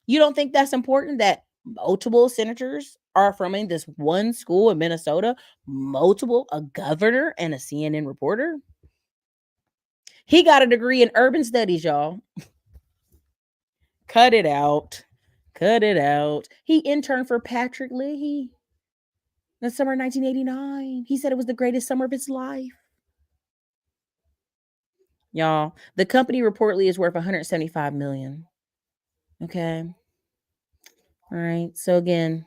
You don't think that's important that multiple senators are from this one school in Minnesota? A governor and a CNN reporter? He got a degree in urban studies, y'all. Cut it out. He interned for Patrick Leahy in the summer of 1989. He said it was the greatest summer of his life. Y'all, the company reportedly is worth $175 million. Okay. All right. So again,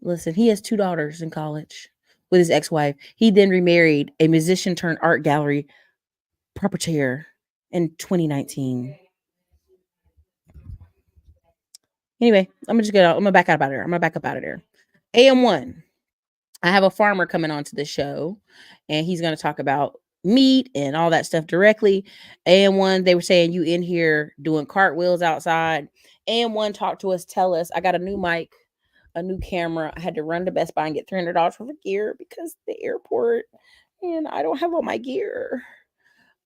listen, he has 2 daughters in college with his ex-wife. He then remarried a musician turned art gallery proprietor in 2019. Anyway, I'm gonna back up out of there. AM1. I have a farmer coming onto the show, and he's gonna talk about meat and all that stuff directly. AM1, they were saying you in here doing cartwheels outside. AM1, talk to us, tell us. I got a new mic, a new camera. I had to run to Best Buy and get $300 worth of gear because the airport, and I don't have all my gear.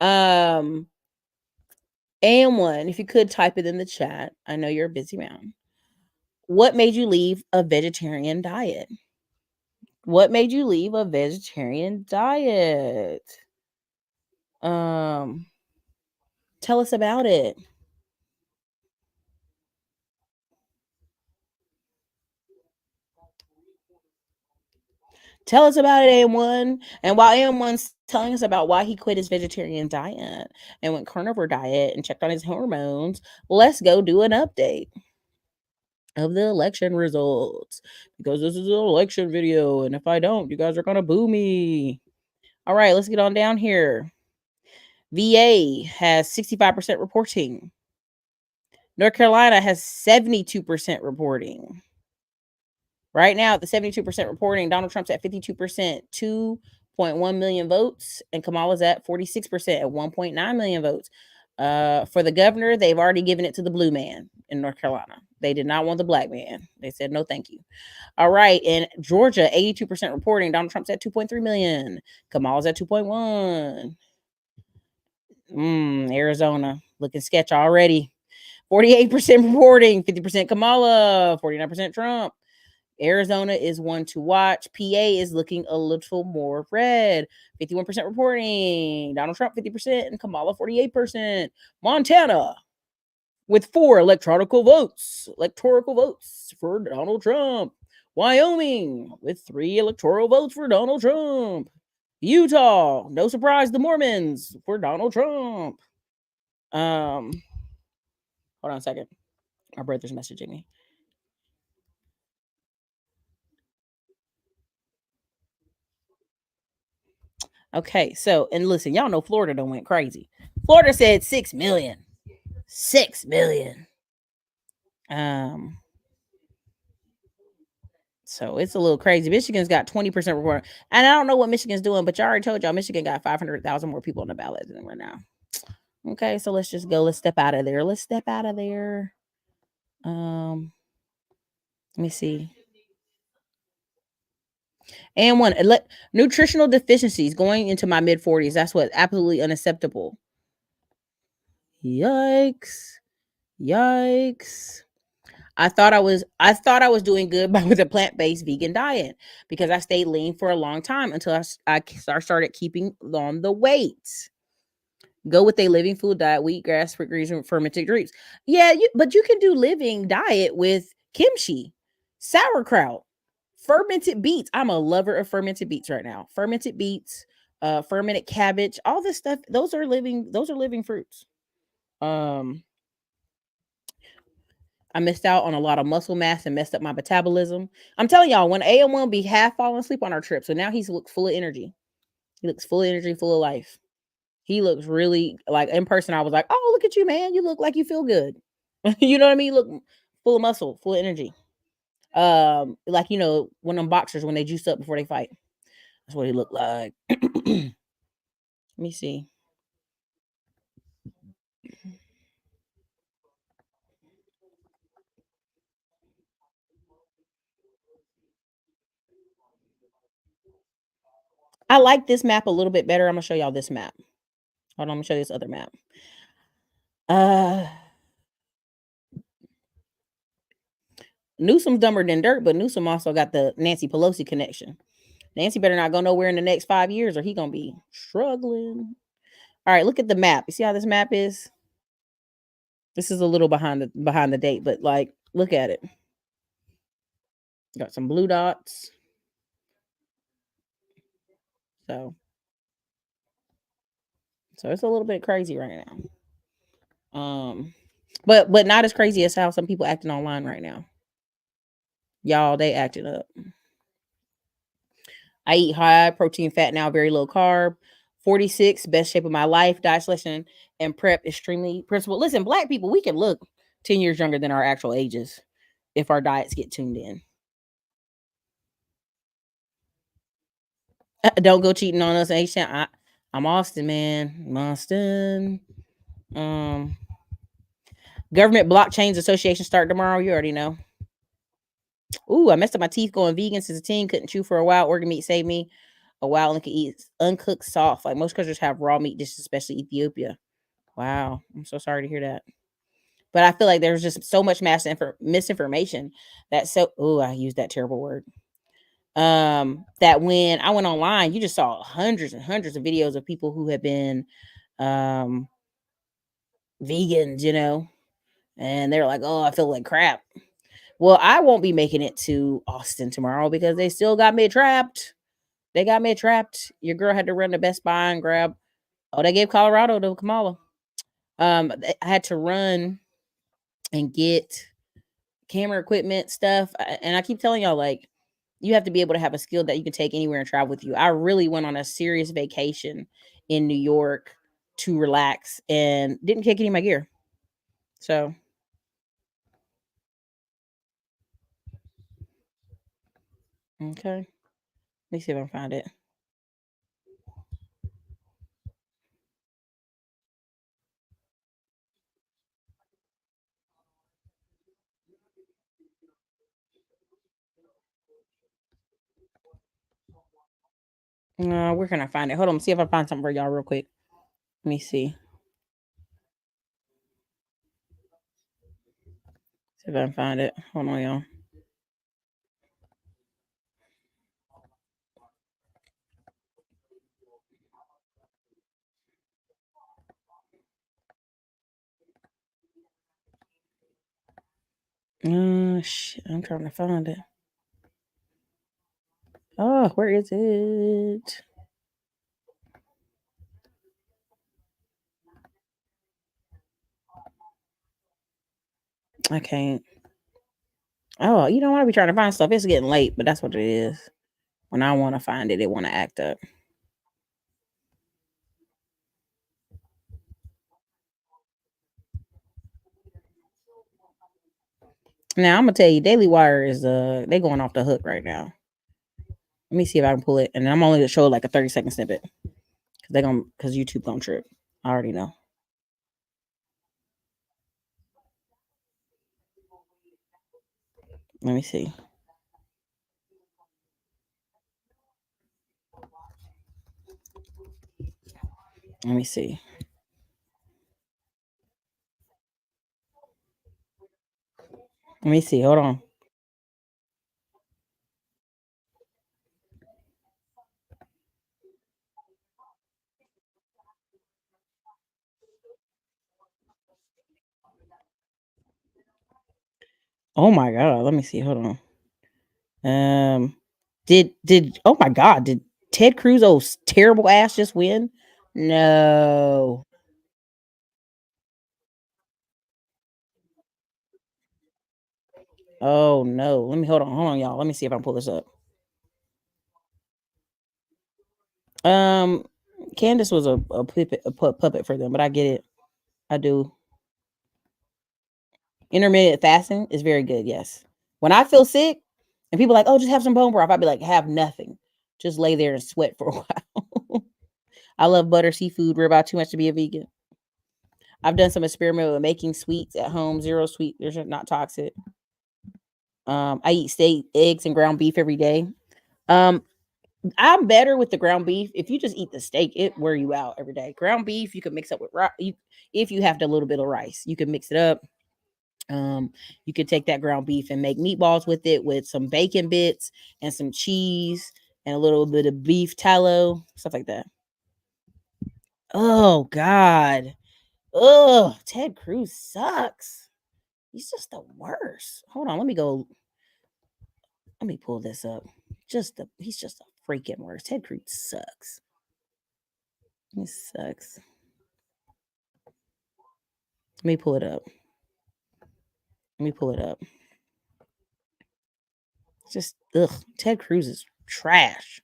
AM1, if you could type it in the chat. I know you're a busy man. What made you leave a vegetarian diet? What made you leave a vegetarian diet? Tell us about it. Tell us about it, AM1. And while AM1's telling us about why he quit his vegetarian diet and went carnivore diet and checked on his hormones, let's go do an update of the election results, because this is an election video, and if I don't, you guys are gonna boo me. All right, let's get on down here. VA has 65% reporting. North Carolina has 72% reporting. Right now, the 72% reporting, Donald Trump's at 52%, 2.1 million votes, and Kamala's at 46% at 1.9 million votes. For the governor, they've already given it to the blue man in North Carolina. They did not want the black man. They said, no, thank you. All right. In Georgia, 82% reporting. Donald Trump's at 2.3 million. Kamala's at 2.1. Arizona, looking sketch already. 48% reporting, 50% Kamala, 49% Trump. Arizona is one to watch. PA is looking a little more red. 51% reporting. Donald Trump 50% and Kamala 48%. Montana with 4 electoral votes for Donald Trump. Wyoming with 3 electoral votes for Donald Trump. Utah, no surprise, the Mormons for Donald Trump. Hold on a second. My brother's messaging me. Okay, so, and listen, y'all know Florida done went crazy. Florida said 6 million. 6 million. So it's a little crazy. Michigan's got 20% report. And I don't know what Michigan's doing, but y'all already told y'all Michigan got 500,000 more people on the ballot than right now. Okay, so let's just go. Let's step out of there. Let me see. And one, nutritional deficiencies going into my mid 40s. That's what absolutely unacceptable. Yikes. I thought I was doing good with a plant-based vegan diet because I stayed lean for a long time until I started keeping on the weight. Go with a living food diet, wheat, grass, greens, and fermented grapes. Yeah, but you can do living diet with kimchi, sauerkraut, fermented beets. I'm a lover of fermented beets right now. Fermented beets, fermented cabbage, all this stuff. Those are living fruits. I missed out on a lot of muscle mass and messed up my metabolism. I'm telling y'all, when AM1 be half falling asleep on our trip, so now he's looks full of energy. He looks full of energy, full of life. He looks really like in person. I was like, oh, look at you, man. You look like you feel good. You know what I mean? Look full of muscle, full of energy. Like, you know, when them boxers, when they juice up before they fight. That's what he looked like. Let me see. I like this map a little bit better. I'm gonna show y'all this map. Hold on, I'm gonna show you this other map. Newsom's dumber than dirt, but Newsom also got the Nancy Pelosi connection. Nancy better not go nowhere in the next 5 years or he gonna be struggling. All right, look at the map. You see how this map is? This is a little behind the date, but like, look at it. Got some blue dots. So it's a little bit crazy right now. But not as crazy as how some people acting online right now. Y'all, they acting up. I eat high protein, fat now, very low carb. 46, best shape of my life. Diet selection and prep, extremely principled. Listen, black people, we can look 10 years younger than our actual ages if our diets get tuned in. Don't go cheating on us, H-Town. I'm Austin, man. I'm Austin. Government Blockchains Association start tomorrow. You already know. Ooh, I messed up my teeth going vegan since a teen. Couldn't chew for a while. Organ meat saved me a while and could eat uncooked soft. Like most countries have raw meat dishes, especially Ethiopia. Wow. I'm so sorry to hear that. But I feel like there's just so much misinformation that I used that terrible word. That when I went online, you just saw hundreds and hundreds of videos of people who have been vegans, you know, and they're like, oh, I feel like crap. Well, I won't be making it to Austin tomorrow because they still got me trapped. They got me trapped. Your girl had to run to Best Buy and grab. Oh, they gave Colorado to Kamala. I had to run and get camera equipment stuff. And I keep telling y'all, like, you have to be able to have a skill that you can take anywhere and travel with you. I really went on a serious vacation in New York to relax and didn't kick any of my gear. So okay. Let me see if I can find it. Where can I find it? Hold on, see if I find something for y'all real quick. Let me see. See if I can find it. Hold on, y'all. Shit, I'm trying to find it. Oh, where is it? I can't. Oh, you know what? I be trying to find stuff. It's getting late, but that's what it is. When I want to find it, it want to act up. Now I'm gonna tell you, Daily Wire is they going off the hook right now. Let me see if I can pull it, and I'm only gonna show like a 30-second snippet because YouTube gonna trip. I already know. Let me see. Let me see. Let me see. Hold on. Oh my god. Let me see. Hold on. Did oh my god, did Ted Cruz's terrible ass just win? No. Oh no. Let me hold on, y'all. Let me see if I can pull this up. Candace was a puppet for them, but I get it. I do. Intermittent fasting is very good. Yes. When I feel sick and people are like, oh, just have some bone broth, I'd be like, have nothing. Just lay there and sweat for a while. I love butter, seafood, ribeye too much to be a vegan. I've done some experiment with making sweets at home. Zero sweet. They're not toxic. I eat steak, eggs, and ground beef every day. I'm better with the ground beef. If you just eat the steak, it wear you out every day. Ground beef, you can mix up with rice. If you have a little bit of rice, you can mix it up. You could take that ground beef and make meatballs with it, with some bacon bits and some cheese and a little bit of beef tallow, stuff like that. Oh God. Oh, Ted Cruz sucks. He's just the worst. Hold on, let me pull this up. He's just a freaking worst. Ted Cruz sucks. He sucks. Let me pull it up. Just Ted Cruz is trash.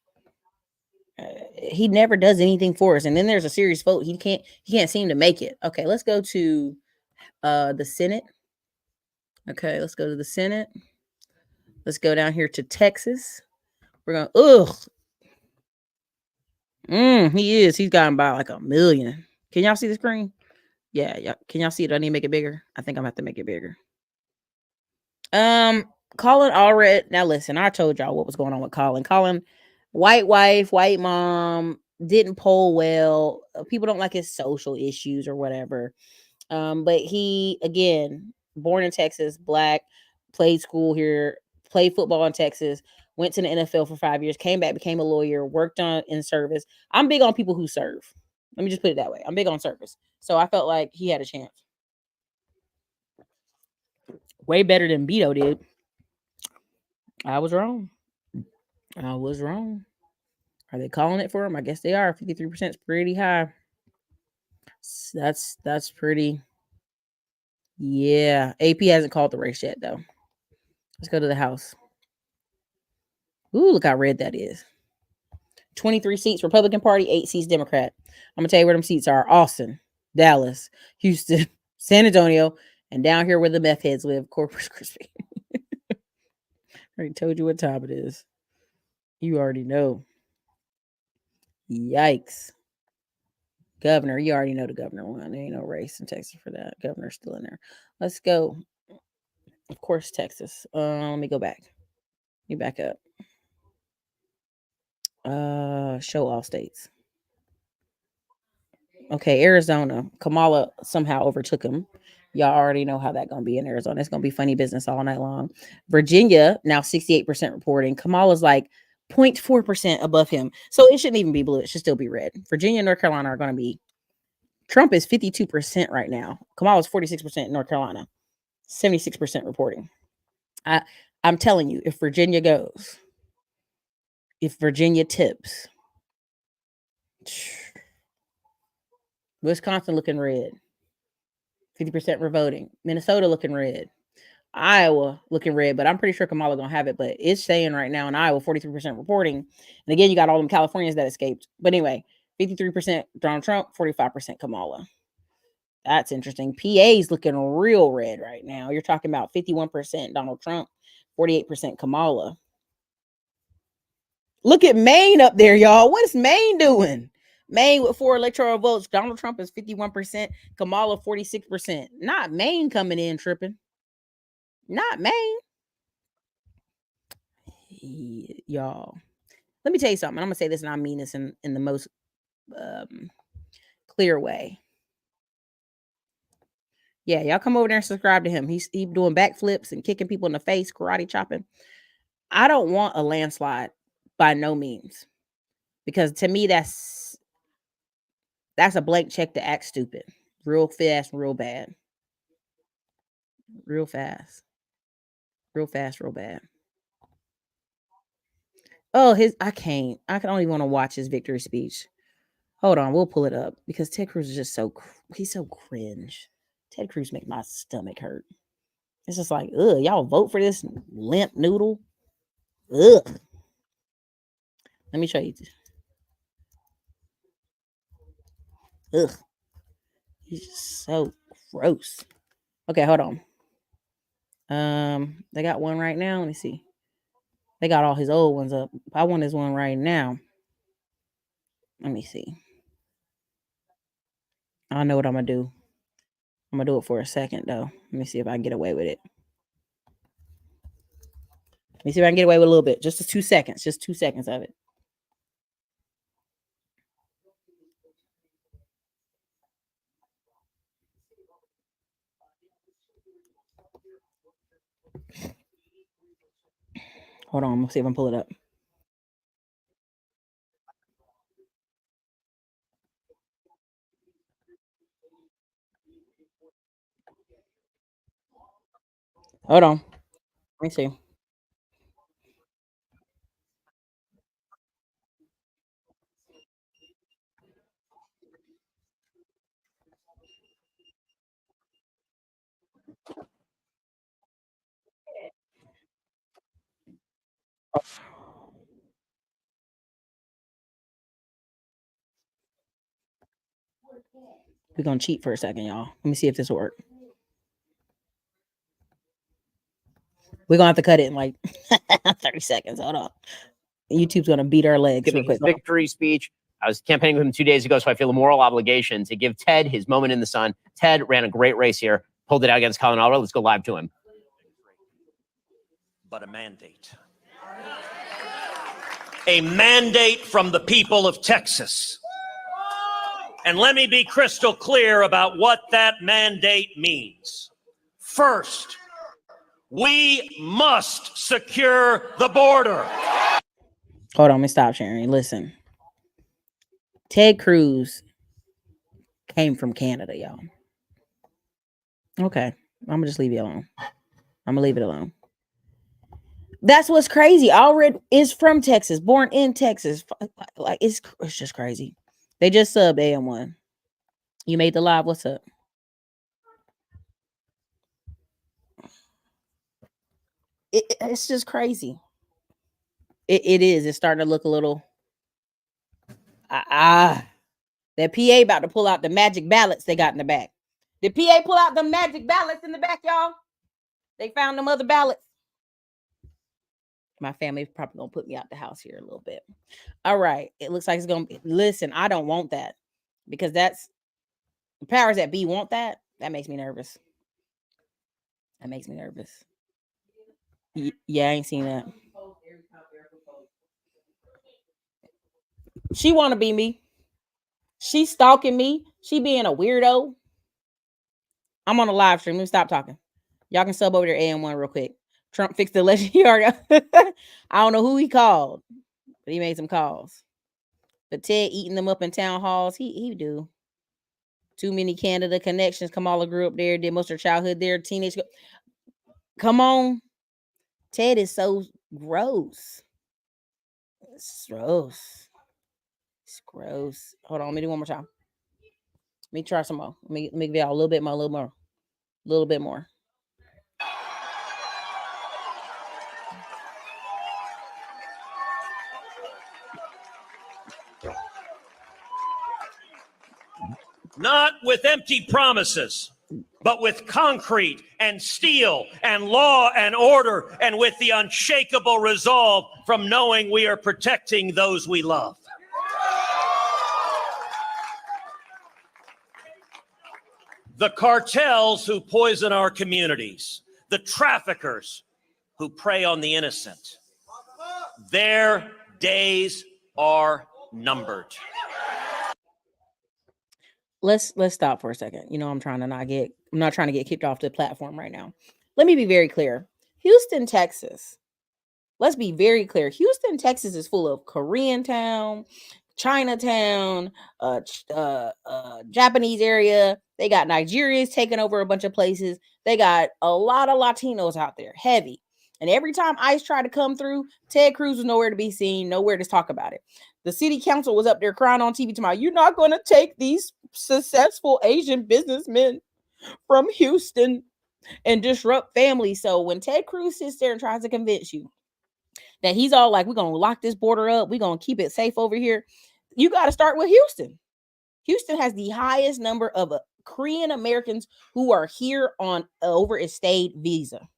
He never does anything for us. And then there's a serious vote. He can't seem to make it. Okay, let's go to the Senate. Okay, let's go to the Senate. Let's go down here to Texas. We're going, he is. He's gotten by like 1 million. Can y'all see the screen? Yeah. Can y'all see it? Do I need to make it bigger? I think I'm gonna have to make it bigger. Colin Allred. Now listen, I told y'all what was going on with Colin. Colin, white wife, white mom, didn't poll well. People don't like his social issues or whatever. But he, again, born in Texas, black, played school here, played football in Texas, went to the NFL for 5 years, came back, became a lawyer, worked in service. I'm big on people who serve. Let me just put it that way. I'm big on service. So I felt like he had a chance. Way better than Beto did. I was wrong. Are they calling it for him? I guess they are. 53% is pretty high. That's pretty. Yeah. AP hasn't called the race yet, though. Let's go to the House. Ooh, look how red that is. 23 seats Republican Party, 8 seats Democrat. I'm gonna tell you where them seats are: Austin, Dallas, Houston, San Antonio, and down here where the meth heads live, Corpus Christi. I already told you what time it is. You already know. Yikes. Governor, you already know the governor one. There ain't no race in Texas for that. Governor's still in there. Let's go. Of course, Texas. Let me go back. Let me back up. Show all states. Okay, Arizona. Kamala somehow overtook him. Y'all already know how that's gonna be in Arizona. It's gonna be funny business all night long. Virginia, now 68% reporting. Kamala's like 0.4% above him. So it shouldn't even be blue. It should still be red. Virginia and North Carolina are gonna be. Trump is 52% right now. Kamala's 46% in North Carolina. 76% reporting. I'm telling you, if Virginia goes, if Virginia tips, Wisconsin looking red, 50% revoting. Minnesota looking red. Iowa looking red, but I'm pretty sure Kamala gonna have it. But it's saying right now in Iowa, 43% reporting. And again, you got all them Californians that escaped. But anyway, 53% Donald Trump, 45% Kamala. That's interesting. PA's looking real red right now. You're talking about 51% Donald Trump, 48% Kamala. Look at Maine up there, y'all. What is Maine doing? Maine with 4 electoral votes. Donald Trump is 51%. Kamala 46%. Not Maine coming in tripping. Not Maine. Y'all. Let me tell you something. I'm going to say this, and I mean this in the most clear way. Yeah, y'all come over there and subscribe to him. He's doing backflips and kicking people in the face, karate chopping. I don't want a landslide by no means. Because to me, that's a blank check to act stupid. Real fast, real bad. Real fast. Real fast, real bad. Oh, I can only want to watch his victory speech. Hold on, we'll pull it up because Ted Cruz is just he's so cringe. Ted Cruz make my stomach hurt. It's just like, ugh, y'all vote for this limp noodle. Ugh. Let me show you. Ugh. He's just so gross. Okay, hold on. They got one right now. Let me see. They got all his old ones up. I want his one right now. Let me see. I know what I'm gonna do. I'm gonna do it for a second though. Let me see if I can get away with it. Let me see if I can get away with a little bit. Just 2 seconds. Just 2 seconds of it. Hold on. I'm gonna see if I can pull it up. Hold on. Let me see. We're gonna cheat for a second, y'all. Let me see if this will work. We're gonna have to cut it in like 30 seconds. Hold on. YouTube's gonna beat our legs real Giving his quick. victory speech. I was campaigning with him 2 days ago, so I feel a moral obligation to give Ted his moment in the sun. Ted ran a great race here, pulled it out against Colorado. Let's go live to him. But a mandate. A mandate from the people of Texas. And let me be crystal clear about what that mandate means. First, we must secure the border. Hold on, let me stop sharing. Listen. Ted Cruz came from Canada, y'all. Okay. I'm gonna just leave you alone. I'm gonna leave it alone. That's what's crazy. Allred is from Texas, born in Texas. Like it's just crazy. They just subbed AM1. You made the live. What's up? It's just crazy. It is. It's starting to look a little That PA about to pull out the magic ballots they got in the back. Did PA pull out the magic ballots in the back, y'all? They found them other ballots. My family's probably gonna put me out the house here a little bit. All right. It looks like it's gonna be. Listen, I don't want that because that's the powers that be want that. That makes me nervous. That makes me nervous. Yeah, I ain't seen that. She want to be me. She stalking me. She being a weirdo. I'm on a live stream. Let me stop talking. Y'all can sub over there AM1 real quick. Trump fixed the election. I don't know who he called, but he made some calls. But Ted eating them up in town halls. He do. Too many Canada connections. Kamala grew up there. Did most of her childhood there. Teenage. Come on. Ted is so gross. It's gross. It's gross. Hold on. Let me do one more time. Let me try some more. Let me give y'all a little bit more. A little bit more. Not with empty promises, but with concrete and steel and law and order, and with the unshakable resolve from knowing we are protecting those we love. The cartels who poison our communities, the traffickers who prey on the innocent, their days are numbered. Let's stop for a second. You know, I'm not trying to get kicked off the platform right now. Let me be very clear. Houston, Texas. Let's be very clear. Houston, Texas is full of Koreatown, Chinatown, Japanese area. They got Nigerians taking over a bunch of places. They got a lot of Latinos out there, heavy. And every time ICE tried to come through, Ted Cruz was nowhere to be seen, nowhere to talk about it. The city council was up there crying on TV tomorrow. You're not going to take these successful Asian businessmen from Houston and disrupt families. So when Ted Cruz sits there and tries to convince you that he's all like, we're going to lock this border up, we're going to keep it safe over here, you got to start with Houston. Houston has the highest number of Korean Americans who are here on over a state visa.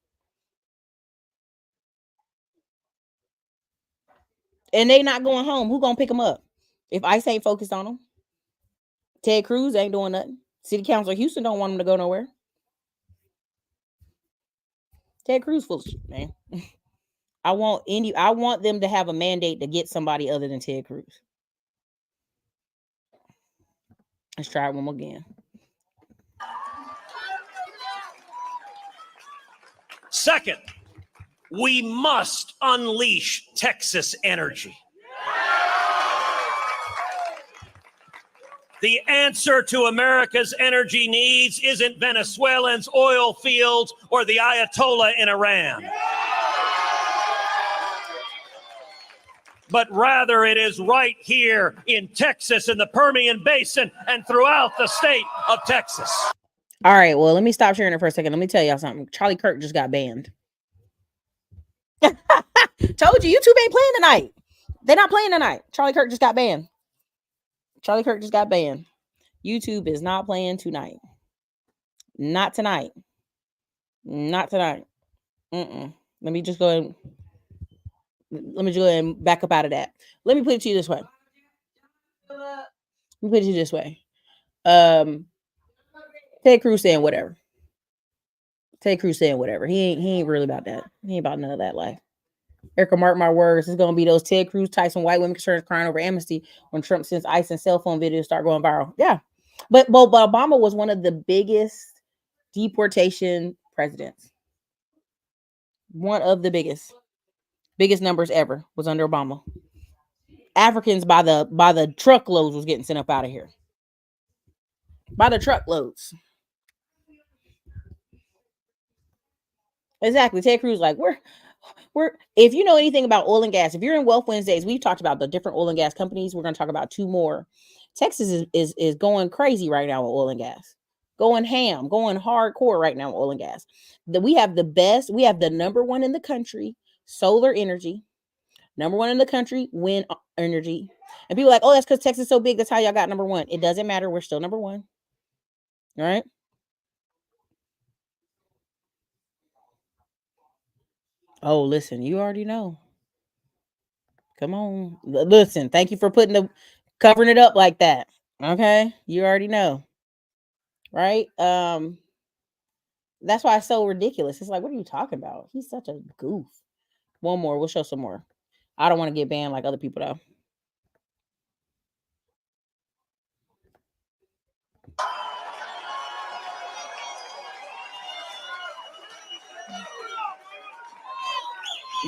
And they not going home. Who gonna pick them up? If ICE ain't focused on them. Ted Cruz ain't doing nothing. City Council of Houston don't want them to go nowhere. Ted Cruz full of shit, man. I want them to have a mandate to get somebody other than Ted Cruz. Let's try it one more again. Second, we must unleash Texas energy. The answer to America's energy needs isn't Venezuelans, oil fields, or the Ayatollah in Iran. But rather it is right here in Texas, in the Permian Basin, and throughout the state of Texas. All right, well, let me stop sharing it for a second. Let me tell y'all something. Charlie Kirk just got banned. Told you, YouTube ain't playing tonight. They're not playing tonight. Charlie Kirk just got banned. Charlie Kirk just got banned. YouTube is not playing tonight. Not tonight. Not tonight. Let me just go ahead. Let me just go ahead and back up out of that. Let me put it to you this way. Ted Cruz saying whatever. Ted Cruz saying whatever. He ain't really about that. He ain't about none of that life. Erica, mark my words, it's gonna be those Ted Cruz types and white women concerns crying over amnesty when Trump sends ICE and cell phone videos start going viral. Yeah, but Obama was one of the biggest deportation presidents. One of the biggest numbers ever was under Obama. Africans by the truckloads was getting sent up out of here. By the truckloads. Exactly. Ted Cruz like we're if you know anything about oil and gas, if you're in Wealth Wednesdays, we've talked about the different oil and gas companies. We're going to talk about two more. Texas is going crazy right now with oil and gas. Going ham, going hardcore right now with oil and gas. We have the number one in the country, solar energy. Number one in the country, wind energy. And people are like, oh, that's because Texas is so big. That's how y'all got number one. It doesn't matter. We're still number one. All right. Oh, listen, you already know. Come on. Listen, thank you for covering it up like that. Okay. You already know. Right? That's why it's so ridiculous. It's like, what are you talking about? He's such a goof. One more. We'll show some more. I don't want to get banned like other people though.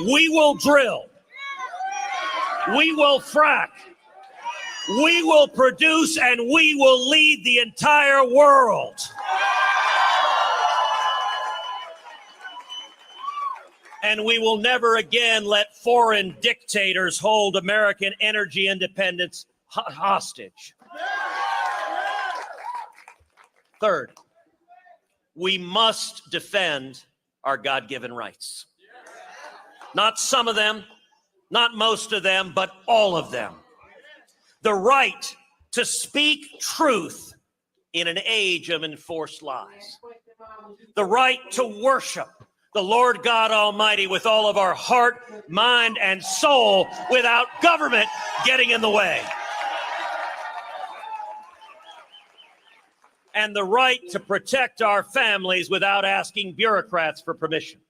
We will drill. We will frack. We will produce and we will lead the entire world. And we will never again let foreign dictators hold American energy independence hostage. Third, we must defend our God-given rights. Not some of them, not most of them, but all of them. The right to speak truth in an age of enforced lies. The right to worship the Lord God Almighty with all of our heart, mind, and soul without government getting in the way. And the right to protect our families without asking bureaucrats for permission.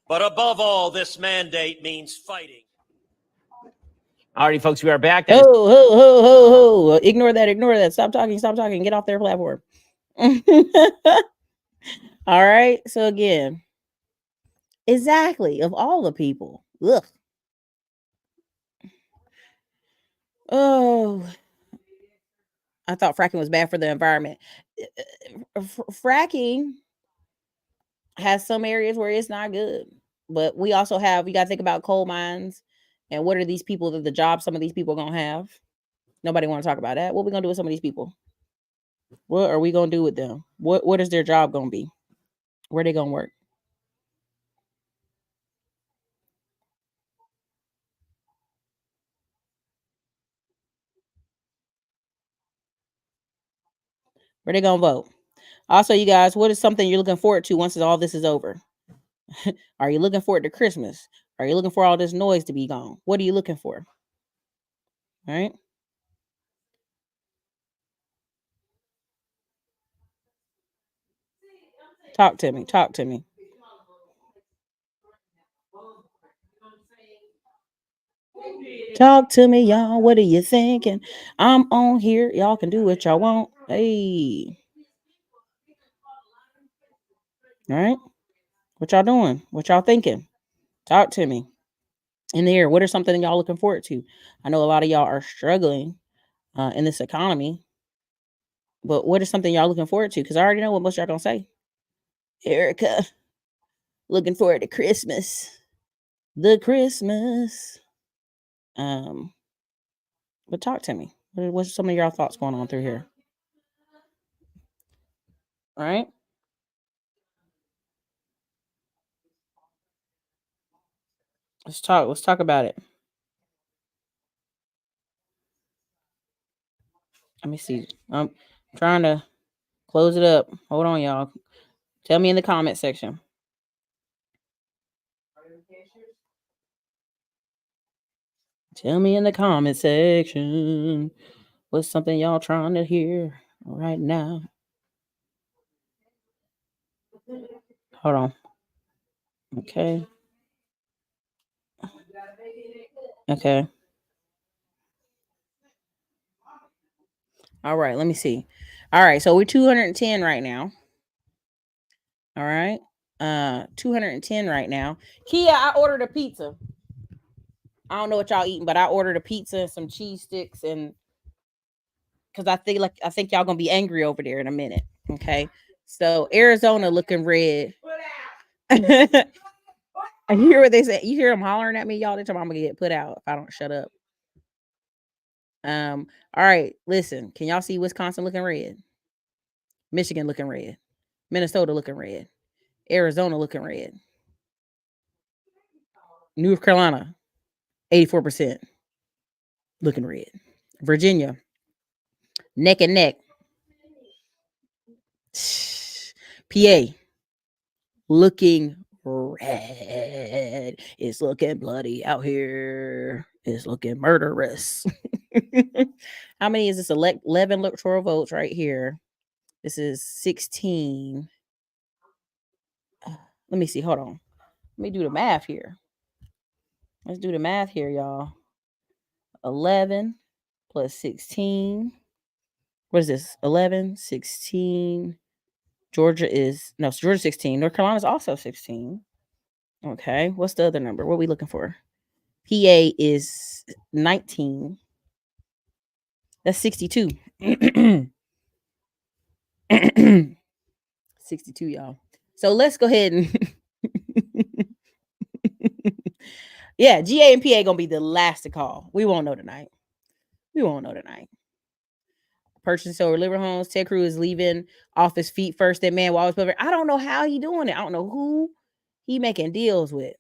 But above all, this mandate means fighting. Alrighty, folks, we are back. Ho. Ignore that. Stop talking. Get off their platform. All right. So again, exactly, of all the people. Ugh. Oh, I thought fracking was bad for the environment. Fracking has some areas where it's not good, but we also have, you got to think about coal mines and what are these people, the jobs some of these people are going to have. Nobody want to talk about that. What are we going to do with some of these people? What are we going to do with them? What is their job going to be? Where are they going to work? Where they going to vote? Also, you guys, what is something you're looking forward to once all this is over? Are you looking forward to Christmas? Are you looking for all this noise to be gone? What are you looking for? All right. Talk to me. Talk to me. Talk to me, y'all. What are you thinking? I'm on here. Y'all can do what y'all want. Hey. All right. What y'all doing? What y'all thinking? Talk to me. In there, what are something y'all looking forward to? I know a lot of y'all are struggling in this economy, but what is something y'all looking forward to? Because I already know what most y'all gonna say. Erica, looking forward to Christmas. The Christmas. But talk to me. What's some of y'all thoughts going on through here? All right. Let's talk. Let's talk about it. Let me see. I'm trying to close it up. Hold on, y'all. Tell me in the comment section. Tell me in the comment section. What's something y'all trying to hear right now? Hold on. Okay. Okay. All right. Let me see. All right. So we're 210 right now. All right. 210 right now. Kia, I ordered a pizza. I don't know what y'all eating, but I ordered a pizza and some cheese sticks, and because I think y'all gonna be angry over there in a minute. Okay. So Arizona looking red. I hear what they say. You hear them hollering at me, y'all. They tell me I'm gonna get put out if I don't shut up. All right. Listen, can y'all see Wisconsin looking red? Michigan looking red. Minnesota looking red. Arizona looking red. North Carolina, 84%. Looking red. Virginia, neck and neck. PA, looking red. It's looking bloody out here. It's looking murderous. How many is this? 11 electoral votes right here. This is 16. Let me see. Hold on. Let me do the math here. Let's do the math here, y'all. 11 plus 16. What is this? 11, 16. Georgia 16. North Carolina is also 16. Okay. What's the other number? What are we looking for? PA is 19. That's 62. 62, y'all. So let's go ahead and yeah, GA and PA gonna be the last to call. We won't know tonight. Purchase over liver homes. Ted Cruz is leaving off his feet first. That man will always put. I don't know how he doing it. I don't know who he making deals with.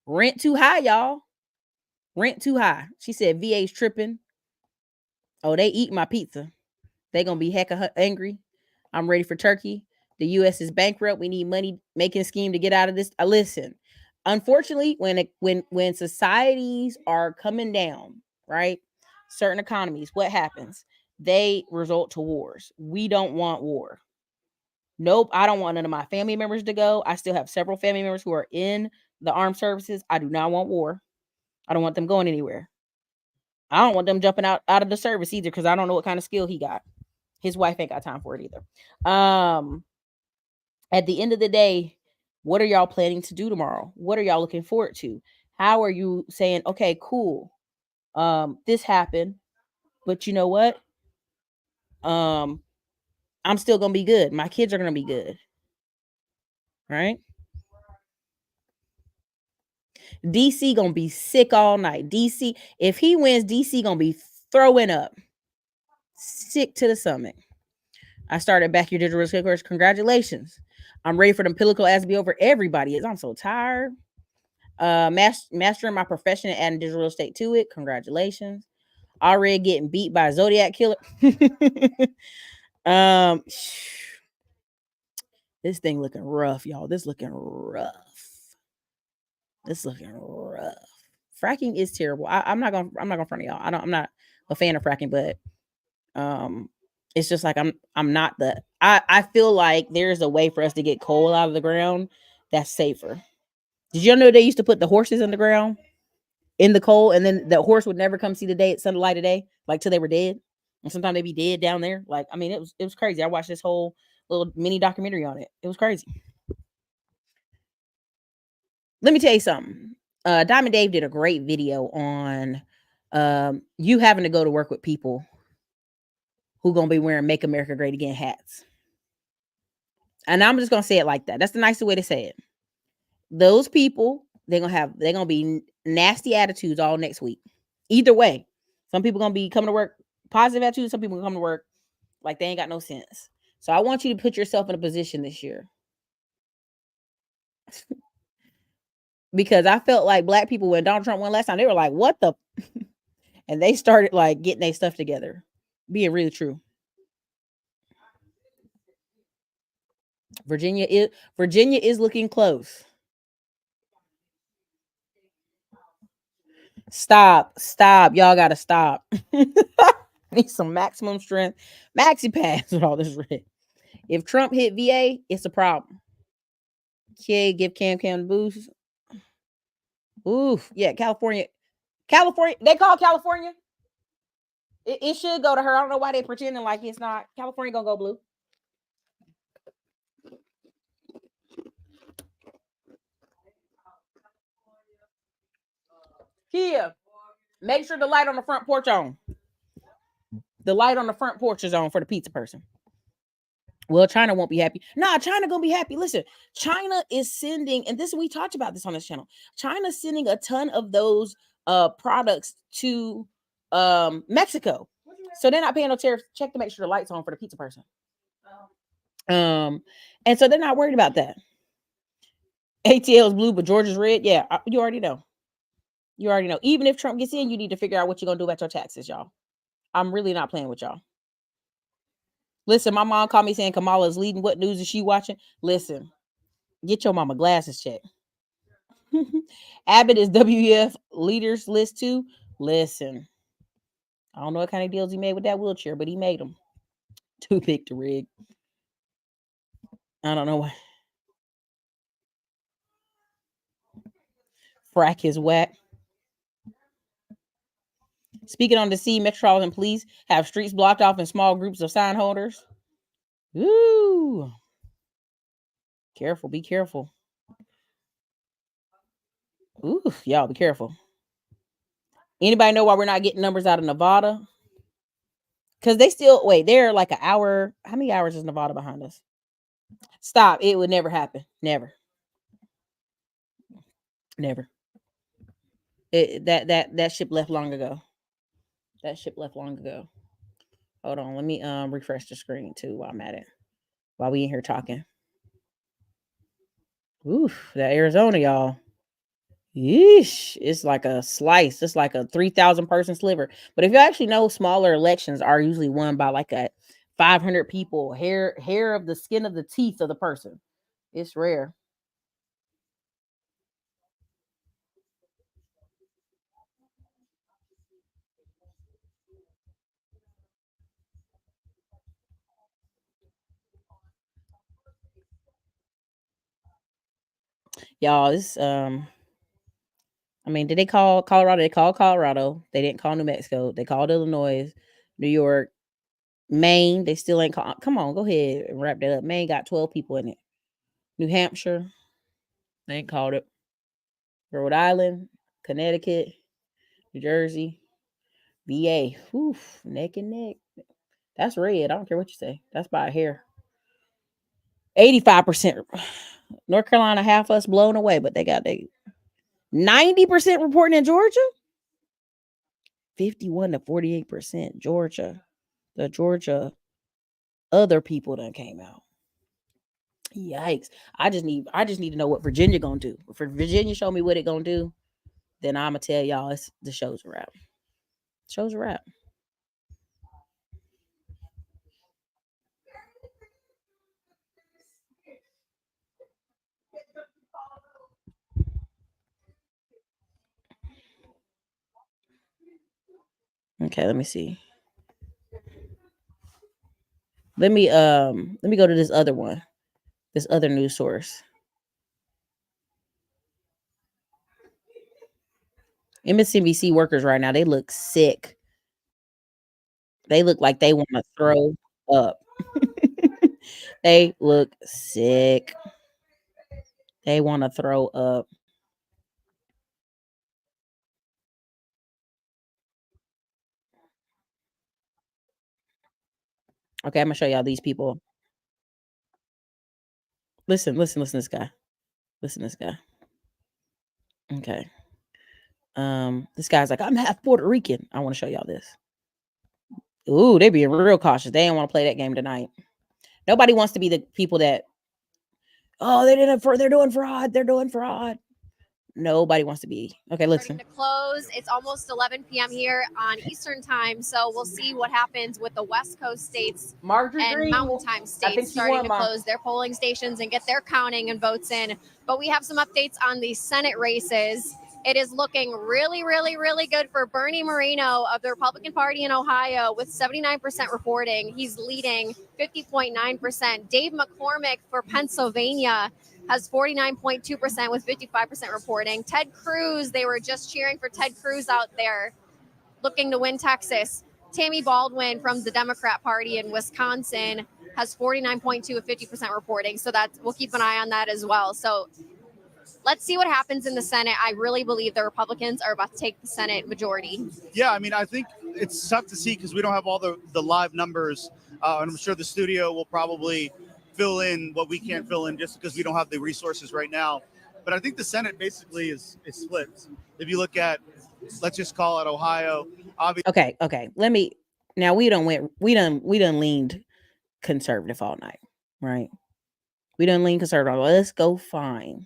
Rent too high, y'all. Rent too high. She said VA's tripping. Oh, they eat my pizza. They gonna be hecka angry. I'm ready for Turkey. The U.S. is bankrupt. We need money making scheme to get out of this. Listen, unfortunately, when societies are coming down, right? Certain economies, what happens? They result to wars. We don't want war. Nope, I don't want none of my family members to go. I still have several family members who are in the armed services. I do not want war. I don't want them going anywhere. I don't want them jumping out of the service either, because I don't know what kind of skill he got. His wife ain't got time for it either. At the end of the day, what are y'all planning to do tomorrow? What are y'all looking forward to? How are you saying, okay, cool. This happened, but you know what? I'm still gonna be good. My kids are gonna be good. Right? DC gonna be sick all night. DC, if he wins, DC gonna be throwing up. Sick to the stomach. I started back your digital risk course. Congratulations. I'm ready for them Pilico as to be over. Everybody is. I'm so tired. Mastering my profession and adding digital real estate to it. Congratulations. Already getting beat by a Zodiac killer. This thing looking rough, y'all. This looking rough. Fracking is terrible. I'm not gonna front of y'all. I'm not a fan of fracking, but it's just like I'm not the I feel like there's a way for us to get coal out of the ground that's safer. Did you know they used to put the horses in the ground in the coal, and then the horse would never come see the sunlight of day, like till they were dead, and sometimes they'd be dead down there. Like, I mean, it was crazy. I watched this whole little mini documentary on it. It was crazy. Let me tell you something. Diamond Dave did a great video on you having to go to work with people who gonna be wearing "Make America Great Again" hats. And I'm just gonna say it like that. That's the nicest way to say it. Those people, they're gonna be nasty attitudes all next week. Either way, some people gonna be coming to work positive attitudes. Some people gonna come to work like they ain't got no sense. So I want you to put yourself in a position this year. Because I felt like black people, when Donald Trump won last time, they were like, what the? And they started like getting their stuff together. Being really true. Virginia is looking close. Stop. Y'all gotta stop. Need some maximum strength. Maxi pads with all this red. If Trump hit VA, it's a problem. Okay, give Cam the boost. Oof. Yeah, California. They call California. It should go to her. I don't know why they pretending like it's not. California gonna go blue. Kia, make sure the light on the front porch on. The light on the front porch is on for the pizza person. Well, China won't be happy. Nah, China gonna be happy. Listen, China is sending, and we talked about this on this channel. China's sending a ton of those products to Mexico. So they're not paying no tariffs. Check to make sure the light's on for the pizza person. And so they're not worried about that. ATL is blue, but Georgia's red. Yeah, you already know. You already know. Even if Trump gets in, you need to figure out what you're going to do about your taxes, y'all. I'm really not playing with y'all. Listen, my mom called me saying Kamala is leading. What news is she watching? Listen, get your mama glasses checked. Abbott is WEF leaders list too. Listen, I don't know what kind of deals he made with that wheelchair, but he made them. Too big to rig. I don't know why. Frack is whack. Speaking on the sea, Metropolitan Police have streets blocked off in small groups of sign holders. Ooh. Careful, be careful. Ooh, y'all be careful. Anybody know why we're not getting numbers out of Nevada? Because they still, wait, they're like an hour. How many hours is Nevada behind us? Stop. It would never happen. Never. Never. That ship left long ago. That ship left long ago. Hold on. Let me refresh the screen too while I'm at it. While we in here talking. Oof, that Arizona, y'all. Yeesh. It's like a slice. It's like a 3,000 person sliver. But if you actually know, smaller elections are usually won by like a 500 people, hair of the skin of the teeth of the person. It's rare. Y'all, this I mean, did they call Colorado? They called Colorado. They didn't call New Mexico. They called Illinois, New York, Maine. They still ain't call. Come on, go ahead and wrap that up. Maine got 12 people in it. New Hampshire, they ain't called it. Rhode Island, Connecticut, New Jersey, VA. Oof, neck and neck. That's red. I don't care what you say. That's by a hair. 85%. North Carolina, half us blown away, but they got 90% reporting in Georgia. 51 to 48% Georgia. The Georgia other people done came out. Yikes. I just need to know what Virginia gonna do. If Virginia show me what it gonna do, then I'ma tell y'all the show's a wrap. Show's a wrap. Okay, let me see. Let me go to this other one. This other news source. MSNBC workers right now, they look sick. They look like they want to throw up. They look sick. They want to throw up. Okay, I'm gonna show y'all these people. Listen to this guy. Listen to this guy. Okay. This guy's like, I'm half Puerto Rican. I want to show y'all this. Ooh, they being real cautious. They didn't want to play that game tonight. Nobody wants to be the people that, oh, they're doing fraud. They're doing fraud. Nobody wants to be. Okay, listen. To close. It's almost 11 p.m. here on Eastern time, so we'll see what happens with the West Coast states and Mountain Time states starting to close their polling stations and get their counting and votes in. But we have some updates on the Senate races. It is looking really, really, really good for Bernie Moreno of the Republican Party in Ohio with 79% reporting. He's leading 50.9%. Dave McCormick for Pennsylvania has 49.2% with 55% reporting. Ted Cruz, they were just cheering for Ted Cruz out there looking to win Texas. Tammy Baldwin from the Democrat Party in Wisconsin has 49.2 with 50% reporting. So we'll keep an eye on that as well. So let's see what happens in the Senate. I really believe the Republicans are about to take the Senate majority. Yeah, I mean, I think it's tough to see because we don't have all the live numbers. And I'm sure the studio will probably fill in what we can't fill in just because we don't have the resources right now. But I think the Senate basically is split. If you look at, let's just call it Ohio. Okay. Now we done leaned conservative all night, right? We done lean conservative. Let's go find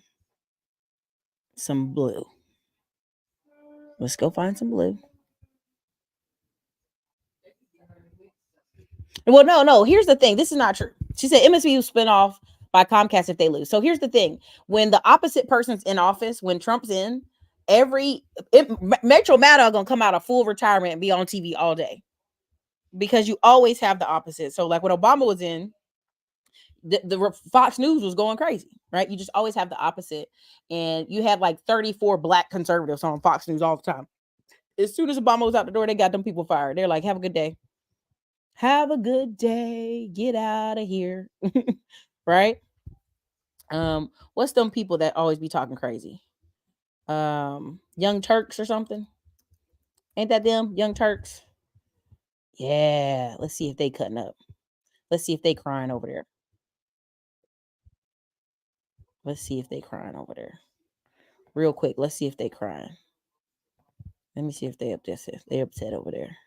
some blue. Let's go find some blue. Well, no. Here's the thing. This is not true. She said MSU will spin off by Comcast if they lose. So here's the thing. When the opposite person's in office, when Trump's in, Metro Matter going to come out of full retirement and be on TV all day. Because you always have the opposite. So like when Obama was in, the Fox News was going crazy, right? You just always have the opposite. And you had like 34 black conservatives on Fox News all the time. As soon as Obama was out the door, they got them people fired. They're like, have a good day. Have a good day. Get out of here. Right? What's them people that always be talking crazy? Young Turks or something? Ain't that them? Young Turks? Yeah. Let's see if they cutting up. Let's see if they crying over there. Let's see if they crying over there. Real quick. Let's see if they crying. Let me see if they upset. They're upset over there.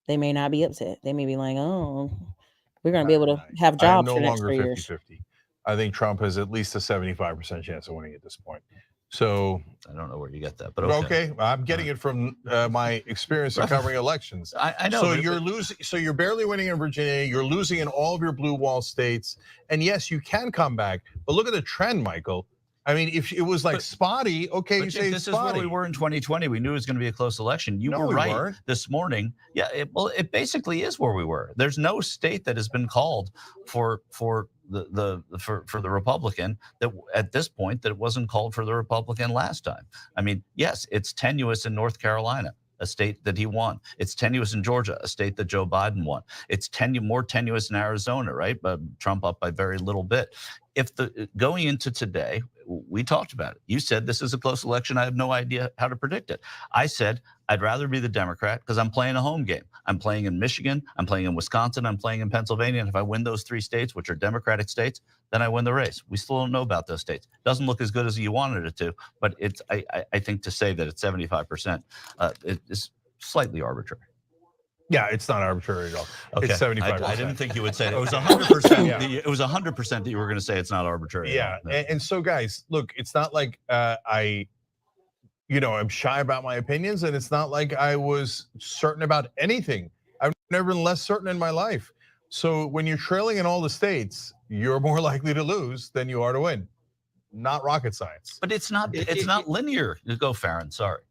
They may not be upset. They may be like, oh, we're going to be able to have jobs for the next 3 years. 50-50. I think Trump has at least a 75% chance of winning at this point. So I don't know where you get that, but okay. I'm getting it from my experience in covering elections. I know. So you're losing. So you're barely winning in Virginia. You're losing in all of your blue wall states. And yes, you can come back. But look at the trend, Michael. I mean, if it was like spotty, okay, you say this spotty. is where we were in 2020. We knew it was going to be a close election. You were right weren't. This morning. Yeah, it basically is where we were. There's no state that has been called for the Republican that at this point that it wasn't called for the Republican last time. I mean, yes, it's tenuous in North Carolina, a state that he won. It's tenuous in Georgia, a state that Joe Biden won. It's more tenuous in Arizona, right? But Trump up by very little bit. If going into today, we talked about it. You said this is a close election. I have no idea how to predict it. I said I'd rather be the Democrat because I'm playing a home game. I'm playing in Michigan. I'm playing in Wisconsin. I'm playing in Pennsylvania. And if I win those 3 states, which are Democratic states, then I win the race. We still don't know about those states. Doesn't look as good as you wanted it to, but it's. I think to say that it's 75% is slightly arbitrary. Yeah, it's not arbitrary at all. Okay. It's 75%. I didn't think you would say that. It was 100%. Yeah. It was 100% that you were going to say it's not arbitrary. Yeah, and so guys, look, it's not like I'm shy about my opinions, and it's not like I was certain about anything. I've never been less certain in my life. So when you're trailing in all the states, you're more likely to lose than you are to win. Not rocket science. But it's not linear. Go, Farron. Sorry.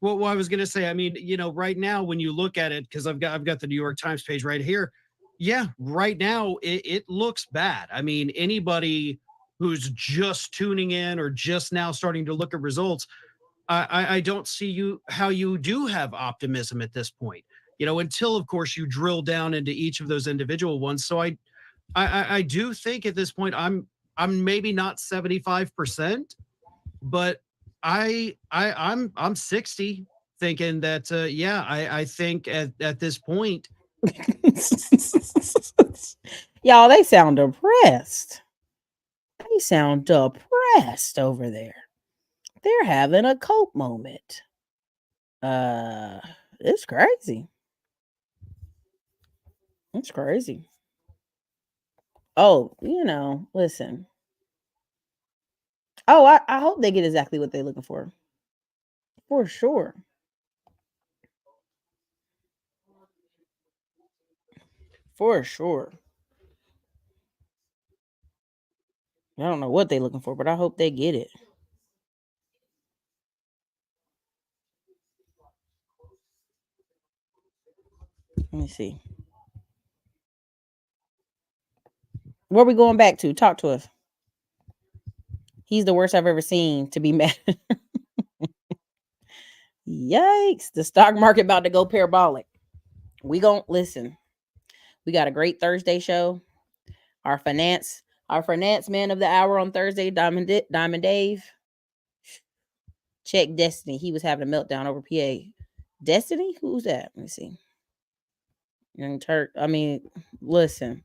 Well, I was going to say, I mean, right now when you look at it, because I've got the New York Times page right here. Yeah, right now it looks bad. I mean, anybody who's just tuning in or just now starting to look at results, I don't see how you do have optimism at this point. Until of course you drill down into each of those individual ones. So I do think at this point I'm maybe not 75%, but I'm 60 thinking that I think at this point y'all, they sound depressed. They sound depressed over there. They're having a cope moment. It's crazy. It's crazy. Oh, listen. Oh, I hope they get exactly what they're looking for. For sure. For sure. I don't know what they're looking for, but I hope they get it. Let me see. Where are we going back to? Talk to us. He's the worst I've ever seen to be mad. Yikes. The stock market about to go parabolic. We gon' listen. We got a great Thursday show. Our finance man of the hour on Thursday, Diamond Dave. Check Destiny. He was having a meltdown over PA. Destiny? Who's that? Let me see. Young Turk. I mean, listen.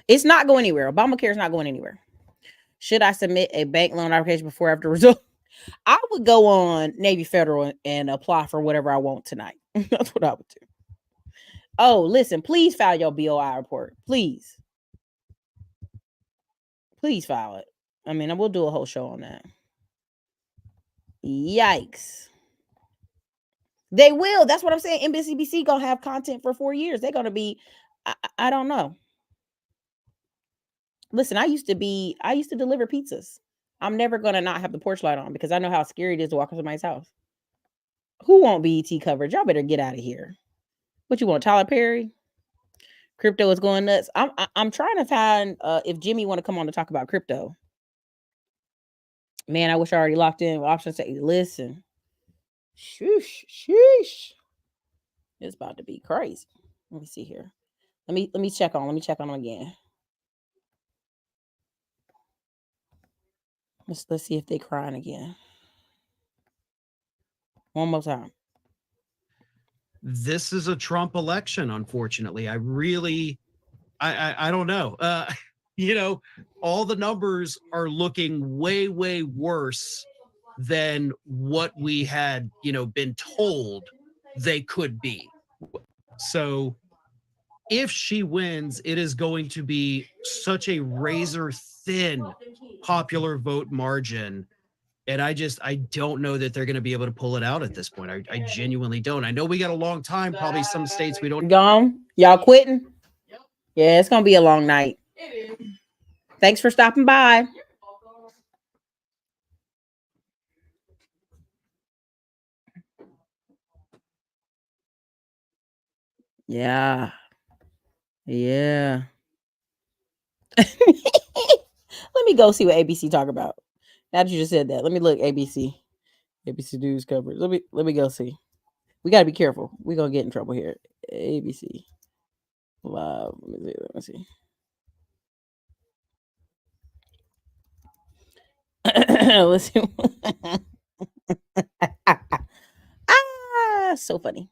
It's not going anywhere. Obamacare is not going anywhere. Should I submit a bank loan application before after result? I would go on Navy Federal and apply for whatever I want tonight. That's what I would do. Oh, listen, please file your BOI report. Please. Please file it. I mean, we'll do a whole show on that. Yikes. They will. That's what I'm saying. MSNBC gonna have content for 4 years. They're gonna be, I don't know. Listen, I used to deliver pizzas. I'm never gonna not have the porch light on because I know how scary it is to walk into somebody's house. Who want BET coverage? Y'all better get out of here. What you want, Tyler Perry? Crypto is going nuts. I'm trying to find if Jimmy want to come on to talk about crypto. Man, I wish I already locked in with options. Listen, sheesh. It's about to be crazy. Let me see here. Let me check on them again. Let's see if they crying again. One more time. This is a Trump election, unfortunately. I don't know. All the numbers are looking way, way worse than what we had, been told they could be. So if she wins, it is going to be such a razor thin popular vote margin. And I don't know that they're going to be able to pull it out at this point. I genuinely don't. I know we got a long time. Probably some states we don't. Gone? Y'all quitting? Yeah, it's going to be a long night. Thanks for stopping by. Yeah. Let me go see what ABC talk about. Now that you just said that, let me look ABC News coverage. Let me go see. We got to be careful. We're going to get in trouble here. ABC Live. Let me see. Let's see. So funny.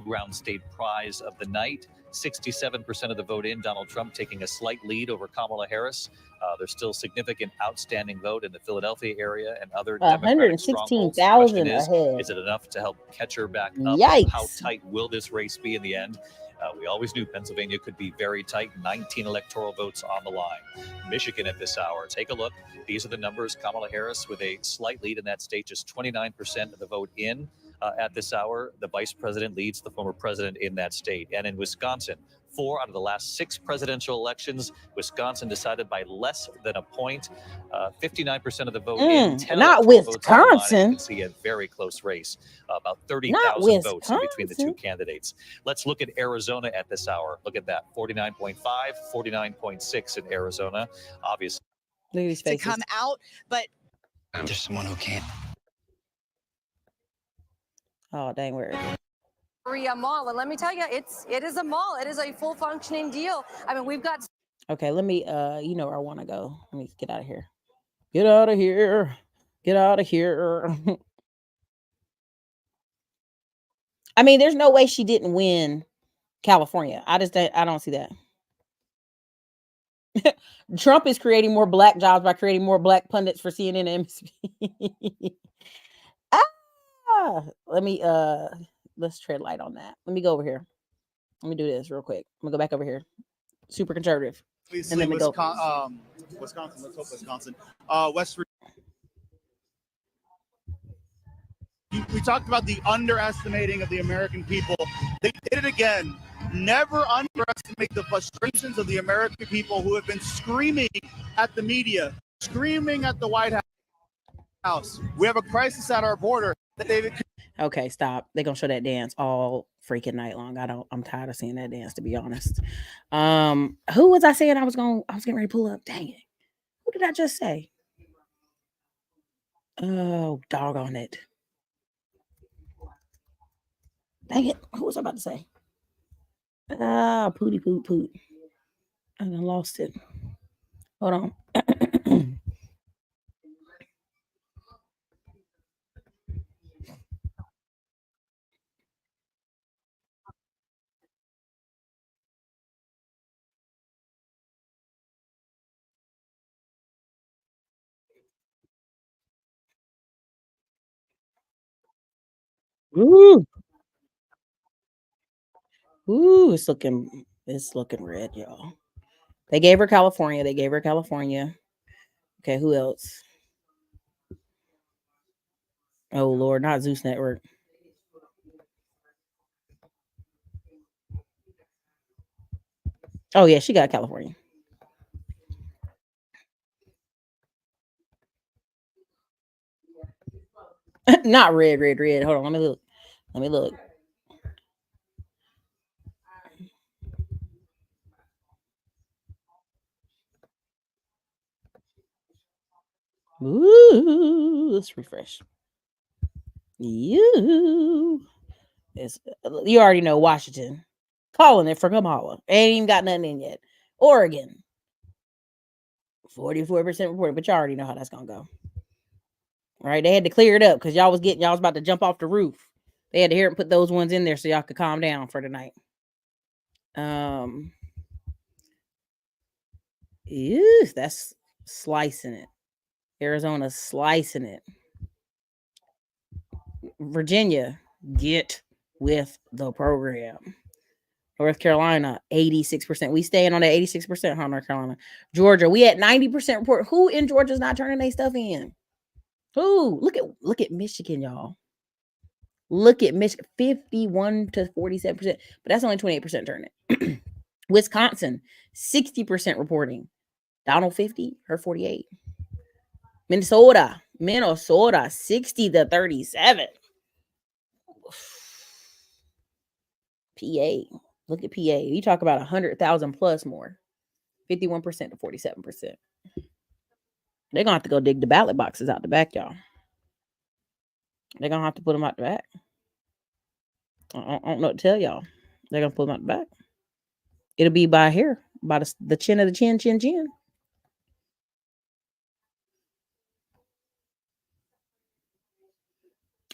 Ground state prize of the night. 67% of the vote in, Donald Trump taking a slight lead over Kamala Harris. There's still significant outstanding vote in the Philadelphia area and other Democratic strongholds. The question 116,000 ahead. Is it enough to help catch her back up? Yikes. How tight will this race be in the end? We always knew Pennsylvania could be very tight. 19 electoral votes on the line. Michigan at this hour. Take a look. These are the numbers. Kamala Harris with a slight lead in that state, just 29% of the vote in. At this hour, the vice president leads the former president in that state. And in Wisconsin, 4 out of the last 6 presidential elections, Wisconsin decided by less than a point. 59% of the vote in. 10 not Wisconsin. You can see a very close race. About 30,000 votes in between the two candidates. Let's look at Arizona at this hour. Look at that. 49.5, 49.6 in Arizona. Obviously. Look at these faces. To come out, but there's someone who can't. Oh, dang, where is it? Maria Mall, and let me tell you, it is a mall. It is a full functioning deal. I mean, we've got. Okay, let me. You know where I want to go. Let me get out of here. Get out of here. Get out of here. I mean, there's no way she didn't win California. I don't see that. Trump is creating more black jobs by creating more black pundits for CNN and MSNBC. Let me let's tread light on that. Let me go over here. Let me do this real quick. I'm gonna go back over here. Super conservative. Obviously, and then Wisconsin. Let's hope Wisconsin. West Virginia. We talked about the underestimating of the American people. They did it again. Never underestimate the frustrations of the American people who have been screaming at the media, screaming at the White House. We have a crisis at our border. Okay, stop. They're gonna show that dance all freaking night long. I'm tired of seeing that dance, to be honest. Who was I saying I was getting ready to pull up? Dang it. Who did I just say? Oh, doggone it. Dang it. Who was I about to say? Pooty poot poot. I done lost it. Hold on. Ooh. Ooh, it's looking red, y'all. They gave her California. Okay, who else? Oh Lord, not Zeus Network. Oh yeah, she got California. Not red. Hold on, let me look. Ooh, let's refresh. You already know Washington calling it for Kamala. Ain't even got nothing in yet. Oregon, 44% reported, but y'all already know how that's gonna go. Right? They had to clear it up because y'all was about to jump off the roof. They had to hear and put those ones in there so y'all could calm down for the night. That's slicing it. Arizona slicing it. Virginia, get with the program. North Carolina, 86%. We staying on that 86%, huh, North Carolina. Georgia, we at 90% report. Who in Georgia's not turning their stuff in? Who? Look at Michigan, y'all. Look at Michigan, 51 to 47%, but that's only 28% turning. Wisconsin, 60% reporting. Donald 50, her 48. Minnesota, 60 to 37. PA, look at PA. You talk about 100,000 plus more. 51% to 47%. They're gonna have to go dig the ballot boxes out the back, y'all. They're gonna have to put them out the back. I don't know what to tell y'all. They're gonna put them out the back. It'll be by here, by the chin of the chin.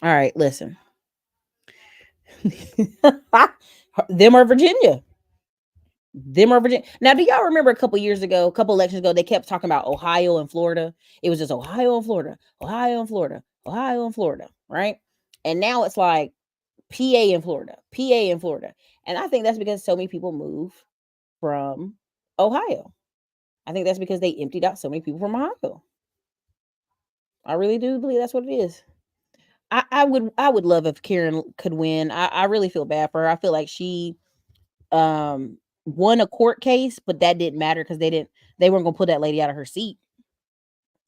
All right, listen. Them or Virginia. Now, do y'all remember a couple elections ago, they kept talking about Ohio and Florida? It was just Ohio and Florida, right? And now it's like PA and Florida. And I think that's because so many people move from Ohio. I think that's because they emptied out so many people from Ohio. I really do believe that's what it is. I would love if Karen could win. I really feel bad for her. I feel like she won a court case, but that didn't matter because they weren't gonna put that lady out of her seat.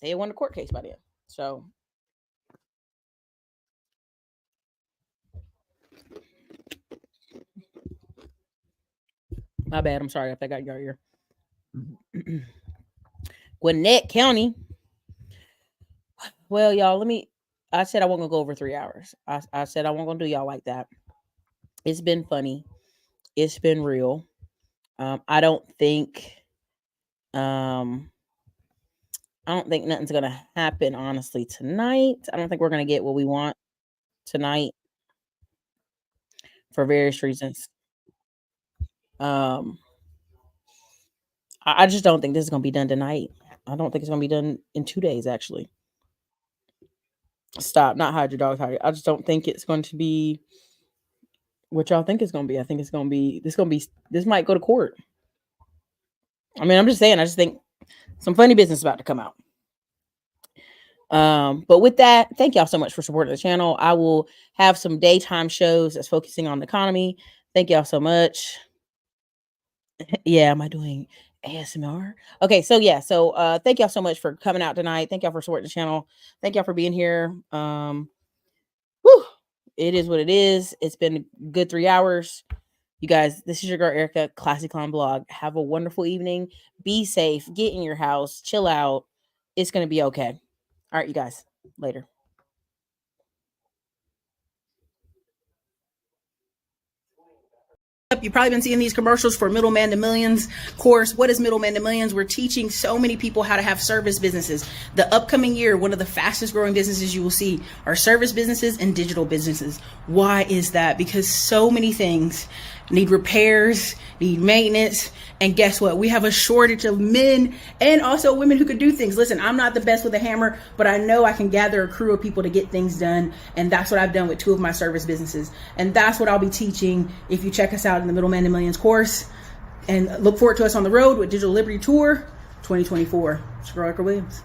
They won the court case by then. So my bad. I'm sorry if I got your ear. Gwinnett County. Well, y'all, I said I wasn't gonna go over 3 hours. I said I wasn't gonna do y'all like that. It's been funny. It's been real. I don't think nothing's gonna happen, honestly, tonight. I don't think we're gonna get what we want tonight for various reasons. I just don't think this is gonna be done tonight. I don't think it's gonna be done in 2 days, actually. Stop, not hide your dogs, hide. I just don't think it's going to be what y'all think it's gonna be. I think it's gonna be this might go to court. I mean, I'm just saying, I just think some funny business about to come out. But with that, thank y'all so much for supporting the channel. I will have some daytime shows that's focusing on the economy. Thank y'all so much. Yeah, am I doing ASMR? Okay, so yeah, thank y'all so much for coming out tonight. Thank y'all for supporting the channel. Thank y'all for being here. It is what it is. It's been a good 3 hours. You guys, this is your girl Erica, Classy Clown Blog. Have a wonderful evening. Be safe. Get in your house. Chill out. It's gonna be okay. All right, you guys. Later. You've probably been seeing these commercials for Middleman to Millions course. What is Middleman to Millions? We're teaching so many people how to have service businesses. The upcoming year, one of the fastest growing businesses you will see are service businesses and digital businesses. Why is that? Because so many things need repairs, need maintenance. And guess what? We have a shortage of men and also women who could do things. Listen, I'm not the best with a hammer, but I know I can gather a crew of people to get things done. And that's what I've done with 2 of my service businesses. And that's what I'll be teaching if you check us out in the Middleman to Millions course. And look forward to us on the road with Digital Liberty Tour 2024. It's Williams.